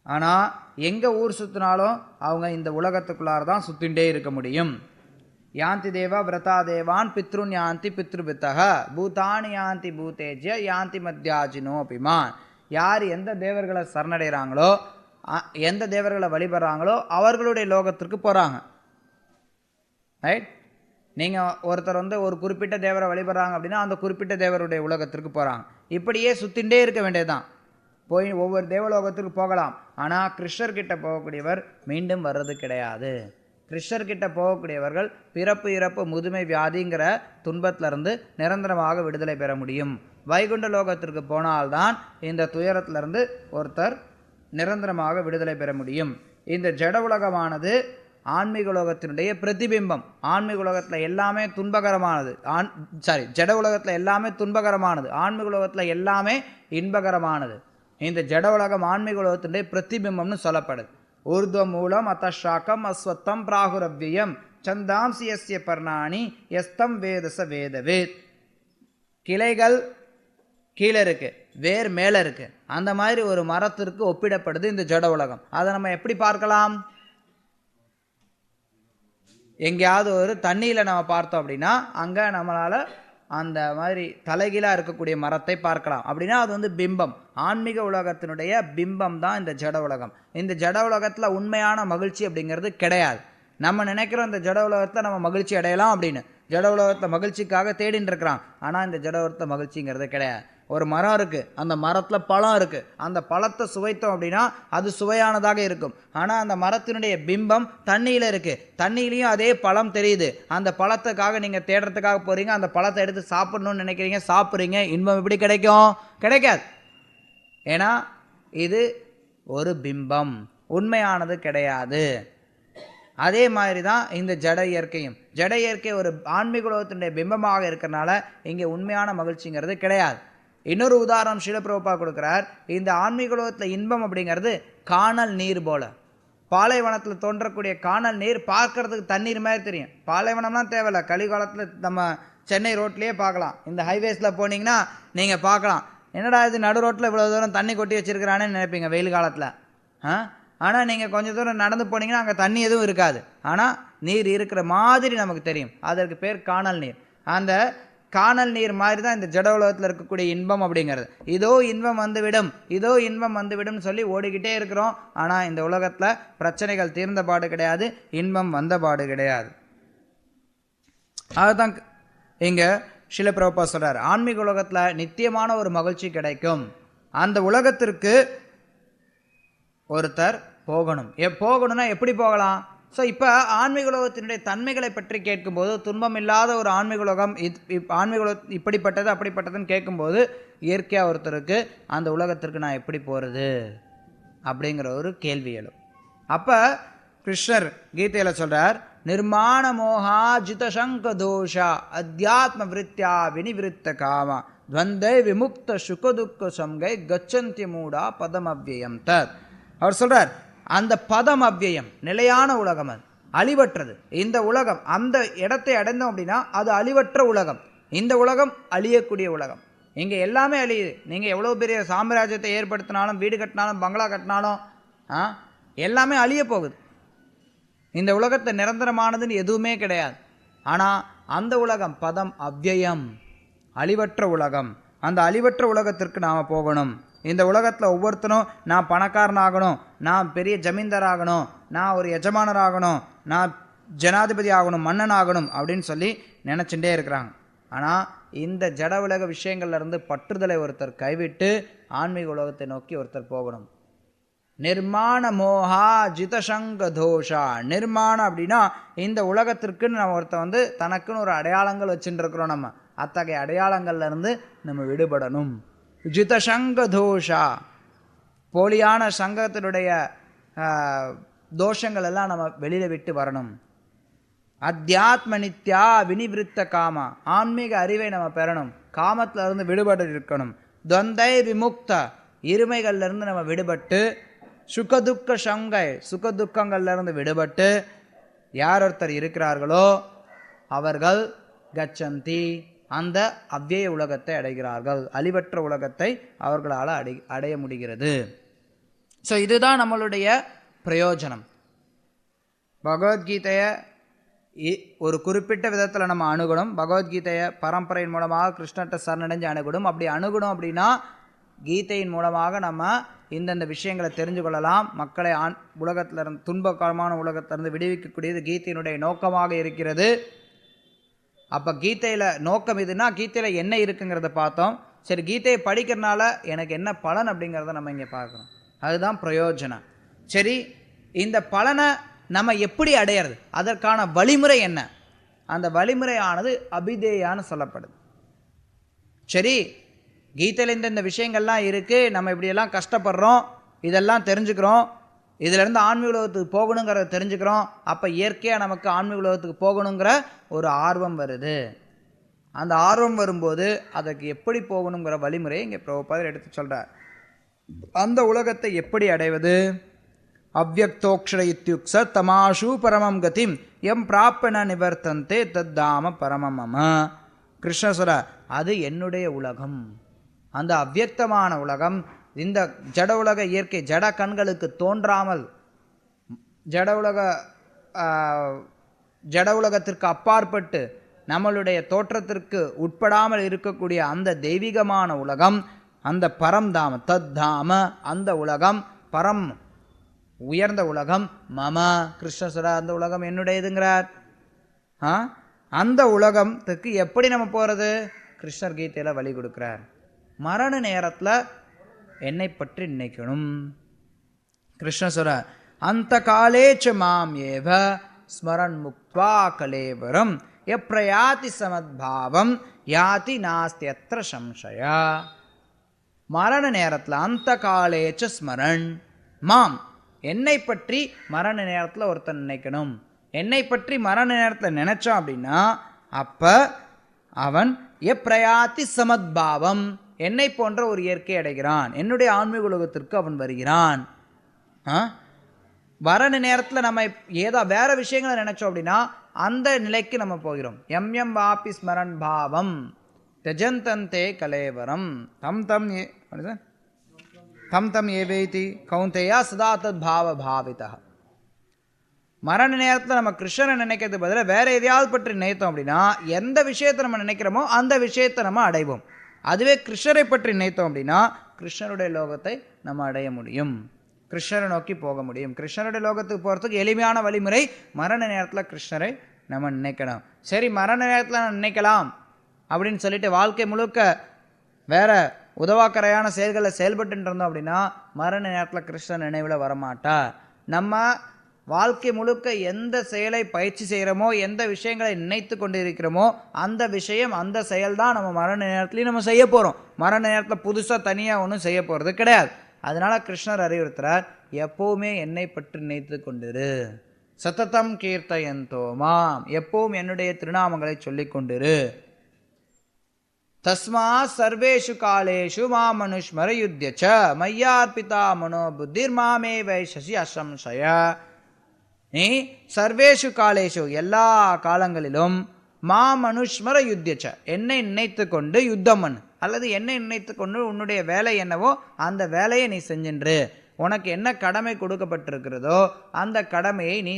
ஆனால் எங்கே ஊர் சுற்றினாலும் அவங்க இந்த உலகத்துக்குள்ளார தான் சுற்றிகிட்டே இருக்க முடியும். யாந்தி தேவா விரதா தேவான் பித்ருன் யாந்தி பித்ருபித்தக பூதானி யாந்தி பூதேஜ்ய யாந்தி மத்தியாஜினோ அபிமான். யார் எந்த தேவர்களை சரணடைகிறாங்களோ, எந்த தேவர்களை வழிபடுறாங்களோ அவர்களுடைய லோகத்திற்கு போகிறாங்க. ரைட்? நீங்கள் ஒருத்தர் ஒரு குறிப்பிட்ட தேவரை வழிபடுறாங்க அப்படின்னா அந்த குறிப்பிட்ட தேவருடைய உலகத்திற்கு போகிறாங்க. இப்படியே சுற்றிகிட்டே இருக்க வேண்டியதுதான். போய் ஒவ்வொரு தேவலோகத்திற்கு போகலாம். ஆனால் கிருஷ்ணர்கிட்ட போகக்கூடியவர் மீண்டும் வர்றது கிடையாது. கிருஷ்ணர்கிட்ட போகக்கூடியவர்கள் பிறப்பு இறப்பு முதுமை வியாதிங்கிற துன்பத்திலிருந்து நிரந்தரமாக விடுதலை பெற முடியும். வைகுண்ட லோகத்திற்கு போனால்தான் இந்த துயரத்திலிருந்து ஒருத்தர் நிரந்தரமாக விடுதலை பெற முடியும். இந்த ஜட உலகமானது ஆன்மீக உலகத்தினுடைய பிரதிபிம்பம். ஆன்மீக உலகத்தில் எல்லாமே துன்பகரமானது. ஜட உலகத்தில் எல்லாமே துன்பகரமானது, ஆன்மீக உலகத்தில் எல்லாமே இன்பகரமானது. இந்த ஜட உலகம் ஆன்மீக உலகத்தினுடைய பிரதிபிம்பம்னு சொல்லப்படுது. ஊர்துவ மூலம் அத்தாக்கம் அஸ்வத்தம் பிராகுரவ்யம் சந்தாம்சி யஸ்ய பர்ணாணி யஸ்தம் வேதச வேதவேத். கிளைகள் கீழே இருக்கு, வேர் மேலே இருக்கு. அந்த மாதிரி ஒரு மரத்திற்கு ஒப்பிடப்படுது இந்த ஜட உலகம். அதை நம்ம எப்படி பார்க்கலாம்? எங்கேயாவது ஒரு தண்ணியில் நம்ம பார்த்தோம் அப்படின்னா அங்கே நம்மளால் அந்த மாதிரி தலைகீழாக இருக்கக்கூடிய மரத்தை பார்க்கலாம். அப்படின்னா அது பிம்பம். ஆன்மீக உலகத்தினுடைய பிம்பம் தான் இந்த ஜட உலகம். இந்த ஜட உலகத்தில் உண்மையான மகிழ்ச்சி அப்படிங்கிறது கிடையாது. நம்ம நினைக்கிறோம் இந்த ஜட உலகத்தில் நம்ம மகிழ்ச்சி அடையலாம் அப்படின்னு. ஜட உலகத்தில் மகிழ்ச்சிக்காக தேடின்னு இருக்கிறான். ஆனால் இந்த ஜட உலகத்தில் மகிழ்ச்சிங்கிறது கிடையாது. ஒரு மரம் இருக்குது, அந்த மரத்தில் பழம் இருக்குது. அந்த பழத்தை சுவைத்தோம் அப்படின்னா அது சுவையானதாக இருக்கும். ஆனால் அந்த மரத்தினுடைய பிம்பம் தண்ணியில் இருக்குது. தண்ணியிலையும் அதே பழம் தெரியுது. அந்த பழத்துக்காக நீங்கள் தேடுறதுக்காக போகிறீங்க, அந்த பழத்தை எடுத்து சாப்பிடணும்னு நினைக்கிறீங்க, சாப்பிட்றீங்க. இன்பம் எப்படி கிடைக்கும்? கிடைக்காது. ஏன்னா இது ஒரு பிம்பம், உண்மையானது கிடையாது. அதே மாதிரி தான் இந்த ஜட இயற்கையும். ஜட இயற்கை ஒரு ஆன்மீக உலகத்தினுடைய பிம்பமாக இருக்கிறனால இங்கே உண்மையான மகிழ்ச்சிங்கிறது கிடையாது. இன்னொரு உதாரணம் ஸ்ரீல பிரபுபா கொடுக்குறார். இந்த ஆன்மீக உலகத்தில் இன்பம் அப்படிங்கிறது காணல் நீர் போல. பாலைவனத்தில் தோன்றக்கூடிய காணல் நீர் பார்க்கறதுக்கு தண்ணீர் மாதிரி தெரியும். பாலைவனம்லாம் தேவையில்லை. கலிகாலத்தில் நம்ம சென்னை ரோட்லேயே பார்க்கலாம். இந்த ஹைவேஸில் போனீங்கன்னா நீங்கள் பார்க்கலாம், என்னடா இது நடு ரோட்டில் இவ்வளோ தூரம் தண்ணி கொட்டி வச்சுருக்கிறானேன்னு நினைப்பீங்க வெயில் காலத்தில். ஆனால் நீங்கள் கொஞ்சம் தூரம் நடந்து போனீங்கன்னா அங்கே தண்ணி எதுவும் இருக்காது. ஆனால் நீர் இருக்கிற மாதிரி நமக்கு தெரியும். அதற்கு பேர் காணல் நீர். அந்த காணல் நீர் மாதிரி தான் இந்த ஜட உலகத்தில் இருக்கக்கூடிய இன்பம் அப்படிங்கிறது. இதோ இன்பம் வந்துவிடும், இதோ இன்பம் வந்துவிடும் சொல்லி ஓடிக்கிட்டே இருக்கிறோம். ஆனால் இந்த உலகத்தில் பிரச்சனைகள் தீர்ந்த பாடு கிடையாது, இன்பம் வந்த பாடு கிடையாது. அதுதான் இங்கே ஸ்ரீல பிரபுபா சொல்கிறார், ஆன்மீக உலகத்தில் நித்தியமான ஒரு மகிழ்ச்சி கிடைக்கும். அந்த உலகத்திற்கு ஒருத்தர் போகணும். போகணும்னா எப்படி போகலாம்? ஸோ இப்போ ஆன்மீக உலகத்தினுடைய தன்மைகளை பற்றி கேட்கும்போது, துன்பம் இல்லாத ஒரு ஆன்மீக உலகம், ஆன்மீக உலகம் இப்படிப்பட்டது அப்படிப்பட்டதுன்னு கேட்கும்போது இயற்கையாக ஒருத்தருக்கு அந்த உலகத்திற்கு நான் எப்படி போகிறது அப்படிங்கிற ஒரு கேள்வி எழும். அப்போ கிருஷ்ணர் கீதையில் சொல்கிறார், நிர்மாண மோகா ஜிதசங்க தோஷா அத்தியாத்ம விருத்தியா வினிவிருத்த காமா துவந்தை விமுக்த சுகதுக்க சம்கை கச்சந்திய மூடா பதம் அவ்வியம் தத். அவர் சொல்கிறார், அந்த பதம் அவ்வியம் நிலையான உலகம், அது அழிவற்றது. இந்த உலகம் அந்த இடத்தை அடைந்தோம் அப்படின்னா அது அழிவற்ற உலகம். இந்த உலகம் அழியக்கூடிய உலகம். இங்கே எல்லாமே அழியுது. நீங்கள் எவ்வளோ பெரிய சாம்ராஜ்யத்தை ஏற்படுத்தினாலும், வீடு கட்டினாலும், பங்களா கட்டினாலும் எல்லாமே அழிய போகுது. இந்த உலகத்தை நிரந்தரமானதுன்னு எதுவுமே கிடையாது. ஆனால் அந்த உலகம் பதம் அவ்வியம், அழிவற்ற உலகம். அந்த அழிவற்ற உலகத்திற்கு நாம் போகணும். இந்த உலகத்தில் ஒவ்வொருத்தனும் நான் பணக்காரன் ஆகணும், நான் பெரிய ஜமீன்தார் ஆகணும், நான் ஒரு எஜமானர் ஆகணும், நான் ஜனாதிபதி ஆகணும், மன்னன் ஆகணும் அப்படின்னு சொல்லி நினச்சிட்டே இருக்கிறாங்க. ஆனால் இந்த ஜட உலக விஷயங்கள்லேருந்து பற்றுதலை ஒருத்தர் கைவிட்டு ஆன்மீக உலகத்தை நோக்கி ஒருத்தர் போகணும். நிர்மாண மோகா ஜிதசங்க தோஷா. நிர்மாணம் அப்படின்னா இந்த உலகத்திற்குன்னு நம்ம ஒருத்தர் தனக்குன்னு ஒரு அடையாளங்கள் வச்சுட்டு இருக்கிறோம். நம்ம அத்தகைய அடையாளங்கள்லேருந்து நம்ம விடுபடணும். ஜிதசங்க தோஷா, போலியான சங்கத்தினுடைய தோஷங்கள் எல்லாம் நம்ம வெளியில் விட்டு வரணும். அத்தியாத்ம நித்யா வினிவிருத்த காமா, ஆன்மீக அறிவை நம்ம பெறணும். காமத்தில் இருந்து விடுபட இருக்கணும். துவந்தை விமுக்த, இருமைகள்லேருந்து நம்ம விடுபட்டு, சுகதுக்க சங்கை, சுகதுக்கங்கள்லேருந்து விடுபட்டு யார் ஒருத்தர் இருக்கிறார்களோ அவர்கள் கச்சந்தி, அந்த அவ்விய உலகத்தை அடைகிறார்கள். அழிவற்ற உலகத்தை அவர்களால் அடைய முடிகிறது. ஸோ இதுதான் நம்மளுடைய பிரயோஜனம். பகவத்கீதையை ஒரு குறிப்பிட்ட விதத்தில் நம்ம அணுகணும். பகவத்கீதையை பரம்பரையின் மூலமாக கிருஷ்ணர்கிட்ட சரணடைஞ்சு அணுகணும். அப்படி அணுகணும் அப்படின்னா கீதையின் மூலமாக நம்ம இந்தந்த விஷயங்களை தெரிஞ்சு கொள்ளலாம். மக்களை உலகத்திலிருந்து, துன்பகரமான உலகத்திலிருந்து விடுவிக்கக்கூடியது கீதையினுடைய நோக்கமாக இருக்கிறது. அப்போ கீதையில் நோக்கம் இதுனா கீதையில் என்ன இருக்குங்கிறத பார்த்தோம். சரி, கீதையை படிக்கிறதுனால எனக்கு என்ன பலன் அப்படிங்கிறத நம்ம இங்கே பார்க்கணும். அதுதான் பிரயோஜனம். சரி, இந்த பலனை நம்ம எப்படி அடையிறது, அதற்கான வழிமுறை என்ன? அந்த வழிமுறையானது அபிதேயான்னு சொல்லப்படுது. சரி, கீதையில் இந்த விஷயங்கள்லாம் இருக்குது, நம்ம இப்படியெல்லாம் கஷ்டப்படுறோம், இதெல்லாம் தெரிஞ்சுக்கிறோம், இதிலேருந்து ஆன்மீக உலகத்துக்கு போகணுங்கிறத தெரிஞ்சுக்கிறோம். அப்போ இயற்கையாக நமக்கு ஆன்மீக உலகத்துக்கு போகணுங்கிற ஒரு ஆர்வம் வருது. அந்த ஆர்வம் வரும்போது அதற்கு எப்படி போகணுங்கிற வழிமுறையை இங்கே பிரபுபாதர் எடுத்து சொல்கிறார். அந்த உலகத்தை எப்படி அடைவது? அவ்யக்தோக்ஷர இத்யுக்ஸ தமாஷு பரமம் கதிம் எம் பிராப்பன நிவர்த்தந்தே தத்தாம பரமமம. கிருஷ்ணசுர, அது என்னுடைய உலகம், அந்த அவ்யக்தமான உலகம். இந்த ஜட உலக இயற்கை ஜட கண்களுக்கு தோன்றாமல், ஜட உலகத்திற்கு அப்பாற்பட்டு நம்மளுடைய தோற்றத்திற்கு உட்படாமல் இருக்கக்கூடிய அந்த தெய்வீகமான உலகம், அந்த பரம்தாம தத்தாம, அந்த உலகம் பரம் உயர்ந்த உலகம். மம கிருஷ்ணசுர, அந்த உலகம் என்னுடையதுங்கிறார். அந்த உலகத்துக்கு எப்படி நம்ம போகிறது? கிருஷ்ணர் கீதையில் வழி கொடுக்குறார். மரண நேரத்தில் என்னை பற்றி நினைக்கணும். கிருஷ்ணசுர, அந்த காலேச்ச மாம் ஏவ ஸ்மரன் முக்த்வா கலேவரம் எப்ரயாதி சமத்பாவம் யாதி நாஸ்தியத்ர சம்சயா. மரண நேரத்தில் அந்த காலேச்ச ஸ்மரன் மாம், என்னை பற்றி மரண நேரத்தில் ஒருத்தன் நினைக்கணும். என்னை பற்றி மரண நேரத்தில் நினைச்சான் அப்படின்னா அப்போ அவன் எப்ரயாதி சமத்பாவம், என்னை போன்ற ஒரு இயற்கை அடைகிறான், என்னுடைய ஆன்மீக உலகத்திற்கு அவன் வருகிறான். மரண நேரத்தில் நம்ம ஏதோ வேற விஷயங்களை நினைச்சோம் அப்படின்னா அந்த நிலைக்கு நம்ம போகிறோம். எம் எம் வாபி ஸ்மரன் பாவம் தஜந்தந்தே கலேவரம் தம் தம் தம் தம் ஏவேதி கௌந்தேயா சதா தத் பாவ பாவிதா. மரண நேரத்தில் நம்ம கிருஷ்ணனை நினைக்கிறது பதிலாக வேற எதையாவது பற்றி நினைத்தோம் அப்படின்னா எந்த விஷயத்தை நம்ம நினைக்கிறோமோ அந்த விஷயத்தை நம்ம அடைவோம். அதுவே கிருஷ்ணரை பற்றி நினைத்தோம் அப்படின்னா கிருஷ்ணருடைய லோகத்தை நம்ம அடைய முடியும், கிருஷ்ணரை நோக்கி போக முடியும். கிருஷ்ணருடைய லோகத்துக்கு போகிறதுக்கு எளிமையான வழிமுறை மரண நேரத்தில் கிருஷ்ணரை நம்ம நினைக்கணும். சரி, மரண நேரத்தில் நான் நினைக்கலாம் அப்படின்னு சொல்லிட்டு வாழ்க்கை முழுக்க வேற உதவாக்கரையான செயல்களை செயல்பட்டு இருந்தோம் அப்படின்னா மரண நேரத்தில் கிருஷ்ணன் நினைவில் வரமாட்டார். நம்ம வாழ்க்கை முழுக்க எந்த செயலை பயிற்சி செய்கிறோமோ, எந்த விஷயங்களை நினைத்து கொண்டு இருக்கிறோமோ அந்த விஷயம், அந்த செயல் தான் நம்ம மரண நேரத்துலையும் நம்ம செய்ய போகிறோம். மரண நேரத்தில் புதுசாக தனியாக ஒன்றும் செய்ய போகிறது கிடையாது. அதனால கிருஷ்ணர் அறிவுறுத்துறார், எப்போவுமே என்னை பற்றி நினைத்து கொண்டிரு. சததம் கீர்த்தயந்தோ மாம், எப்பவும் என்னுடைய திருநாமங்களை சொல்லிக் கொண்டிரு. தஸ்மா சர்வேஷு காலேஷு மாமனுஷ்மர யுத்யச்ச மையார்பிதா மனோ புத்திர் மாமே வைஷசி அசம்சய. நீ சர்வேஷு காலேஷு, எல்லா காலங்களிலும் மாமனுஷ்மர யுத்யச்ச, என்னை நினைத்து கொண்டு யுத்தம் பண்ணு, அல்லது என்னை நினைத்து கொண்டு உன்னுடைய வேலை என்னவோ அந்த வேலையை நீ செஞ்சின்று. உனக்கு என்ன கடமை கொடுக்கப்பட்டிருக்கிறதோ அந்த கடமையை நீ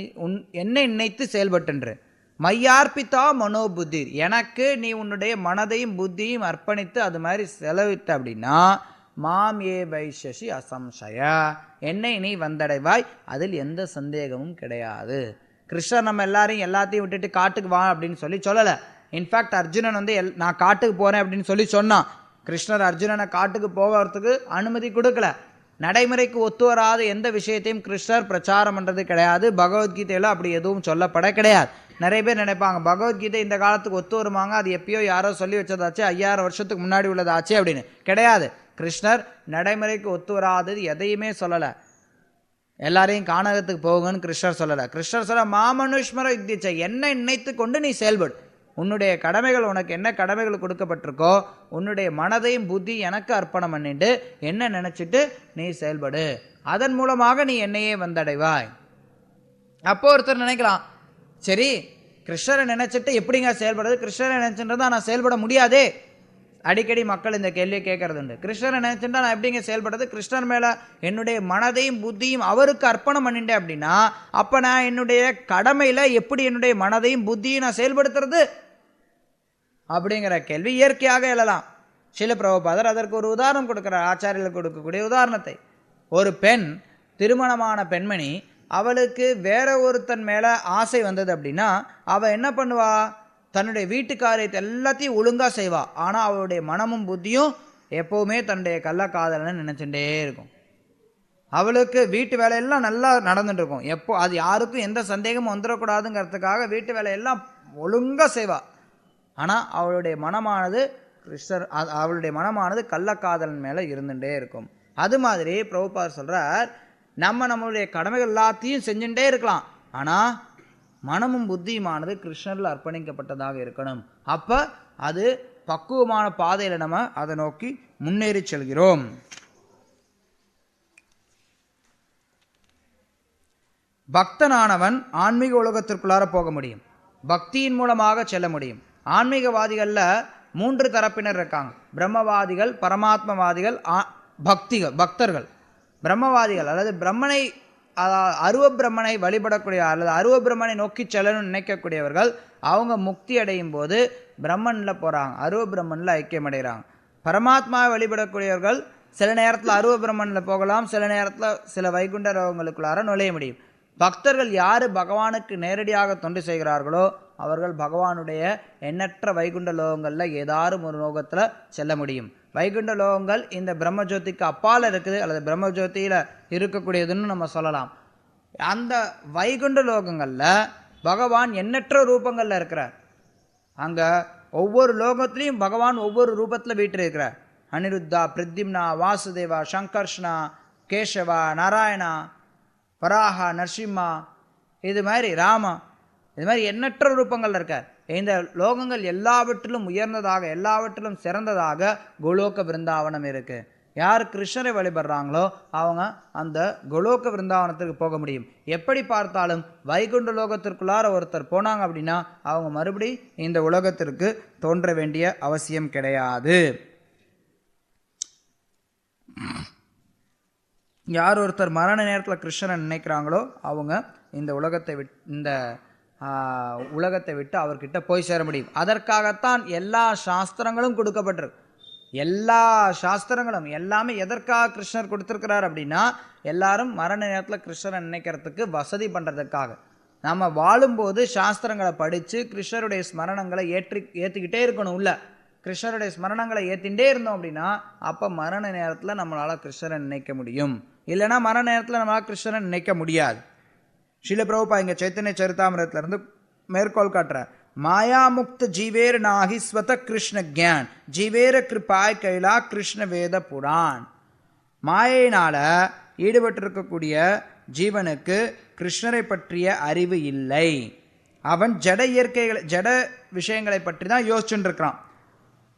என்னை நினைத்து செயல்பட்டுன்று. மையார்பிதா மனோபுத்திர், எனக்கு நீ உன்னுடைய மனதையும் புத்தியும் அர்ப்பணித்து அது மாதிரி செலவிட்ட அப்படின்னா மாம் ஏ வைஷசி அசம்சய, என்னை நீ வந்தடைவாய், அதில் எந்த சந்தேகமும் கிடையாது. கிருஷ்ணர் நம்ம எல்லாத்தையும் விட்டுட்டு காட்டுக்கு வா அப்படின்னு சொல்லலை. இன்ஃபேக்ட் அர்ஜுனன் வந்து நான் காட்டுக்கு போகிறேன் அப்படின்னு சொன்னான். கிருஷ்ணர் அர்ஜுனனை காட்டுக்கு போகிறதுக்கு அனுமதி கொடுக்கல. நடைமுறைக்கு ஒத்து வராத எந்த விஷயத்தையும் கிருஷ்ணர் பிரச்சாரம் பண்ணுறது கிடையாது. பகவத்கீதையில் அப்படி எதுவும் சொல்லப்பட கிடையாது. நிறைய பேர் நினைப்பாங்க பகவத்கீதை இந்த காலத்துக்கு ஒத்து வருவாங்க, அது எப்பயோ யாரோ சொல்லி வச்சதாச்சு, 5000 வருஷத்துக்கு முன்னாடி உள்ளதாச்சு அப்படின்னு. கிடையாது. கிருஷ்ணர் நடைமுறைக்கு ஒத்து வராதது எதையுமே சொல்லலை. எல்லாரையும் கானகத்துக்கு போகுங்கன்னு கிருஷ்ணர் சொல்லலை. கிருஷ்ணர் சொல்ல மாமனுஷ்மர யுத்திச்சை, என்ன நினைத்து கொண்டு நீ செயல்படு. உன்னுடைய கடமைகள், உனக்கு என்ன கடமைகள் கொடுக்கப்பட்டிருக்கோ உன்னுடைய மனதையும் புத்தி எனக்கு அர்ப்பணம் பண்ணிட்டு என்ன நினைச்சிட்டு நீ செயல்படு. அதன் மூலமாக நீ என்னையே வந்தடைவாய். அப்போ ஒருத்தர் நினைக்கலாம், சரி கிருஷ்ணரை நினைச்சிட்டு எப்படிங்க செயல்படுறது, கிருஷ்ணரை நினைச்சுட்டு நான் செயல்பட முடியாதே. அடிக்கடி மக்கள் இந்த கேள்வியை கேட்கறது உண்டு. கிருஷ்ணரை நினைச்சுட்டா நான் எப்படிங்க செயல்படுறது, கிருஷ்ணர் மேல என்னுடைய மனதையும் புத்தியும் அவருக்கு அர்ப்பணம் பண்ணிட்டேன் அப்படின்னா அப்ப நான் என்னுடைய கடமையில எப்படி என்னுடைய மனதையும் புத்தியும் நான் செயல்படுத்துறது அப்படிங்கிற கேள்வி இயற்கையாக எழலாம். ஸ்ரீல பிரபுபாதர் அதற்கு ஒரு உதாரணம் கொடுக்கிறார். ஆச்சாரியர்களுக்கு கொடுக்கக்கூடிய உதாரணத்தை, ஒரு பெண், திருமணமான பெண்மணி, அவளுக்கு வேற ஒருத்தன் மேல ஆசை வந்தது அப்படின்னா அவ என்ன பண்ணுவா, தன்னுடைய வீட்டு காரியத்தை எல்லாத்தையும் ஒழுங்கா செய்வா. ஆனா அவளுடைய மனமும் புத்தியும் எப்பவுமே தன்னுடைய கள்ளக்காதலன்னு நினைச்சுட்டே இருக்கும். அவளுக்கு வீட்டு வேலையெல்லாம் நல்லா நடந்துட்டு இருக்கும். எப்போ அது யாருக்கும் எந்த சந்தேகமும் வந்துடக்கூடாதுங்கிறதுக்காக வீட்டு வேலையெல்லாம் ஒழுங்கா செய்வா. ஆனா அவளுடைய மனமானது அவளுடைய மனமானது கள்ளக்காதலன் மேல இருந்துட்டே இருக்கும். அது மாதிரி பிரபுபாதர் சொல்றார், நம்மளுடைய கடமைகள் எல்லாத்தையும் செஞ்சுட்டே இருக்கலாம், ஆனா மனமும் புத்தியுமானது கிருஷ்ணரில் அர்ப்பணிக்கப்பட்டதாக இருக்கணும். அப்ப அது பக்குவமான பாதையில நம்ம அதை நோக்கி முன்னேறி செல்கிறோம். பக்தனானவன் ஆன்மீக உலகத்திற்குள்ளார போக முடியும், பக்தியின் மூலமாக செல்ல முடியும். ஆன்மீகவாதிகள்ல 3 தரப்பினர் இருக்காங்க. பிரம்மவாதிகள், பரமாத்மவாதிகள், பக்தர்கள். பிரம்மவாதிகள் அல்லது பிரம்மனை, அருவ பிரம்மனை வழிபடக்கூடிய அல்லது அருவ பிரம்மனை நோக்கி செல்லணும்னு நினைக்கக்கூடியவர்கள் அவங்க முக்தி அடையும் போது பிரம்மன்ல போறாங்க, அருவ பிரம்மன்ல ஐக்கியம் அடைகிறாங்க. பரமாத்மாவை வழிபடக்கூடியவர்கள் சில நேரத்தில் அருவ பிரம்மன்ல போகலாம், சில நேரத்தில் சில வைகுண்ட லோகங்களுக்குள்ளார நுழைய முடியும். பக்தர்கள் யாரு பகவானுக்கு நேரடியாக தொண்டு செய்கிறார்களோ அவர்கள் பகவானுடைய எண்ணற்ற வைகுண்ட லோகங்களில் ஏதாரும் ஒரு லோகத்தில் செல்ல முடியும். வைகுண்ட லோகங்கள் இந்த பிரம்மஜோதிக்கு அப்பால் இருக்குது அல்லது பிரம்மஜோதியில் இருக்கக்கூடியதுன்னு நம்ம சொல்லலாம். அந்த வைகுண்ட லோகங்களில் பகவான் எண்ணற்ற ரூபங்களில் இருக்கிறார். அங்கே ஒவ்வொரு லோகத்திலையும் பகவான் ஒவ்வொரு ரூபத்தில் வீற்றிருக்கிறார். அனிருத்தா, பிரத்யும்னா, வாசுதேவா, சங்கர்ஷ்ணா, கேசவா, நாராயணா, வராஹா, நரசிம்மா, இது மாதிரி ராமா, இது மாதிரி எண்ணற்ற ரூபங்கள் இருக்கார். இந்த லோகங்கள் எல்லாவற்றிலும் உயர்ந்ததாக, எல்லாவற்றிலும் சிறந்ததாக கோலோக விருந்தாவனம் இருக்கு. யார் கிருஷ்ணரை வழிபடுறாங்களோ அவங்க அந்த கோலோக விருந்தாவனத்திற்கு போக முடியும். எப்படி பார்த்தாலும் வைகுண்ட லோகத்திற்குள்ளார ஒருத்தர் போனாங்க அப்படின்னா அவங்க மறுபடி இந்த உலகத்திற்கு தோன்ற வேண்டிய அவசியம் கிடையாது. யார் ஒருத்தர் மரண நேரத்தில் கிருஷ்ணரை நினைக்கிறாங்களோ அவங்க இந்த உலகத்தை விட்டு அவர்கிட்ட போய் சேர முடியும். அதற்காகத்தான் எல்லா சாஸ்திரங்களும் கொடுக்கப்பட்டிருக்கு. எல்லா சாஸ்திரங்களும் எல்லாமே எதற்காக கிருஷ்ணர் கொடுத்துருக்கிறார் அப்படின்னா எல்லாரும் மரண நேரத்தில் கிருஷ்ணரை நினைக்கிறதுக்கு வசதி பண்ணுறதுக்காக. நம்ம வாழும்போது சாஸ்திரங்களை படித்து கிருஷ்ணருடைய ஸ்மரணங்களை ஏற்றிக்கிட்டே இருக்கணும். உள்ள கிருஷ்ணருடைய ஸ்மரணங்களை ஏற்றிகிட்டே இருந்தோம் அப்படின்னா அப்போ மரண நேரத்தில் நம்மளால் கிருஷ்ணரை நினைக்க முடியும். இல்லைன்னா மரண நேரத்தில் நம்மளால் கிருஷ்ணரை நினைக்க முடியாது. ஸ்ரீல பிரபுபா இங்கே சைத்தன்ய சரிதாமிரத்திலிருந்து மேற்கோள் காட்டுறார். மாயா முக்த ஜீவேர் நாகி ஸ்வத கிருஷ்ண கியான் ஜீவேர கிருபாய் கைலா கிருஷ்ண வேத புரான். மாயினால ஈடுபட்டிருக்கக்கூடிய ஜீவனுக்கு கிருஷ்ணரை பற்றிய அறிவு இல்லை. அவன் ஜட விஷயங்களை பற்றி தான் யோசிச்சுட்டு இருக்கிறான்.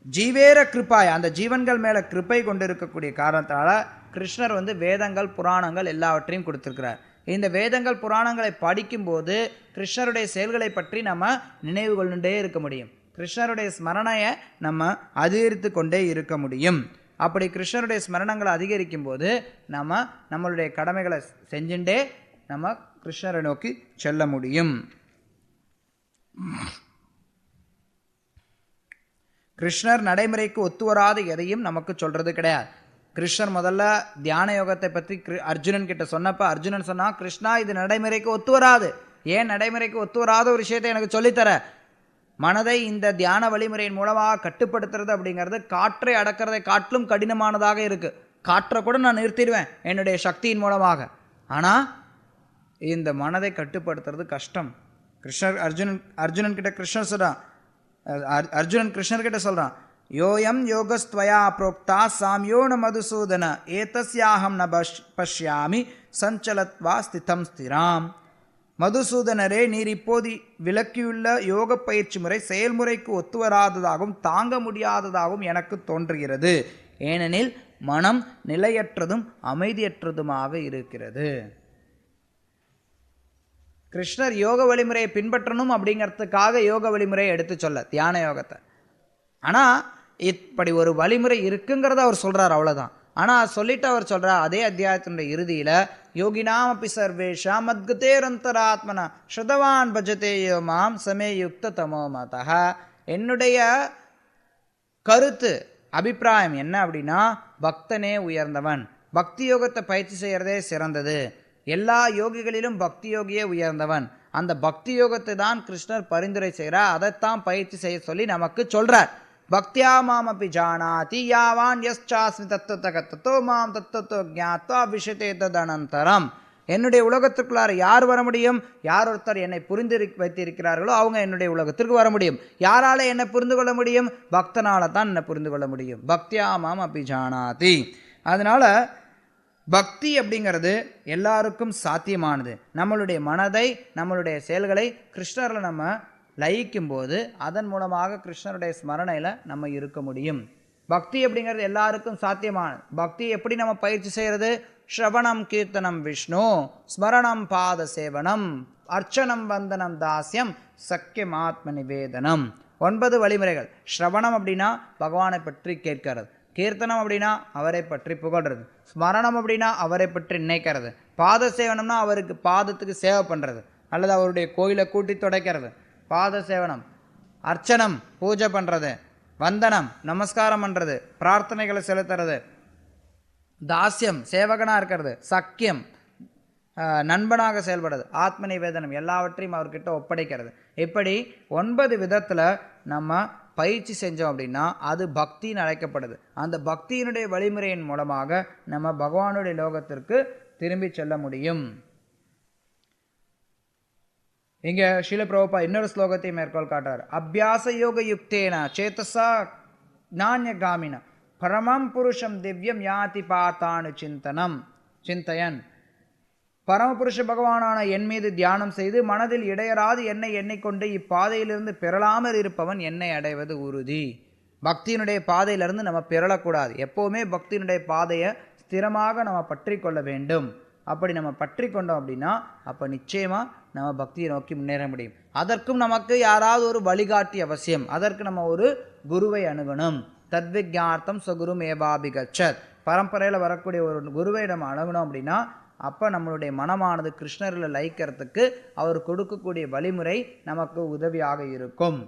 ஜீவேர கிருப்பாய், அந்த ஜீவன்கள் மேல கிருப்பை கொண்டு இருக்கக்கூடிய காரணத்தால கிருஷ்ணர் வேதங்கள் புராணங்கள் எல்லாவற்றையும் கொடுத்திருக்கிறார். இந்த வேதங்கள் புராணங்களை படிக்கும்போது கிருஷ்ணருடைய செயல்களை பற்றி நம்ம நினைவு கொண்டுட்டே இருக்க முடியும். கிருஷ்ணருடைய ஸ்மரணையை நம்ம அதிகரித்து கொண்டே இருக்க முடியும். அப்படி கிருஷ்ணருடைய ஸ்மரணங்களை அதிகரிக்கும் போது நம்மளுடைய கடமைகளை செஞ்சுட்டே நம்ம கிருஷ்ணரை நோக்கி செல்ல முடியும். கிருஷ்ணர் நடைமுறைக்கு ஒத்து வராத எதையும் நமக்கு சொல்றது கிடையாது. கிருஷ்ணர் முதல்ல தியான யோகத்தை பற்றி அர்ஜுனன் கிட்ட சொன்னப்ப அர்ஜுனன் சொன்னா, கிருஷ்ணா இது நடைமுறைக்கு ஒத்து வராது. ஏன் நடைமுறைக்கு ஒத்து வராத ஒரு விஷயத்தை எனக்கு சொல்லித்தர? மனதை இந்த தியான வழிமுறையின் மூலமாக கட்டுப்படுத்துறது அப்படிங்கிறது காற்றை அடக்கிறதை காட்டிலும் கடினமானதாக இருக்கு. காற்றை கூட நான் நிறுத்திடுவேன் என்னுடைய சக்தியின் மூலமாக. ஆனால் இந்த மனதை கட்டுப்படுத்துறது கஷ்டம். கிருஷ்ணர் அர்ஜுனன் கிட்ட கிருஷ்ணர் சொல்றான், அர்ஜுனன் கிருஷ்ணர் கிட்ட சொல்றான், யோயம் யோகஸ்த்வயா புரோக்தா சாம்யோன மதுசூதன ஏதஸ்யாஹம் ந பஷ்யாமி சஞ்சலத்வா ஸ்திதம் ஸ்திராம். மதுசூதனரே, நீர் இப்போது விளக்கியுள்ள யோக பயிற்சி முறை செயல்முறைக்கு ஒத்துவராததாகவும் தாங்க முடியாததாகவும் எனக்கு தோன்றுகிறது. ஏனெனில் மனம் நிலையற்றதும் அமைதியற்றதுமாக இருக்கிறது. கிருஷ்ணர் யோக வழிமுறையை பின்பற்றணும் அப்படிங்கிறதுக்காக யோக வழிமுறையை எடுத்து சொல்ல, தியான யோகத்தை. ஆனால் இப்படி ஒரு வழிமுறை இருக்குங்கிறத அவர் சொல்கிறார், அவ்வளோதான். ஆனால் சொல்லிட்டு அவர் சொல்கிறார் அதே அத்தியாயத்தினுடைய இறுதியில், யோகினாம் அப்பி சர்வேஷா மத்கதேரந்தராத்மனா ஸ்ருதவான் பஜதேயோ மாம் சமே யுக்த தமோ மதஹ. என்னுடைய கருத்து அபிப்பிராயம் என்ன அப்படின்னா, பக்தனே உயர்ந்தவன். பக்தி யோகத்தை பயிற்சி செய்கிறதே சிறந்தது. எல்லா யோகிகளிலும் பக்தி யோகியே உயர்ந்தவன். அந்த பக்தி யோகத்தை தான் கிருஷ்ணர் பரிந்துரை செய்கிறார். அதைத்தான் பயிற்சி செய்ய சொல்லி நமக்கு சொல்கிறார். பக்தியா மாம் அப்பி ஜானாதி யாவான் யஸ்சாஸ்மி தத்துவத்தக தத்தோ மாம் தத்துவத்தோ ஜாத்வா விஷயத்தே ததனந்தரம். என்னுடைய உலகத்திற்குள்ளார யார் வர முடியும்? யார் ஒருத்தர் என்னை புரிந்து வைத்திருக்கிறார்களோ அவங்க என்னுடைய உலகத்திற்கு வர முடியும். யாரால என்னை புரிந்து கொள்ள முடியும்? பக்தனால தான் என்னை புரிந்து கொள்ள முடியும். பக்தியா மாம் அப்பி ஜானாதி. அதனால பக்தி அப்படிங்கிறது எல்லாருக்கும் சாத்தியமானது. நம்மளுடைய மனதை நம்மளுடைய செயல்களை கிருஷ்ணரில் நம்ம லயிக்கும் போது அதன் மூலமாக கிருஷ்ணருடைய ஸ்மரணையில் நம்ம இருக்க முடியும். பக்தி அப்படிங்கிறது எல்லாருக்கும் சாத்தியமானது. பக்தி எப்படி நம்ம பயிற்சி செய்கிறது? ஸ்ரவணம் கீர்த்தனம் விஷ்ணு, ஸ்மரணம் பாத சேவனம், அர்ச்சனம் வந்தனம் தாஸ்யம், சக்கியம் ஆத்ம நிவேதனம். 9 வழிமுறைகள். ஸ்ரவணம் அப்படின்னா பகவானை பற்றி கேட்கிறது. கீர்த்தனம் அப்படின்னா அவரை பற்றி புகழ்றது. ஸ்மரணம் அப்படின்னா அவரை பற்றி நினைக்கிறது. பாத சேவனம்னா அவருக்கு பாதத்துக்கு சேவை பண்ணுறது அல்லது அவருடைய கோயிலை கூட்டி துடைக்கிறது, பாத சேவனம். அர்ச்சனம் பூஜை பண்ணுறது. வந்தனம் நமஸ்காரம் பண்ணுறது, பிரார்த்தனைகளை செலுத்துறது. தாஸ்யம் சேவகனாக இருக்கிறது. சக்கியம் நண்பனாக செயல்படுறது. ஆத்ம நிவேதனம் எல்லாவற்றையும் அவர்கிட்ட ஒப்படைக்கிறது. இப்படி 9 விதத்தில் நம்ம பயிற்சி செஞ்சோம் அப்படின்னா அது பக்தின்னு அழைக்கப்படுது. அந்த பக்தியினுடைய வழிமுறையின் மூலமாக நம்ம பகவானுடைய லோகத்திற்கு திரும்பி செல்ல முடியும். இங்க ஸ்ரீல பிரபுபா இன்னொரு ஸ்லோகத்தை மேற்கோள் காட்டுறார். அபியாச யோக யுக்தேன சேதசா ஞான்யகாமின பரமம் புருஷம் திவ்யம் யாதி பார்த்தானு சிந்தயன். பரமபுருஷ பகவானான என் மீது தியானம் செய்து மனதில் இடையராது என்னை எண்ணிக்கொண்டு இப்பாதையிலிருந்து பிறளாமல் இருப்பவன் என்னை அடைவது உறுதி. பக்தியினுடைய பாதையிலிருந்து நம்ம பிறளக்கூடாது. எப்போவுமே பக்தியினுடைய பாதையை ஸ்திரமாக நம்ம பற்றி கொள்ள வேண்டும். அப்படி நம்ம பற்றி கொண்டோம் அப்படின்னா அப்போ நிச்சயமாக நம்ம பக்தியை நோக்கி முன்னேற முடியும். அதற்கும் நமக்கு யாராவது ஒரு வழிகாட்டி அவசியம். அதற்கு நம்ம ஒரு குருவை அணுகணும். தத்விஜார்த்தம் சகுரு மேபாபிகச்சத். பரம்பரையில் வரக்கூடிய ஒரு குருவை நம்ம அணுகணும் அப்படின்னா அப்போ நம்மளுடைய மனமானது கிருஷ்ணரில் லயிக்கிறதுக்கு அவர் கொடுக்கக்கூடிய வழிமுறை நமக்கு உதவியாக இருக்கும்.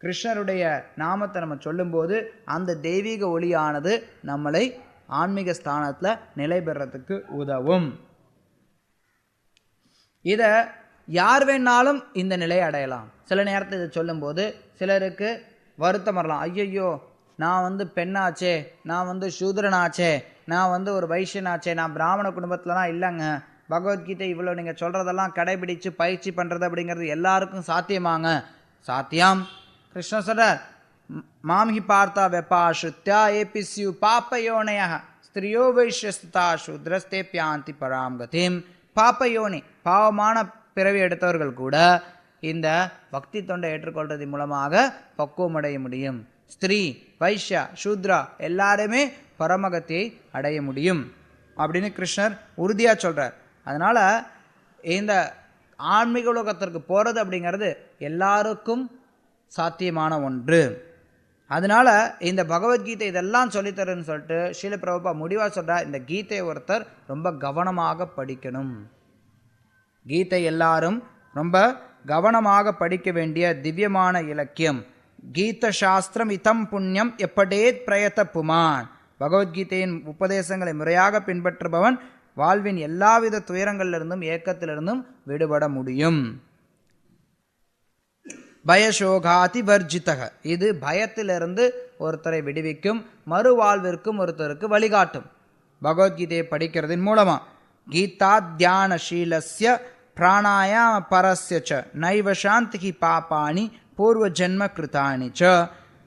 கிருஷ்ணருடைய நாமத்தை நம்ம சொல்லும்போது அந்த தெய்வீக ஒளியானது நம்மளை ஆன்மீக ஸ்தானத்தில் நிலை பெறத்துக்கு உதவும். இதை யார் வேணாலும் இந்த நிலையை அடையலாம். சில நேரத்தில் இதை சொல்லும்போது சிலருக்கு வருத்தம் வரலாம். ஐயையோ, நான் பெண்ணாச்சே, நான் சூத்ரனாச்சே, நான் ஒரு வைஷ்யனாச்சே, நான் பிராமண குடும்பத்திலலாம் இல்லைங்க. பகவத்கீதை இவ்வளோ நீங்கள் சொல்கிறதெல்லாம் கடைபிடித்து பயிற்சி பண்ணுறது அப்படிங்கிறது எல்லாருக்கும் சாத்தியமாங்க? சாத்தியம். கிருஷ்ணன் சொல்கிறார், மாம்ஹி பார்த்தா வெப்பாஸ்ருத்யா ஏபிஸ்யு பாப்பயோனய ஸ்திரியோ வைஷ்யஸ்தா சூத்ரஸ்தே பியாந்தி பராம்கதிம். பாப்பயோனி பாவமான பிறவி எடுத்தவர்கள் கூட இந்த பக்தி தொண்டை ஏற்றுக்கொள்றதன் மூலமாக பக்குவம் அடைய முடியும். ஸ்திரீ, வைஷ்யா, சூத்ரா எல்லாருமே பரமகத்தியை அடைய முடியும் அப்படின்னு கிருஷ்ணர் உறுதியாக சொல்கிறார். அதனால் இந்த ஆன்மீக உலகத்திற்கு போகிறது அப்படிங்கிறது எல்லாருக்கும் சாத்தியமான ஒன்று. அதனால் இந்த பகவத்கீதை இதெல்லாம் சொல்லித்தருன்னு சொல்லிட்டு ஸ்ரீல பிரபுபா முடிவாக சொல்கிறார், இந்த கீதையை ஒருத்தர் ரொம்ப கவனமாக படிக்கணும். கீதை எல்லாரும் ரொம்ப கவனமாக படிக்க வேண்டிய திவ்யமான இலக்கியம். கீத சாஸ்திரம் இதம் புண்ணியம் எப்படேத் பிரயத்த புமான். பகவத்கீதையின் உபதேசங்களை முறையாக பின்பற்றுபவன் வாழ்வின் எல்லாவித துயரங்களிலிருந்தும் ஏக்கத்திலிருந்தும் விடுபட முடியும். பயசோகாதி வர்ஜிதக, இது பயத்திலிருந்து ஒருத்தரை விடுவிக்கும், மறுவாழ்விற்கும் ஒருத்தருக்கு வழிகாட்டும். பகவத்கீதையை படிக்கிறதின் மூலமா கீதா தியானசீலஸ்ய பிராணாயாம பரஸ்ய ச நைவ சாந்திகி பாபாணி பூர்வ ஜென்ம கிருதாணி ச.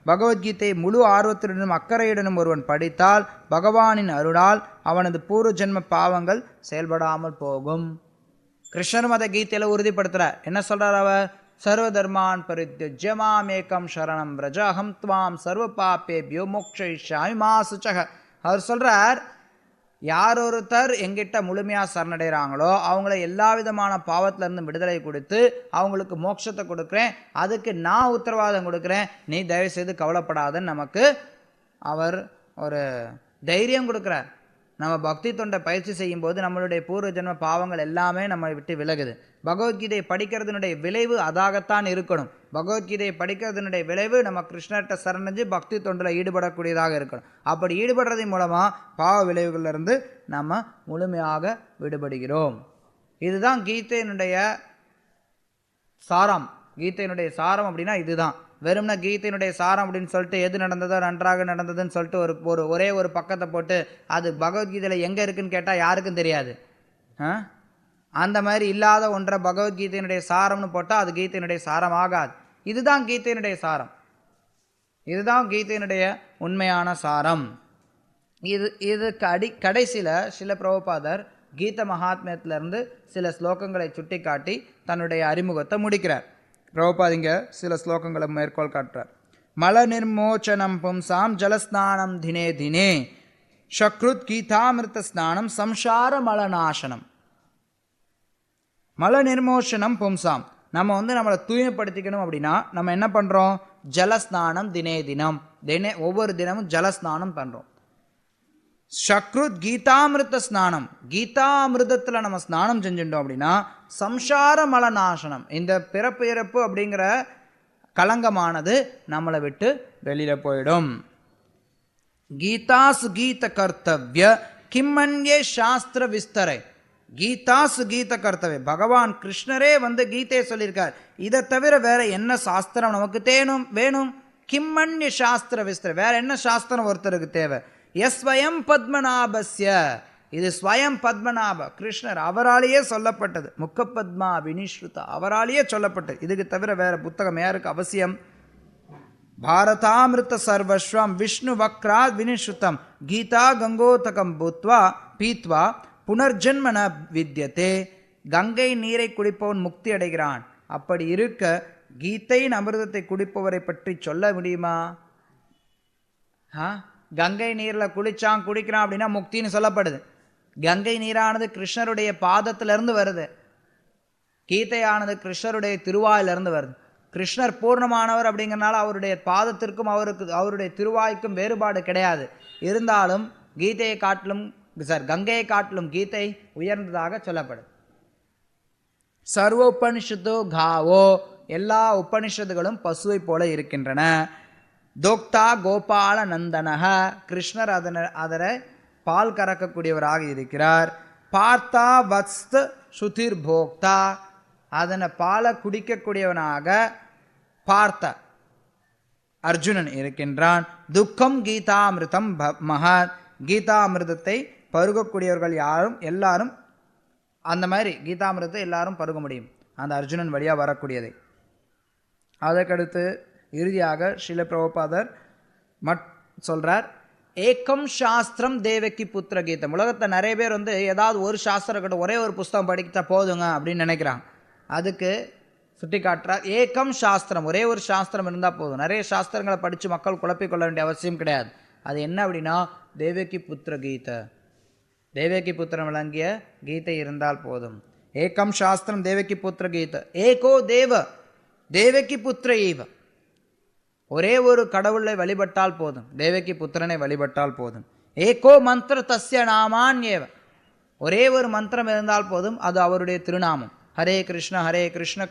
பகவத்கீதையை முழு ஆர்வத்துடனும் அக்கறையுடனும் ஒருவன் படித்தால் பகவானின் அருளால் அவனது பூர்வ ஜென்ம பாவங்கள் செயல்படாமல் போகும். கிருஷ்ணர் மத கீதையில உறுதிப்படுத்துறார். என்ன சொல்றார் அவர்? சர்வ தர்மான் பரித்யஜ்ய மாமேகம் சரணம் व्रज அஹம் த்வாம் சர்வ பாபேப்யோ மோக்ஷயிஷ்யாமி மா சுச்சக. அவர் சொல்றார், யார் ஒருத்தர் எங்கிட்ட முழுமையாக சரணடைகிறாங்களோ அவங்கள எல்லா விதமான பாவத்திலேருந்து விடுதலை கொடுத்து அவங்களுக்கு மோட்சத்தை கொடுக்குறேன், அதுக்கு நான் உத்தரவாதம் கொடுக்குறேன், நீ தயவுசெய்து கவலைப்படாதன்னு நமக்கு அவர் ஒரு தைரியம் கொடுக்குறார். நம்ம பக்தி தொண்டை பயிற்சி செய்யும்போது நம்மளுடைய பூர்வ ஜென்ம பாவங்கள் எல்லாமே நம்மை விட்டு விலகுது. பகவத்கீதையை படிக்கிறதுனுடைய விளைவு அதாகத்தான் இருக்கணும். பகவத்கீதையை படிக்கிறதுனுடைய விளைவு நம்ம கிருஷ்ணர்கிட்ட சரணடைஞ்சு பக்தி தொண்டில் ஈடுபடக்கூடியதாக இருக்கணும். அப்படி ஈடுபடுறதன் மூலமாக பாவ விளைவுகளிலிருந்து நம்ம முழுமையாக விடுபடுகிறோம். இதுதான் கீதையினுடைய சாரம். கீதையினுடைய சாரம் அப்படின்னா இதுதான். வெறும்னா கீதையினுடைய சாரம் அப்படின்னு சொல்லிட்டு எது நடந்ததோ நன்றாக நடந்ததுன்னு சொல்லிட்டு ஒரே ஒரு பக்கத்தை போட்டு அது பகவத்கீதையில் எங்கே இருக்குன்னு கேட்டால் யாருக்கும் தெரியாது. அந்த மாதிரி இல்லாத ஒன்றை பகவத்கீதையினுடைய சாரம்னு போட்டால் அது கீதையினுடைய சாரம் ஆகாது. இதுதான் கீதையினுடைய சாரம். இதுதான் கீதையினுடைய உண்மையான சாரம். இது கடைசியில் சில பிரபுபாதர் கீத மகாத்மியத்திலிருந்து சில ஸ்லோகங்களை சுட்டி காட்டி தன்னுடைய அறிமுகத்தை முடிக்கிறார். பிரபுபாதிங்க சில ஸ்லோகங்களை மேற்கோள் காட்டுறார். மல நிர்மோச்சனம் பும்சாம் ஜலஸ்நானம் தினே தினே சக்ருத் கீதாமிருத ஸ்நானம் சம்சார மலநாசனம். மல நிர்மோஷனம் பும்சாம், நம்ம நம்மளை தூய்மைப்படுத்திக்கணும் அப்படின்னா நம்ம என்ன பண்ணுறோம்? ஜலஸ்நானம் தினே தினம், ஒவ்வொரு தினமும் ஜலஸ்நானம் பண்ணுறோம். சக்ருத் கீதாமிருத ஸ்நானம், கீதாமிருதத்தில் நம்ம ஸ்நானம் செஞ்சுட்டோம் அப்படின்னா சம்சார மலநாசனம், இந்த பிறப்பு இறப்பு அப்படிங்கிற கலங்கமானது நம்மளை விட்டு வெளியில் போயிடும். கீதா சுகீத கர்த்தவ்ய கிம்மன்யே சாஸ்திர விஸ்தரை. கீதா சுகீத கர்த்தவ்ய, பகவான் கிருஷ்ணரே கீதையை சொல்லியிருக்கார். இதை தவிர வேற என்ன சாஸ்திரம் நமக்கு வேணும்? கிம்மன்ய சாஸ்திர விஸ்தரை, வேற என்ன சாஸ்திரம் ஒருத்தருக்கு தேவை? ஸ்வயம் பத்மநாபஸ்ய, இது ஸ்வயம் பத்மநாப கிருஷ்ணர் அவராலேயே சொல்லப்பட்டது. முக்கபத்மா வினிஸ்ருதா, அவராலேயே சொல்லப்பட்டது. இதுக்கு தவிர வேற புத்தகம் யாருக்கு அவசியம்? பாரதாமிருத சர்வஸ்வம் விஷ்ணு வக்ராத் வினிஸ்ருதம் கீதா கங்கோதகம் பூத்வா பீத்வா புனர்ஜன்மன வித்யதே. கங்கை நீரை குடிப்பவன் முக்தி அடைகிறான். அப்படி இருக்க கீதையின் அமிர்தத்தை குடிப்பவரை பற்றி சொல்ல முடியுமா? கங்கை நீரில் குடிக்கிறான் அப்படின்னா முக்தின்னு சொல்லப்படுது. கங்கை நீரானது கிருஷ்ணருடைய பாதத்திலிருந்து வருது. கீதையானது கிருஷ்ணருடைய திருவாயிலிருந்து வருது. கிருஷ்ணர் பூர்ணமானவர் அப்படிங்கிறனால அவருடைய பாதத்திற்கும் அவருடைய திருவாய்க்கும் வேறுபாடு கிடையாது. இருந்தாலும் கங்கையை காட்டிலும் கீதை உயர்ந்ததாக சொல்லப்படுது. சர்வ உபனிஷத்தோ காவோ, எல்லா உபனிஷத்துகளும் பசுவை போல இருக்கின்றன. தோக்தா கோபால நந்தனக, கிருஷ்ணர் அதனை பால் கறக்கக்கூடியவராக இருக்கிறார். பார்த்தா வத்ஸ்த சுதிர் போக்தா, அதனை பாலை குடிக்கக்கூடியவனாக பார்த்த அர்ஜுனன் இருக்கின்றான். துக்கம் கீதாமிருதம் மகத், கீதாமிருதத்தை பருகக்கூடியவர்கள் எல்லாரும் அந்த மாதிரி கீதாமிருதத்தை எல்லாரும் பருக முடியும், அந்த அர்ஜுனன் வழியாக வரக்கூடியதை. அதற்கடுத்து இறுதியாக ஸ்ரீல பிரபுபாதர் சொல்றார், ஏக்கம் சாஸ்திரம் தேவகி புத்திர கீதம். உலகத்தில் நிறைய பேர் ஏதாவது ஒரு சாஸ்திரம் கிட்ட ஒரே ஒரு புஸ்தகம் படிக்க போதுங்க அப்படின்னு நினைக்கிறாங்க. அதுக்கு சுட்டி காட்டுறார், ஏக்கம் சாஸ்திரம், ஒரே ஒரு சாஸ்திரம் இருந்தால் போதும். நிறைய சாஸ்திரங்களை படித்து மக்கள் குழப்பிக்கொள்ள வேண்டிய அவசியம் கிடையாது. அது என்ன அப்படின்னா தேவகி புத்திர கீதை, தேவகி புத்திரம் விளங்கிய கீதை இருந்தால் போதும். ஏக்கம் சாஸ்திரம் தேவகி புத்திர கீதை, ஏகோ தேவ தேவகி புத்திர ஈவ, ஒரே ஒரு கடவுளை வழிபட்டால் போதும், தேவகி புத்திரனை வழிபட்டால் போதும். ஏகோ மந்திர தஸ்ய நாமான்யேவ, ஒரே ஒரு மந்திரம் இருந்தால் போதும், அது அவருடைய திருநாமம். ஹரே கிருஷ்ண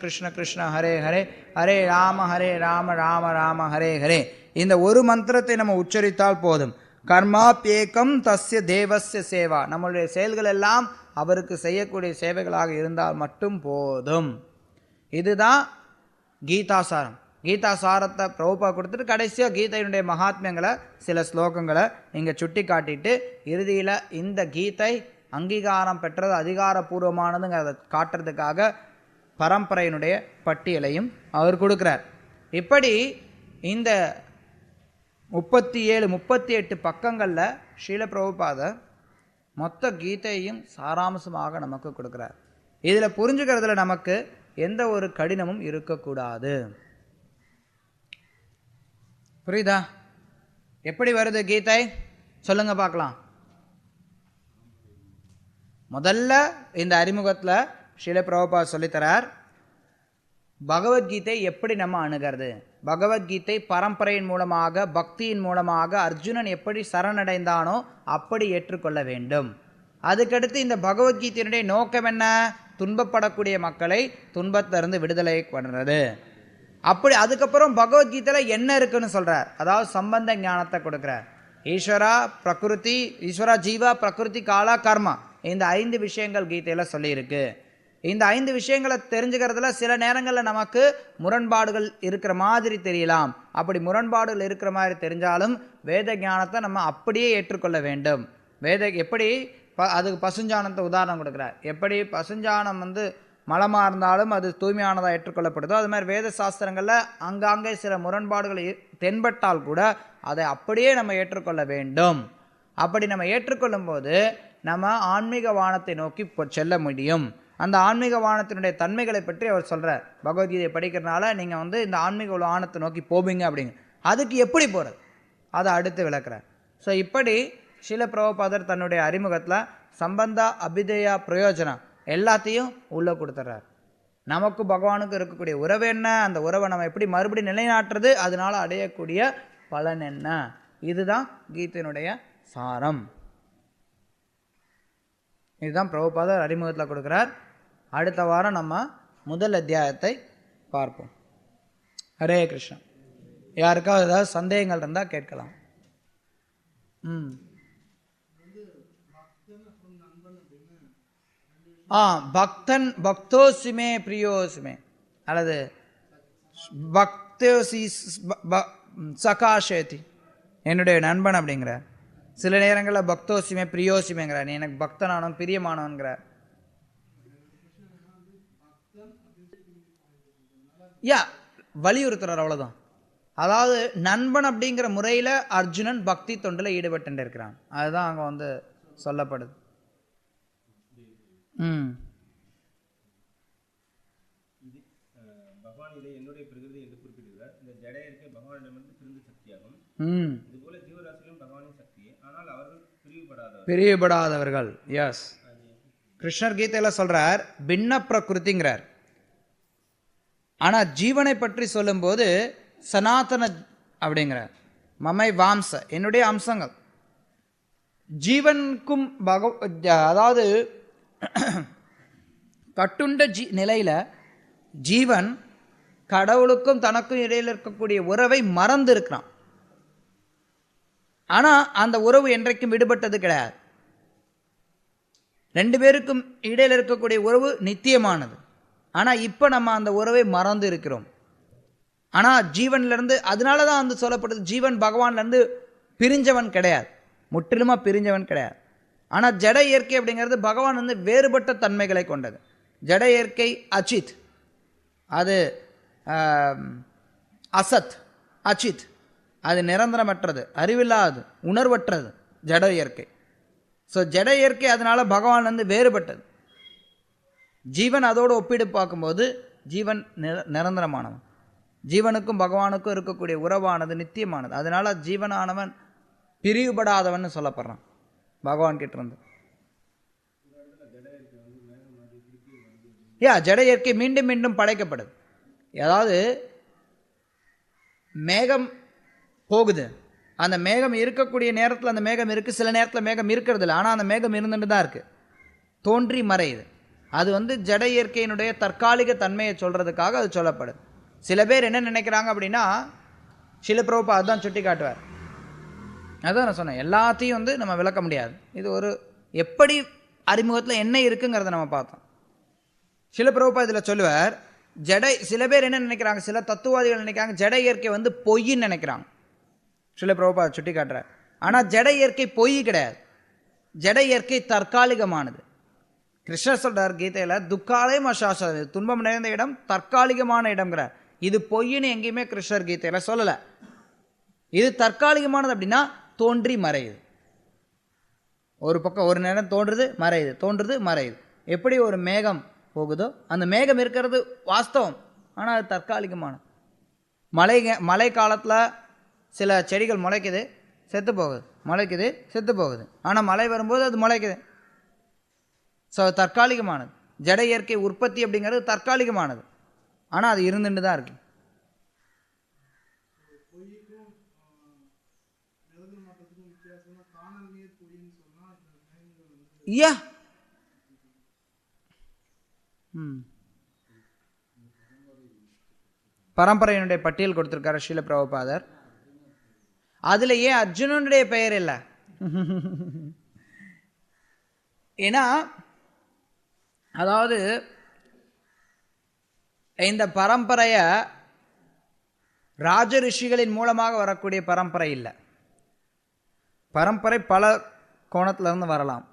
கிருஷ்ண கிருஷ்ண ஹரே ஹரே, ஹரே ராம ராம ராம ஹரே ஹரே. இந்த ஒரு மந்திரத்தை நம்ம உச்சரித்தால் போதும். கர்மாப்யேகம் தஸ்ய தேவஸ்ய சேவா. நம்மளுடைய செயல்கள் எல்லாம் அவருக்கு செய்யக்கூடிய சேவைகளாக இருந்தால் மட்டும் போதும். இதுதான் கீதாசாரம். கீதாசாரத்தை பிரபுபா கொடுத்துட்டு கடைசியாக கீதையினுடைய மகாத்மியங்களை சில ஸ்லோகங்களை இங்கே சுட்டி காட்டிட்டு இறுதியில் இந்த கீதை அங்கீகாரம் பெற்றது அதிகாரப்பூர்வமானதுங்கிறத காட்டுறதுக்காக பரம்பரையினுடைய பட்டியலையும் அவர் கொடுக்குறார். இப்படி இந்த 37-38 பக்கங்களில் ஸ்ரீல பிரபுபாதர் மொத்த கீதையும் சாராம்சமாக நமக்கு கொடுக்குறார். இதில் புரிஞ்சுக்கிறதுல நமக்கு எந்த ஒரு கடினமும் இருக்கக்கூடாது. புரியுதா? எப்படி வருது கீதை சொல்லுங்க பார்க்கலாம். முதல்ல இந்த அறிமுகத்தில் ஸ்ரீல பிரபுபாத் சொல்லித்தரார் பகவத்கீதை எப்படி நம்ம அணுகிறது. பகவத்கீதை பரம்பரையின் மூலமாக பக்தியின் மூலமாக அர்ஜுனன் எப்படி சரணடைந்தானோ அப்படி ஏற்றுக்கொள்ள வேண்டும். அதுக்கடுத்து இந்த பகவத்கீதையினுடைய நோக்கம் என்ன? துன்பப்படக்கூடிய மக்களை துன்பத்திலிருந்து விடுதலை பண்ணுறது. அப்படி அதுக்கப்புறம் பகவத்கீதையில் என்ன இருக்குன்னு சொல்கிறார். அதாவது சம்பந்த ஞானத்தை கொடுக்குறார். ஈஸ்வரா பிரகிருதி, ஈஸ்வரா ஜீவா பிரகிருதி காலா கர்மா, இந்த 5 விஷயங்கள் கீதையில் சொல்லியிருக்கு. இந்த 5 விஷயங்களை தெரிஞ்சுக்கிறதுல சில நேரங்களில் நமக்கு முரண்பாடுகள் இருக்கிற மாதிரி தெரியலாம். அப்படி முரண்பாடுகள் இருக்கிற மாதிரி தெரிஞ்சாலும் வேத ஞானத்தை நம்ம அப்படியே ஏற்றுக்கொள்ள வேண்டும். எப்படி அதுக்கு பசுஞ்சானத்தை உதாரணம் கொடுக்குறார். எப்படி பசுஞ்சானம் மலமாக இருந்தாலும் அது தூய்மையானதாக ஏற்றுக்கொள்ளப்படுதோ அது மாதிரி வேத சாஸ்திரங்களில் அங்காங்கே சில முரண்பாடுகள் தென்பட்டால் கூட அதை அப்படியே நம்ம ஏற்றுக்கொள்ள வேண்டும். அப்படி நம்ம ஏற்றுக்கொள்ளும் போது நம்ம ஆன்மீக வானத்தை நோக்கி செல்ல முடியும். அந்த ஆன்மீக வானத்தினுடைய தன்மைகளை பற்றி அவர் சொல்கிறார். பகவத்கீதையை படிக்கிறதுனால நீங்கள் இந்த ஆன்மீக வானத்தை நோக்கி போவீங்க அப்படிங்க. அதுக்கு எப்படி போகிறது அதை அடுத்து விளக்குறார். ஸோ இப்படி ஸ்ரீல பிரபுபாதர் தன்னுடைய அறிமுகத்தில் சம்பந்தா அபிதயா பிரயோஜனம் எல்லாத்தையும் உள்ளே கொடுத்துட்றார். நமக்கு பகவானுக்கு இருக்கக்கூடிய உறவு என்ன, அந்த உறவை நம்ம எப்படி மறுபடியும் நிலைநாட்டுறது, அதனால் அடையக்கூடிய பலன் என்ன, இதுதான் கீதையினுடைய சாரம். இதுதான் பிரபுபாதர் அறிமுகத்தில் கொடுக்குறார். அடுத்த வாரம் நம்ம முதல் அத்தியாயத்தை பார்ப்போம். ஹரே கிருஷ்ணா. யாருக்காவது ஏதாவது சந்தேகங்கள் இருந்தால் கேட்கலாம். பக்தன் பக்தோசிமே பிரியோசிமே அல்லது பக்தோசி சகாஷேதி, என்னுடைய நண்பன் அப்படிங்கிற. சில நேரங்களில் பக்தோசிமே பிரியோசிமேங்கிறார், நீ எனக்கு பக்தனானவன் பிரியமானவன்கிறார். வலியுறுத்துறார், அவ்வளோதான். அதாவது நண்பன் அப்படிங்கிற முறையில் அர்ஜுனன் பக்தி தொண்டில் ஈடுபட்டு இருக்கிறான். அதுதான் அங்கே சொல்லப்படுது. பகவான் இதை என்னுடைய பிரகிருதி என்று குறிப்பிடுகிறார். இந்த ஜடையற்கை பகவானிடமிருந்து பிரிந்த சக்தியாகும். இதுபோல ஜீவராசிகளும் பகவானின் சக்தியே, ஆனால் அவர்கள் பிரிவுபடாதவர்கள். எஸ், கிருஷ்ணர் கீதையில சொல்றார் பின்ன பிரகிருதிங்கிறார். ஆனா ஜீவனை பற்றி சொல்லும்போது சனாதன அப்படிங்கிறார். மமை வாம்ச, என்னுடைய அம்சங்கள். ஜீவனுக்கும் அதாவது கட்டுண்ட நிலையில் ஜீவன் கடவுளுக்கும் தனக்கும் இடையில் இருக்கக்கூடிய உறவை மறந்து இருக்கிறான். ஆனால் அந்த உறவு என்றைக்கும் விடுபட்டது கிடையாது. 2 பேருக்கும் இடையில் இருக்கக்கூடிய உறவு நித்தியமானது. ஆனால் இப்போ நம்ம அந்த உறவை மறந்து இருக்கிறோம். ஆனால் ஜீவன்லேருந்து, அதனால தான் சொல்லப்படுது ஜீவன் பகவான்லேருந்து பிரிஞ்சவன் கிடையாது, முற்றிலுமாக பிரிஞ்சவன் கிடையாது. ஆனால் ஜட இயற்கை அப்படிங்கிறது பகவான் வேறுபட்ட தன்மைகளை கொண்டது. ஜட இயற்கை அச்சித், அது அசத், அச்சித், அது நிரந்தரமற்றது, அறிவில்லாது, உணர்வற்றது ஜட இயற்கை. ஸோ ஜட இயற்கை அதனால பகவான் வேறுபட்டது. ஜீவன் அதோடு ஒப்பிடு பார்க்கும்போது ஜீவன் நிரந்தரமானவன். ஜீவனுக்கும் பகவானுக்கும் இருக்கக்கூடிய உறவானது நித்தியமானது. அதனால ஜீவனானவன் பிரிவுபடாதவன் சொல்லப்படுறான் பகவான் கிட்ட இருந்து. ஜட இயற்கை மீண்டும் மீண்டும் படைக்கப்படுது. அதாவது மேகம் போகுது, அந்த மேகம் இருக்கக்கூடிய நேரத்தில் அந்த மேகம் இருக்குது, சில நேரத்தில் மேகம் இருக்கிறது இல்லை, ஆனால் அந்த மேகம் இருந்துட்டு தான் இருக்குது, தோன்றி மறையுது. அது ஜட இயற்கையினுடைய தற்காலிக தன்மையை சொல்கிறதுக்காக அது சொல்லப்படுது. சில பேர் என்ன நினைக்கிறாங்க அப்படின்னா, சில பிரபுபாதர் தான் சுட்டி காட்டுவார், அதான் நான் சொன்னேன், எல்லாத்தையும் வந்து நம்ம விளக்க முடியாது. இது ஒரு எப்படி அறிமுகத்தில் என்ன இருக்குங்கிறத நம்ம பார்த்தோம். சில பிரபுபா இதில் சொல்லுவார், ஜடை, சில பேர் என்ன நினைக்கிறாங்க, சில தத்துவாதிகள் நினைக்கிறாங்க ஜட இயற்கை வந்து பொய்ன்னு நினைக்கிறாங்க. சில பிரபுபா சுட்டி காட்டுறார். ஆனால் ஜட இயற்கை பொய் கிடையாது, ஜட இயற்கை தற்காலிகமானது. கிருஷ்ணர் சொல்றார் கீதையில், துக்காலயம் அசாஸ்வத, துன்பம் நிறைந்த இடம் தற்காலிகமான இடம்ங்கிறார். இது பொய்ன்னு எங்கேயுமே கிருஷ்ணர் கீதையில் சொல்லலை. இது தற்காலிகமானது அப்படின்னா தோன்றி மறையுது. ஒரு பக்கம் ஒரு நேரம் தோன்றுது மறையுது, தோன்றுது மறையுது. எப்படி ஒரு மேகம் போகுதோ, அந்த மேகம் இருக்கிறது வாஸ்தவம், ஆனால் அது தற்காலிகமானது. மழை காலத்தில் சில செடிகள் முளைக்குது, செத்து போகுது, முளைக்குது, செத்து போகுது. ஆனால் மழை வரும்போது அது முளைக்குது. ஸோ தற்காலிகமானது. ஜட இயற்கை உற்பத்தி அப்படிங்கிறது தற்காலிகமானது, ஆனால் அது இருந்துட்டு தான் இருக்கு. ஐயா பரம்பரையினுடைய பட்டியல் கொடுத்திருக்காரு ஸ்ரீல பிரபுபாதர். அதுல ஏன் அர்ஜுனனுடைய பெயர் இல்லை? ஏன்னா அதாவது இந்த பரம்பரைய ராஜ ரிஷிகளின் மூலமாக வரக்கூடிய பரம்பரை இல்லை. பரம்பரை பல கோணத்துல இருந்து வரலாம்.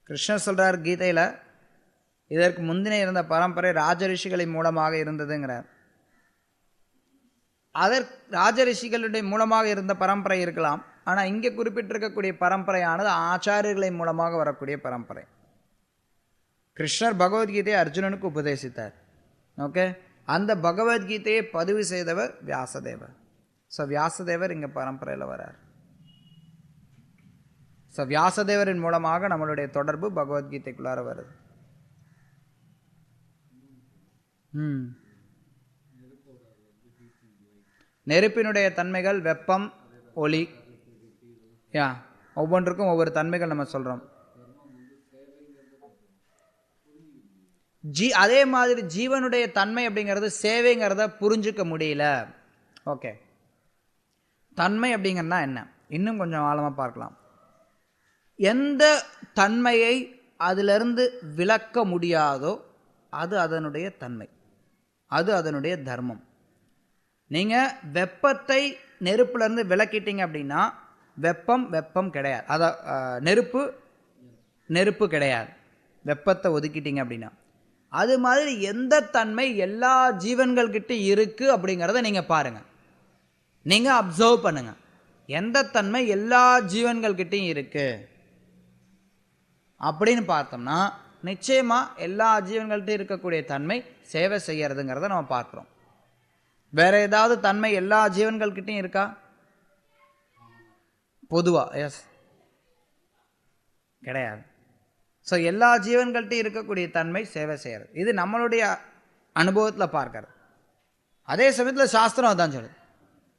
கிருஷ்ணர் சொல்றார் கீதையில, இதற்கு முந்தின இருந்த பரம்பரை ராஜ ரிஷிகளின் மூலமாக இருந்ததுங்கிறார். ராஜ ரிஷிகளுடைய மூலமாக இருந்த பரம்பரை இருக்கலாம், ஆனால் இங்கே குறிப்பிட்டிருக்கக்கூடிய பரம்பரையானது ஆச்சாரியர்களின் மூலமாக வரக்கூடிய பரம்பரை. கிருஷ்ணர் பகவத்கீதையை அர்ஜுனனுக்கு உபதேசித்தார். ஓகே, அந்த பகவத்கீதையை பதிவு செய்தவர் வியாசதேவர். ஸோ வியாசதேவர் இங்கே பரம்பரையில் வரார். ஸோ வியாசதேவரின் மூலமாக நம்மளுடைய தொடர்பு பகவத்கீதைக்குள்ளார வருது. நெருப்பினுடைய தன்மைகள் வெப்பம், ஒளி, ஒவ்வொன்றுக்கும் ஒவ்வொரு தன்மைகள் நம்ம சொல்றோம். அதே மாதிரி ஜீவனுடைய தன்மை அப்படிங்கிறது சேவைங்கிறத புரிஞ்சுக்க முடியல. ஓகே, தன்மை அப்படிங்கிறதுனா என்ன, இன்னும் கொஞ்சம் ஆழமாக பார்க்கலாம். எந்த தன்மையை அதிலிருந்து விளக்க முடியாதோ அது அதனுடைய தன்மை, அது அதனுடைய தர்மம். நீங்கள் வெப்பத்தை நெருப்புலேருந்து விளக்கிட்டீங்க அப்படின்னா வெப்பம் வெப்பம் கிடையாது, நெருப்பு நெருப்பு கிடையாது. வெப்பத்தை ஒதுக்கிட்டீங்க அப்படின்னா அது மாதிரி எந்த தன்மை எல்லா ஜீவன்கள்கிட்ட இருக்கு அப்படிங்கிறத நீங்கள் பாருங்கள், நீங்கள் அப்சர்வ் பண்ணுங்க. எந்த தன்மை எல்லா ஜீவன்கள்கிட்டையும் இருக்கு அப்படின்னு பார்த்தோம்னா நிச்சயமாக எல்லா ஜீவன்கள்கிட்ட இருக்கக்கூடிய தன்மை சேவை செய்யறதுங்கிறத நம்ம பார்க்குறோம். வேற ஏதாவது தன்மை எல்லா ஜீவன்கள்கிட்டையும் இருக்கா பொதுவா? எஸ், கிடையாது. ஸோ எல்லா ஜீவன்கள்கிட்டையும் இருக்கக்கூடிய தன்மை சேவை செய்யறது. இது நம்மளுடைய அனுபவத்தில் பார்க்கறது. அதே சமயத்தில் சாஸ்திரம் அதான் சொல்லுது,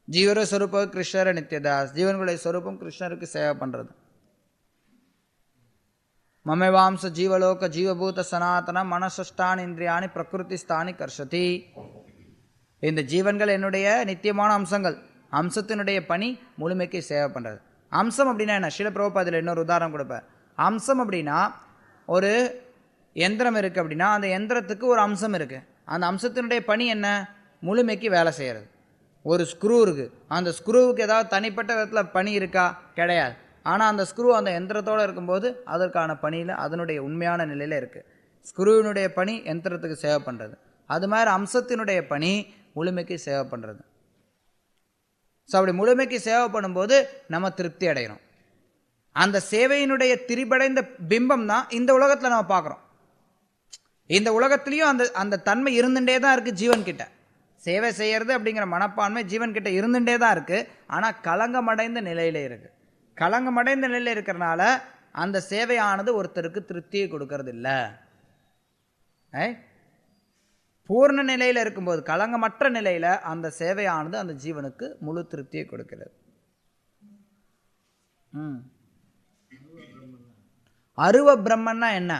ஜீவர ஸ்வரூப கிருஷ்ணர நித்யதாஸ், ஜீவன்களுடைய ஸ்வரூபம் கிருஷ்ணருக்கு சேவை பண்ணுறது. மமேவாம்ச ஜீவலோக ஜீவபூத சனாதன மனசஷ்டான் இந்திரியாணி பிரகிருதி ஸ்தானி கர்ஷதி. இந்த ஜீவன்கள் என்னுடைய நித்தியமான அம்சங்கள், அம்சத்தினுடைய பணி முழுமைக்கு சேவை பண்ணுறது. அம்சம் அப்படின்னா என்ன? ஸ்ரீல பிரபுபாதில் இன்னொரு உதாரணம் கொடுப்பேன். அம்சம் அப்படின்னா ஒரு எந்திரம் இருக்குது அப்படின்னா அந்த எந்திரத்துக்கு ஒரு அம்சம் இருக்குது. அந்த அம்சத்தினுடைய பணி என்ன? முழுமைக்கு வேலை செய்கிறது. ஒரு ஸ்க்ரூ இருக்குது, அந்த ஸ்க்ரூவுக்கு ஏதாவது தனிப்பட்ட விதத்தில் பணி இருக்கா? கிடையாது. ஆனால் அந்த ஸ்க்ரூ அந்த எந்திரத்தோடு இருக்கும்போது அதற்கான பணியில் அதனுடைய உண்மையான நிலையில் இருக்குது. ஸ்க்ரூவினுடைய பணி எந்திரத்துக்கு சேவை பண்ணுறது. அது மாதிரி அம்சத்தினுடைய பணி முழுமைக்கு சேவை பண்ணுறது. ஸோ அப்படி முழுமைக்கு சேவை பண்ணும்போது நம்ம திருப்தி அடைகிறோம். அந்த சேவையினுடைய திரிபடைந்த பிம்பம் தான் இந்த உலகத்தில் நம்ம பார்க்குறோம். இந்த உலகத்துலேயும் அந்த அந்த தன்மை இருந்துகிட்டே தான் இருக்குது ஜீவன்கிட்ட. சேவை செய்கிறது அப்படிங்கிற மனப்பான்மை ஜீவன்கிட்ட இருந்துகிட்டே தான் இருக்குது. ஆனால் களங்கமடைந்த நிலையில் இருக்குது. களங்கமடைந்த நிலையில் இருக்கிறனால அந்த சேவையானது ஒருத்தருக்கு திருப்தியை கொடுக்கறது இல்லை. பூர்ண நிலையில் இருக்கும்போது, களங்கமற்ற நிலையில் அந்த சேவையானது அந்த ஜீவனுக்கு முழு திருப்தியை கொடுக்கிறது. அருவ பிரம்மன்னா என்ன?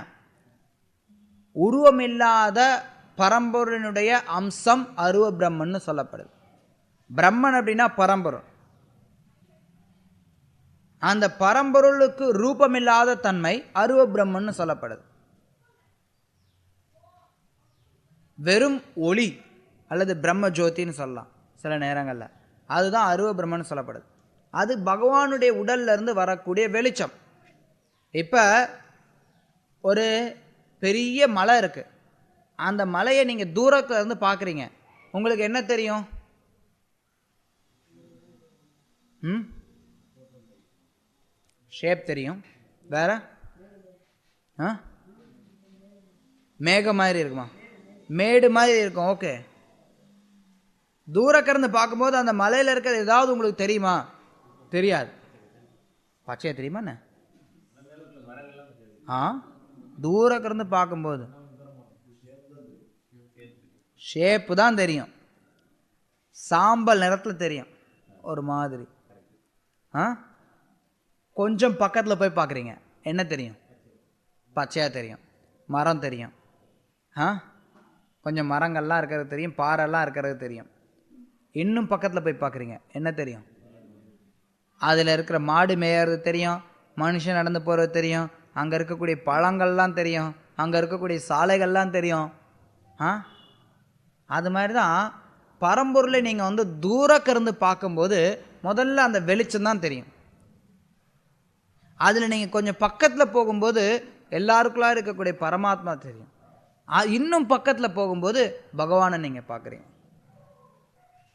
உருவமில்லாத பரம்பொருளினுடைய அம்சம் அருவ பிரம்மன்னு சொல்லப்படுது. பிரம்மன் அப்படின்னா பரம்பொருள். அந்த பரம்பொருளுக்கு ரூபமில்லாத தன்மை அருவ பிரம்மன்னு சொல்லப்படுது. வெறும் ஒளி அல்லது பிரம்ம ஜோதின்னு சொல்லலாம் சில நேரங்களில். அதுதான் அருவ பிரம்மன்னு சொல்லப்படுது. அது பகவானுடைய உடல்ல இருந்து வரக்கூடிய வெளிச்சம். இப்போ ஒரு பெரிய மலை இருக்கு, அந்த மலையை நீங்க தூரத்துல இருந்து பார்க்குறீங்க, உங்களுக்கு என்ன தெரியும்? ஷேப் தெரியும். வேற மேகம் மாதிரி இருக்குமா? மேடு மாதிரி இருக்கும். ஓகே, தூரக்கிருந்து பார்க்கும்போது அந்த மலையில் இருக்கிறது ஏதாவது உங்களுக்கு தெரியுமா? தெரியாது. பச்சையா தெரியுமா என்ன? தூரக்கிருந்து பார்க்கும்போது ஷேப்பு தான் தெரியும். சாம்பல் நிறத்தில் தெரியும் ஒரு மாதிரி. கொஞ்சம் பக்கத்தில் போய் பார்க்குறீங்க, என்ன தெரியும்? பச்சையாக தெரியும். மரம் தெரியும். கொஞ்சம் மரங்கள்லாம் இருக்கிறது தெரியும், பாறைலாம் இருக்கிறது தெரியும். இன்னும் பக்கத்தில் போய் பார்க்குறீங்க, என்ன தெரியும்? அதில் இருக்கிற மாடு மேயறது தெரியும், மனுஷன் நடந்து போகிறது தெரியும், அங்கே இருக்கக்கூடிய பழங்கள்லாம் தெரியும், அங்கே இருக்கக்கூடிய சாலைகள்லாம் தெரியும். அது மாதிரி தான் பரம்பொருளை நீங்கள் தூரக்கிருந்து பார்க்கும்போது முதல்ல அந்த வெளிச்சம் தான் தெரியும். அதில் நீங்கள் கொஞ்சம் பக்கத்தில் போகும்போது எல்லாருக்குள்ளாக இருக்கக்கூடிய பரமாத்மா தெரியும். இன்னும் பக்கத்தில் போகும்போது பகவானை நீங்கள் பார்க்குறீங்க.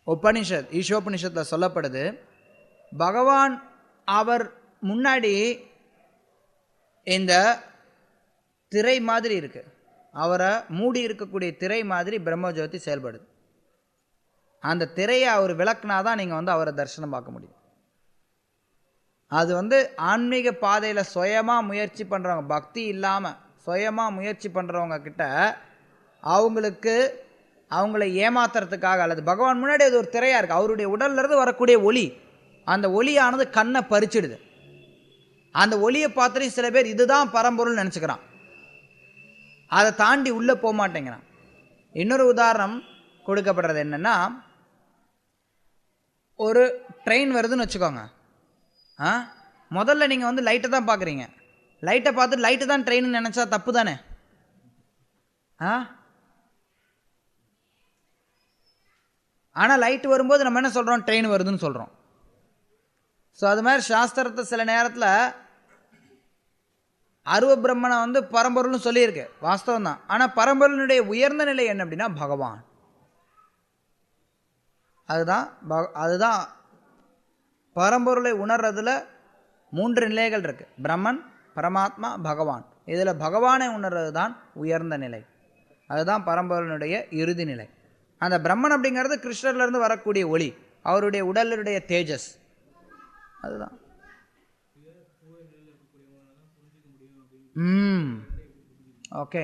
உபனிஷத், ஈஷோபனிஷத்தில் சொல்லப்படுது, பகவான் அவர் முன்னாடி இந்த திரை மாதிரி இருக்கு, அவரை மூடி இருக்கக்கூடிய திரை மாதிரி பிரம்மஜோதி செயல்படுது. அந்த திரையை அவர் விளக்குனாதான் நீங்கள் அவரை தரிசனம் பார்க்க முடியும். அது ஆன்மீக பாதையில் சுயமாக முயற்சி பண்ணுறவங்க, பக்தி இல்லாமல் சுயமாக முயற்சி பண்ணுறவங்க கிட்ட அவங்கள ஏமாத்துறதுக்காக, அல்லது பகவான் முன்னாடி அது ஒரு திரையாக இருக்குது, அவருடைய உடல்லேருந்து வரக்கூடிய ஒளி, அந்த ஒளியானது கண்ணை பறிச்சிடுது. அந்த ஒளியை பார்த்துட்டு சில பேர் இதுதான் பரம்பொருள் நினச்சிக்கிறான், அதை தாண்டி உள்ளே போக மாட்டேங்கிறான். இன்னொரு உதாரணம் கொடுக்கப்படுறது என்னென்னா, ஒரு ட்ரெயின் வருதுன்னு வச்சுக்கோங்க. முதல்ல நீங்கள் லைட்டை தான் பார்க்குறீங்க, லைட்டை பார்த்துட்டு லைட்டு தான் ட்ரெயின் நினச்சா தப்பு தானே? ஆனால் லைட்டு வரும்போது நம்ம என்ன சொல்கிறோம்? ட்ரெயின் வருதுன்னு சொல்கிறோம். ஸோ அது மாதிரி சாஸ்திரத்தை சில நேரத்தில் அருவ பிரம்மனை பரம்பொருள்னு சொல்லியிருக்கு, வாஸ்தவம் தான். ஆனால் பரம்பொருளினுடைய உயர்ந்த நிலை என்ன அப்படின்னா பகவான். அதுதான் பரம்பொருளை உணர்றதுல 3 நிலைகள் இருக்கு: பிரம்மன், பரமாத்மா, பகவான். இதில் பகவானை உணர்றது தான் உயர்ந்த நிலை, அதுதான் பரம்பொருளினுடைய இறுதி நிலை. அந்த பிரம்மன் அப்படிங்கிறது கிருஷ்ணர்லேருந்து வரக்கூடிய ஒளி, அவருடைய உடலுடைய தேஜஸ், அதுதான். ஓகே,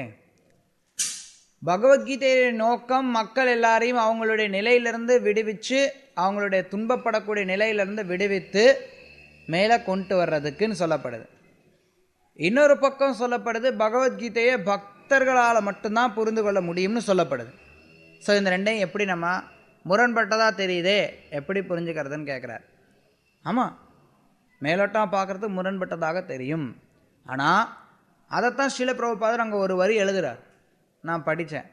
பகவத்கீதையுடைய நோக்கம் மக்கள் எல்லாரையும் அவங்களுடைய நிலையிலிருந்து விடுவிச்சு, அவங்களுடைய துன்பப்படக்கூடிய நிலையிலிருந்து விடுவித்து மேலே கொண்டு வர்றதுக்குன்னு சொல்லப்படுது. இன்னொரு பக்கம் சொல்லப்படுது, பகவத்கீதையை பக்தர்களால் மட்டும்தான் புரிந்து கொள்ள முடியும்னு சொல்லப்படுது. ஸோ இந்த ரெண்டையும் எப்படி நம்ம முரண்பட்டதாக தெரியுதே, எப்படி புரிஞ்சுக்கிறதுன்னு கேட்குறாரு. ஆமாம், மேலோட்டம் பார்க்குறதுக்கு முரண்பட்டதாக தெரியும். ஆனால் அதைத்தான் ஸ்ரீல பிரபுபாதர் அங்கே ஒரு வரி எழுதுகிறார், நான் படித்தேன்.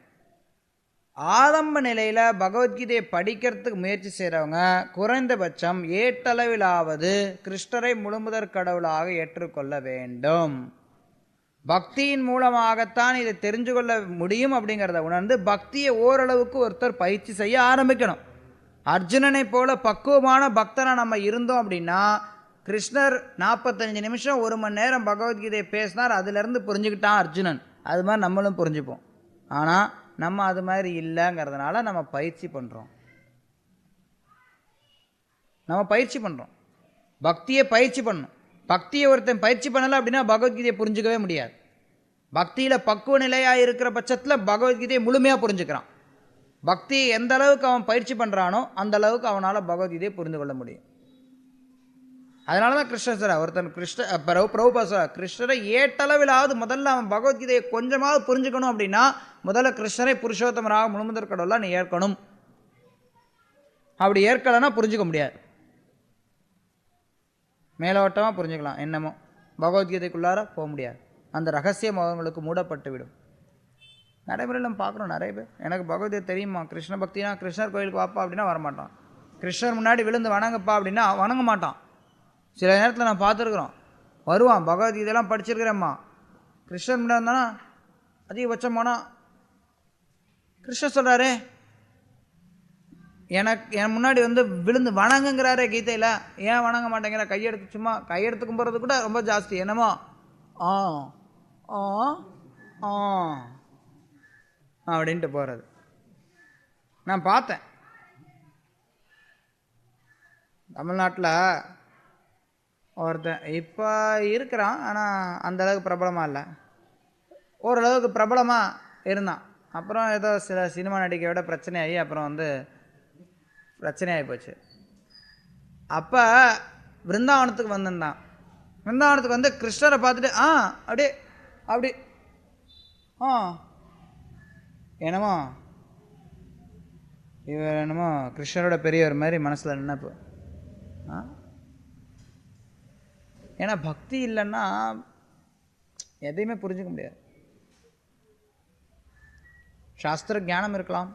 ஆரம்ப நிலையில் பகவத்கீதையை படிக்கிறதுக்கு முயற்சி செய்கிறவங்க குறைந்தபட்சம் ஏட்டளவிலாவது கிருஷ்ணரை முழுமுதற் கடவுளாக ஏற்றுக்கொள்ள வேண்டும். பக்தியின் மூலமாகத்தான் இதை தெரிஞ்சு கொள்ள முடியும் அப்படிங்கிறத உணர்ந்து பக்தியை ஓரளவுக்கு ஒருத்தர் பயிற்சி செய்ய ஆரம்பிக்கணும். அர்ஜுனனை போல பக்குவமான பக்தனை நம்ம இருந்தோம் அப்படின்னா, கிருஷ்ணர் 45 நிமிஷம் 1 மணி நேரம் பகவத்கீதையை பேசினார், அதுலேருந்து புரிஞ்சுக்கிட்டான் அர்ஜுனன். அது மாதிரி நம்மளும் புரிஞ்சுப்போம். ஆனால் நம்ம அது மாதிரி இல்லைங்கிறதுனால நம்ம பயிற்சி பண்ணுறோம். பக்தியை பயிற்சி பண்ணணும். பக்தியை ஒருத்தன் பயிற்சி பண்ணலை அப்படின்னா பகவத்கீதையை புரிஞ்சுக்கவே முடியாது. பக்தியில் பக்குவ நிலையாக இருக்கிற பட்சத்தில் பகவத்கீதையை முழுமையாக புரிஞ்சுக்கிறான். பக்தியை எந்த அளவுக்கு அவன் பயிற்சி பண்ணுறானோ அந்த அளவுக்கு அவனால் பகவத்கீதையை புரிந்து கொள்ள முடியும். அதனால தான் கிருஷ்ணர் சார் ஒருத்தன் பிரபுபா சார் கிருஷ்ணரை ஏட்டளவிலாவது முதல்ல அவன் பகவத்கீதையை கொஞ்சமாவது புரிஞ்சுக்கணும் அப்படின்னா முதல்ல கிருஷ்ணரை புருஷோத்தமராக முழுமுதற் கடவுளாக நீ ஏற்கணும். அப்படி ஏற்கலைன்னா புரிஞ்சுக்க முடியாது. மேலோட்டமாக புரிஞ்சுக்கலாம், என்னமோ பகவத்கீதைக்குள்ளார போக முடியாது. அந்த ரகசியம் அவங்களுக்கு மூடப்பட்டு விடும். நடைமுறையில் நம்ம பார்க்குறோம் நிறைய பேர், எனக்கு பகவத்கீதை தெரியுமா, கிருஷ்ண பக்தினா கிருஷ்ணர் கோயிலுக்கு வாப்பா அப்படின்னா வரமாட்டான், கிருஷ்ணர் முன்னாடி விழுந்து வணங்கப்பா அப்படின்னா வணங்க மாட்டான். சில நேரத்தில் நான் பார்த்துருக்குறோம், வருவான், பகவத்கீதையெல்லாம் படிச்சிருக்கிறேம்மா, கிருஷ்ணர் முன்னாடி இருந்தானா அதிகபட்சம் போனால் கிருஷ்ணர் சொல்கிறாரே என் முன்னாடி வந்து விழுந்து வணங்குங்கிறாரே கீதையில், ஏன் வணங்க மாட்டேங்கிற, கையெடுத்து சும்மா கையெடுத்து கும்பிட்றது கூட ரொம்ப ஜாஸ்தி, என்னமோ ஆ ஆ ஆ அப்படின்ட்டு போகிறது நான் பார்த்தேன். தமிழ்நாட்டில் ஒருத்தன் இப்போ இருக்கிறான், ஆனால் அந்தளவுக்கு பிரபலமாக இல்லை, ஓரளவுக்கு பிரபலமாக இருந்தான். அப்புறம் ஏதோ சில சினிமா நடிகையோட பிரச்சனையாகி அப்புறம் வந்து பிரச்சனையாகி போச்சு. அப்போ விருந்தாவனத்துக்கு வந்திருந்தான். விருந்தாவனத்துக்கு வந்து கிருஷ்ணரை பார்த்துட்டு அப்படியே அப்படி என்னமோ இவர் என்னமோ கிருஷ்ணரோட பெரியவர் மாதிரி மனசில் நினைப்பு. ஏன்னா பக்தி இல்லைன்னா எதையுமே புரிஞ்சுக்க முடியாது. சாஸ்திர ஞானம் இருக்கலாம்,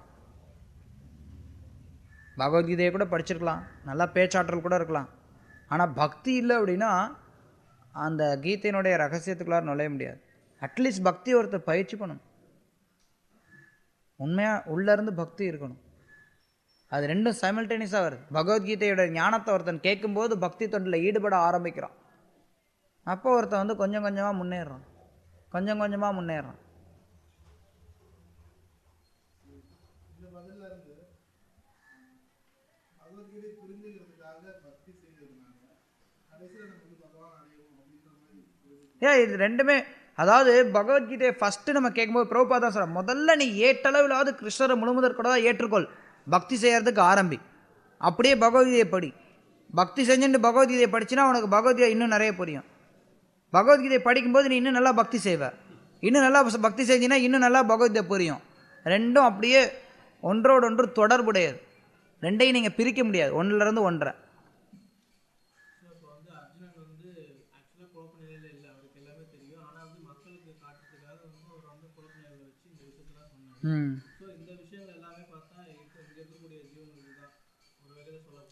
பகவத்கீதையை கூட படிச்சிருக்கலாம், நல்லா பேச்சாற்றல் கூட இருக்கலாம், ஆனால் பக்தி இல்லை அப்படின்னா அந்த கீதையினுடைய ரகசியத்துக்குள்ளார நுழைய முடியாது. அட்லீஸ்ட் பக்தி ஒருத்தர் பயிற்சி பண்ணணும், உண்மையாக உள்ளேருந்து பக்தி இருக்கணும். அது ரெண்டும் சைமல்டேனியஸாக வருது. பகவத்கீதையோட ஞானத்தை ஒருத்தன் கேட்கும்போது பக்தி தொண்டில் ஈடுபட ஆரம்பிக்கிறான். அப்போ ஒருத்தன் வந்து கொஞ்சம் கொஞ்சமாக முன்னேறான், கொஞ்சம் கொஞ்சமாக முன்னேறான். இது ரெண்டுமே, அதாவது பகவத்கீதையை ஃபஸ்ட்டு நம்ம கேட்கும்போது பிரபுபாதா தான் சொல்கிறோம், முதல்ல நீ ஏற்றளவிலாவது கிருஷ்ணரை முழுமுதற் கூட ஏற்றுக்கொள், பக்தி செய்யறதுக்கு ஆரம்பி, அப்படியே பகவத்கீதையை படி. பக்தி செஞ்சுட்டு பகவத்கீதையை படிச்சுன்னா உனக்கு பகவத்கீதை இன்னும் நிறைய புரியும். பகவத்கீதையை படிக்கும்போது நீ இன்னும் நல்லா பக்தி செய்வ, இன்னும் நல்லா பக்தி செஞ்சின்னா இன்னும் நல்லா பகவத்கீதை புரியும். ரெண்டும் அப்படியே ஒன்றோடு ஒன்று தொடர்புடையது, ரெண்டையும் நீங்கள் பிரிக்க முடியாது, ஒன்றிலிருந்து ஒன்றை.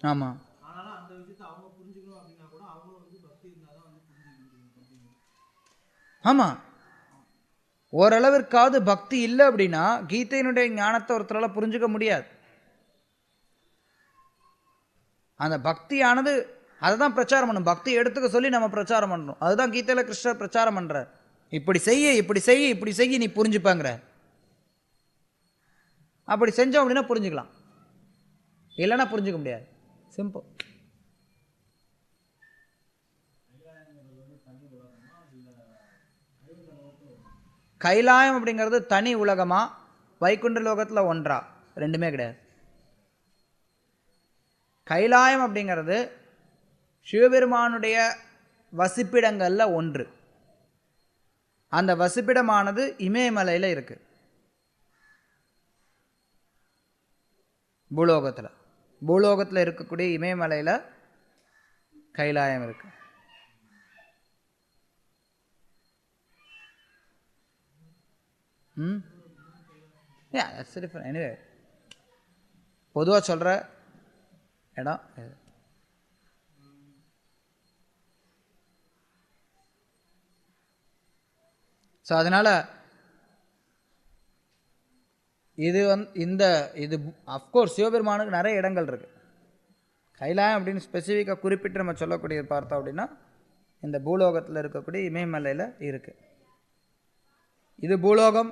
ஆமாம், ஆமாம், ஓரளவிற்காவது பக்தி இல்லை அப்படின்னா கீதையினுடைய ஞானத்தை ஒருத்தரால் புரிஞ்சுக்க முடியாது. அந்த பக்தியானது அதை தான் பிரச்சாரம் பண்ணணும், பக்தி எடுத்துக்க சொல்லி நம்ம பிரச்சாரம் பண்ணணும். அதுதான் கீதையில் கிருஷ்ணர் பிரச்சாரம் பண்ணுறார், இப்படி செய்ய இப்படி செய்ய இப்படி செய்ய நீ புரிஞ்சுப்பாங்கிற. அப்படி செஞ்சோம் அப்படின்னா புரிஞ்சுக்கலாம், இல்லைன்னா புரிஞ்சுக்க முடியாது. சிம்பிள். கைலாயம் அப்படிங்கிறது தனி உலகமா, வைகுண்ட லோகத்தில் ஒன்றா? ரெண்டுமே கிடையாது. கைலாயம் அப்படிங்கிறது சிவபெருமானுடைய வசிப்பிடங்களில் ஒன்று. அந்த வசிப்பிடமானது இமயமலையில் இருக்கு, பூலோகத்தில் இருக்கக்கூடிய இமயமலையில் கைலாயம் இருக்கு. that's different. Anyway, பொதுவாக சொல்கிற இடம் இது. ஸோ அதனால் இது இது அஃப்கோர்ஸ் சிவபெருமானுக்கு நிறைய இடங்கள் இருக்குது. கைலாயம் அப்படின்னு ஸ்பெசிஃபிக்காக குறிப்பிட்டு நம்ம சொல்லக்கூடியது பார்த்தோம் அப்படின்னா இந்த பூலோகத்தில் இருக்கக்கூடிய இமயமலையில் இருக்குது. இது பூலோகம்,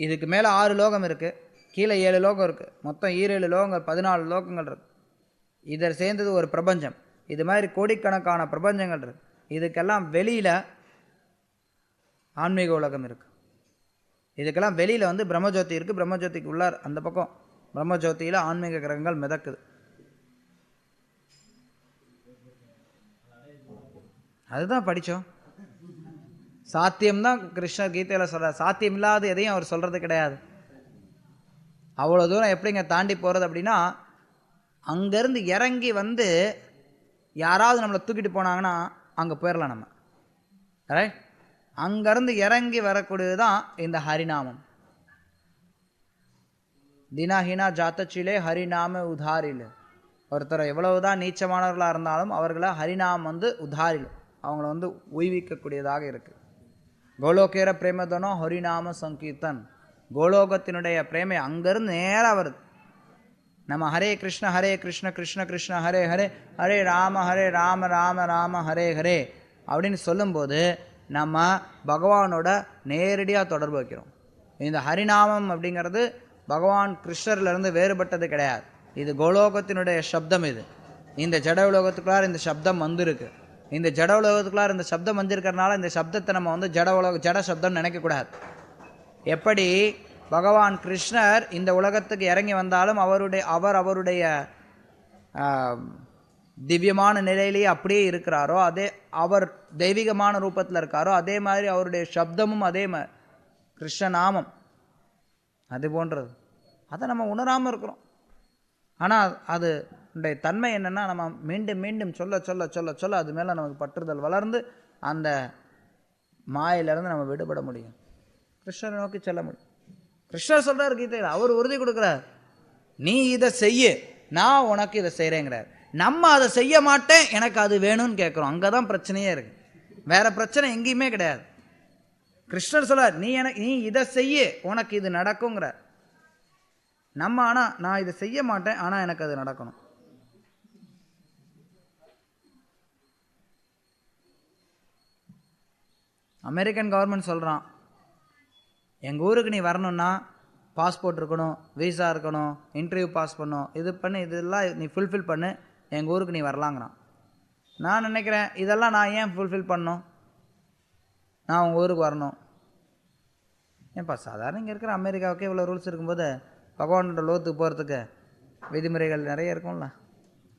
இதுக்கு மேலே 6 லோகம் இருக்குது, கீழே 7 லோகம் இருக்குது, மொத்தம் 7 லோகங்கள் 14 லோகங்கள் இருக்குது. இதை சேர்ந்தது ஒரு பிரபஞ்சம். இது மாதிரி கோடிக்கணக்கான பிரபஞ்சங்கள் இருக்குது. இதுக்கெல்லாம் வெளியில் ஆன்மீக உலகம் இருக்குது. இதுக்கெல்லாம் வெளியில் வந்து பிரம்மஜோதி இருக்குது. பிரம்மஜோதிக்கு உள்ளார் அந்த பக்கம் பிரம்மஜோதியில் ஆன்மீக கிரகங்கள் மிதக்குது. அதுதான் படித்தோம். சாத்தியம்தான் கிருஷ்ணர் கீதையில் சொல்கிறார். சாத்தியம் இல்லாத எதையும் அவர் சொல்கிறது கிடையாது. அவ்வளோ தூரம் எப்படிங்க தாண்டி போகிறது அப்படின்னா, அங்கேருந்து இறங்கி வந்து யாராவது நம்மளை தூக்கிட்டு போனாங்கன்னா அங்கே போயிடலாம் நம்ம, ரைட்? அங்கேருந்து இறங்கி வரக்கூடியது தான் இந்த ஹரிநாமம். தினஹினா ஜாத்தச்சிலே ஹரிநாம உதாரில். ஒருத்தர் எவ்வளவுதான் நீச்சமானவர்களாக இருந்தாலும் அவர்களை ஹரிநாமம் வந்து உதாரில், அவங்கள வந்து உய்விக்கக்கூடியதாக இருக்குது. கோலோகேர பிரேமதனோ ஹரிநாம சங்கீர்த்தன். கோலோகத்தினுடைய பிரேமை அங்கேருந்து நேராக வருது. நம்ம ஹரே கிருஷ்ண கிருஷ்ண கிருஷ்ண ஹரே ஹரே, ஹரே ராம ராம ராம ஹரே ஹரே அப்படின்னு சொல்லும்போது நம்ம பகவானோட நேரடியாக தொடர்பு வைக்கிறோம். இந்த ஹரிநாமம் அப்படிங்கிறது பகவான் கிருஷ்ணர்லேருந்து வேறுபட்டது கிடையாது. இது கோலோகத்தினுடைய சப்தம். இது இந்த ஜட உலோகத்துக்குள்ளார இந்த சப்தம் வந்திருக்கு. இந்த ஜட உலோகத்துக்குள்ளார இந்த சப்தம் வந்திருக்கிறதுனால இந்த சப்தத்தை நம்ம வந்து ஜட சப்தம் நினைக்கக்கூடாது. எப்படி பகவான் கிருஷ்ணர் இந்த உலகத்துக்கு இறங்கி வந்தாலும் அவருடைய திவ்யமான நிலையிலேயே அப்படியே இருக்கிறாரோ, அதே அவர் தெய்வீகமான ரூபத்தில் இருக்காரோ, அதே மாதிரி அவருடைய சப்தமும் அதே மாதிரி கிருஷ்ணநாமம் அது போன்றது. அதை நம்ம உணராமல் இருக்கிறோம். ஆனால் அதனுடைய தன்மை என்னென்னா, நம்ம மீண்டும் மீண்டும் சொல்ல சொல்ல சொல்ல சொல்ல அது மேலே நமக்கு பற்றுதல் வளர்ந்து அந்த மாயிலிருந்து நம்ம விடுபட முடியும், கிருஷ்ணரை நோக்கி செல்ல முடியும். கிருஷ்ணர் சொல்கிறார் கீதையில், அவர் உறுதி கொடுக்குறார், நீ இதை செய்ய, நான் உனக்கு இதை செய்கிறேங்கிறார். நம்ம அதை செய்ய மாட்டேன், எனக்கு அது வேணும்னு கேட்குறோம். அங்கே தான் பிரச்சனையே இருக்குது. வேற பிரச்சனை எங்கேயுமே கிடையாது. கிருஷ்ணர் சொல்றார், நீ இதை செய்ய, உனக்கு இது நடக்குங்கிறார். நம்ம ஆனால் நான் இதை செய்ய மாட்டேன், ஆனால் எனக்கு அது நடக்கணும். அமெரிக்கன் கவர்மெண்ட் சொல்கிறான், எங்கள் ஊருக்கு நீ வரணுன்னா பாஸ்போர்ட் இருக்கணும், விசா இருக்கணும், இன்டர்வியூ பாஸ் பண்ணணும், இது பண்ணு, இதெல்லாம் நீ ஃபுல்ஃபில் பண்ணு, எங்கள் ஊருக்கு நீ வரலாங்கிறான். நான் நினைக்கிறேன், இதெல்லாம் நான் ஏன் ஃபுல்ஃபில் பண்ணணும்? நான் உங்கள் ஊருக்கு வரணும். ஏன்ப்பா, சாதாரண இங்கே இருக்கிற அமெரிக்காவுக்கே இவ்வளோ ரூல்ஸ் இருக்கும்போது பகவானோட லோகத்துக்கு போகிறதுக்கு விதிமுறைகள் நிறைய இருக்கும்ல.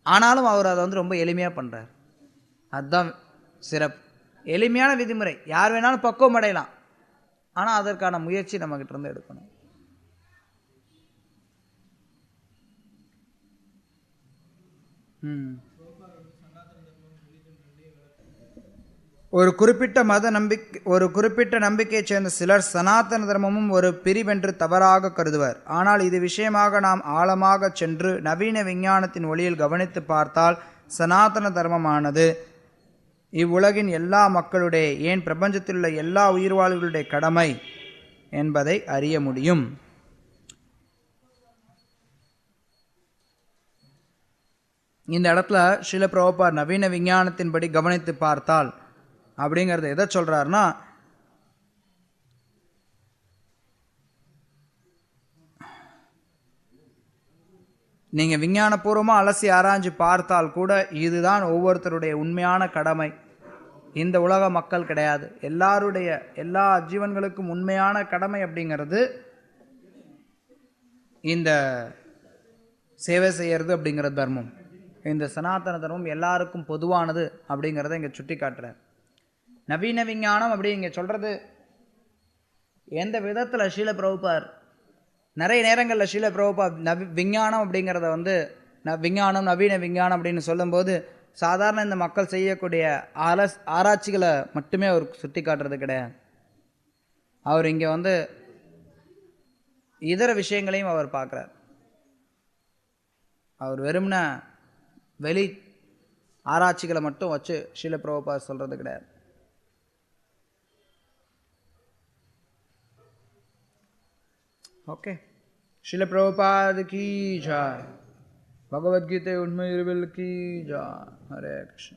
ஆனாலும் அவர் அதை வந்து ரொம்ப எளிமையாக பண்ணுறார். அதுதான் சிறப்பு. எளிமையான விதிமுறை, யார் வேணாலும் பக்குவம் அடையலாம். ஆனால் அதற்கான முயற்சி நம்மகிட்ட இருந்து எடுக்கணும். ஒரு குறிப்பிட்ட நம்பிக்கையை சேர்ந்த சிலர் சனாதன தர்மமும் ஒரு பிரிவென்று தவறாக கருதுவர். ஆனால் இது விஷயமாக நாம் ஆழமாக சென்று நவீன விஞ்ஞானத்தின் ஒளியில் கவனித்து பார்த்தால் சனாதன தர்மமானது இவ்வுலகின் எல்லா மக்களுடைய, ஏன் பிரபஞ்சத்தில் உள்ள எல்லா உயிர்வாழ்களுடைய கடமை என்பதை அறிய முடியும். இந்த இடத்துல ஸ்ரீல பிரபுபாத் நவீன விஞ்ஞானத்தின்படி கவனித்து பார்த்தால் அப்படிங்கிறது எதை சொல்றாருன்னா, நீங்கள் விஞ்ஞானபூர்வமாக அலசி ஆராய்ஞ்சு பார்த்தால் கூட இதுதான் ஒவ்வொருத்தருடைய உண்மையான கடமை. இந்த உலக மக்கள் கிடையாது, எல்லா ஜீவன்களுக்கும் உண்மையான கடமை அப்படிங்கிறது இந்த சேவை செய்யறது அப்படிங்கிற தர்மம். இந்த சனாதன தர்மம் எல்லாருக்கும் பொதுவானது அப்படிங்கிறத இங்கே சுட்டி காட்டுறார். நவீன விஞ்ஞானம் அப்படி இங்கே சொல்கிறது எந்த விதத்தில் ஸ்ரீல பிரபுபார் நிறைய நேரங்களில் ஸ்ரீல பிரபுபாத் விஞ்ஞானம் அப்படிங்கிறத வந்து நவீன விஞ்ஞானம் அப்படின்னு சொல்லும்போது சாதாரண இந்த மக்கள் செய்யக்கூடிய ஆராய்ச்சிகளை மட்டுமே அவர் சுட்டி காட்டுறது கிடையாது. அவர் இங்கே வந்து இதர விஷயங்களையும் அவர் பார்க்குறார். அவர் வெறும்ன வெளி ஆராய்ச்சிகளை மட்டும் வச்சு ஸ்ரீல பிரபுபாத் சொல்கிறது கிடையாது. ஓகே, ஸ்ரீல பிரபுபாத் கி ஜெய், பகவத்கீதை உண்மை இருவில் கி ஜெய். ஹரே கிருஷ்ணா.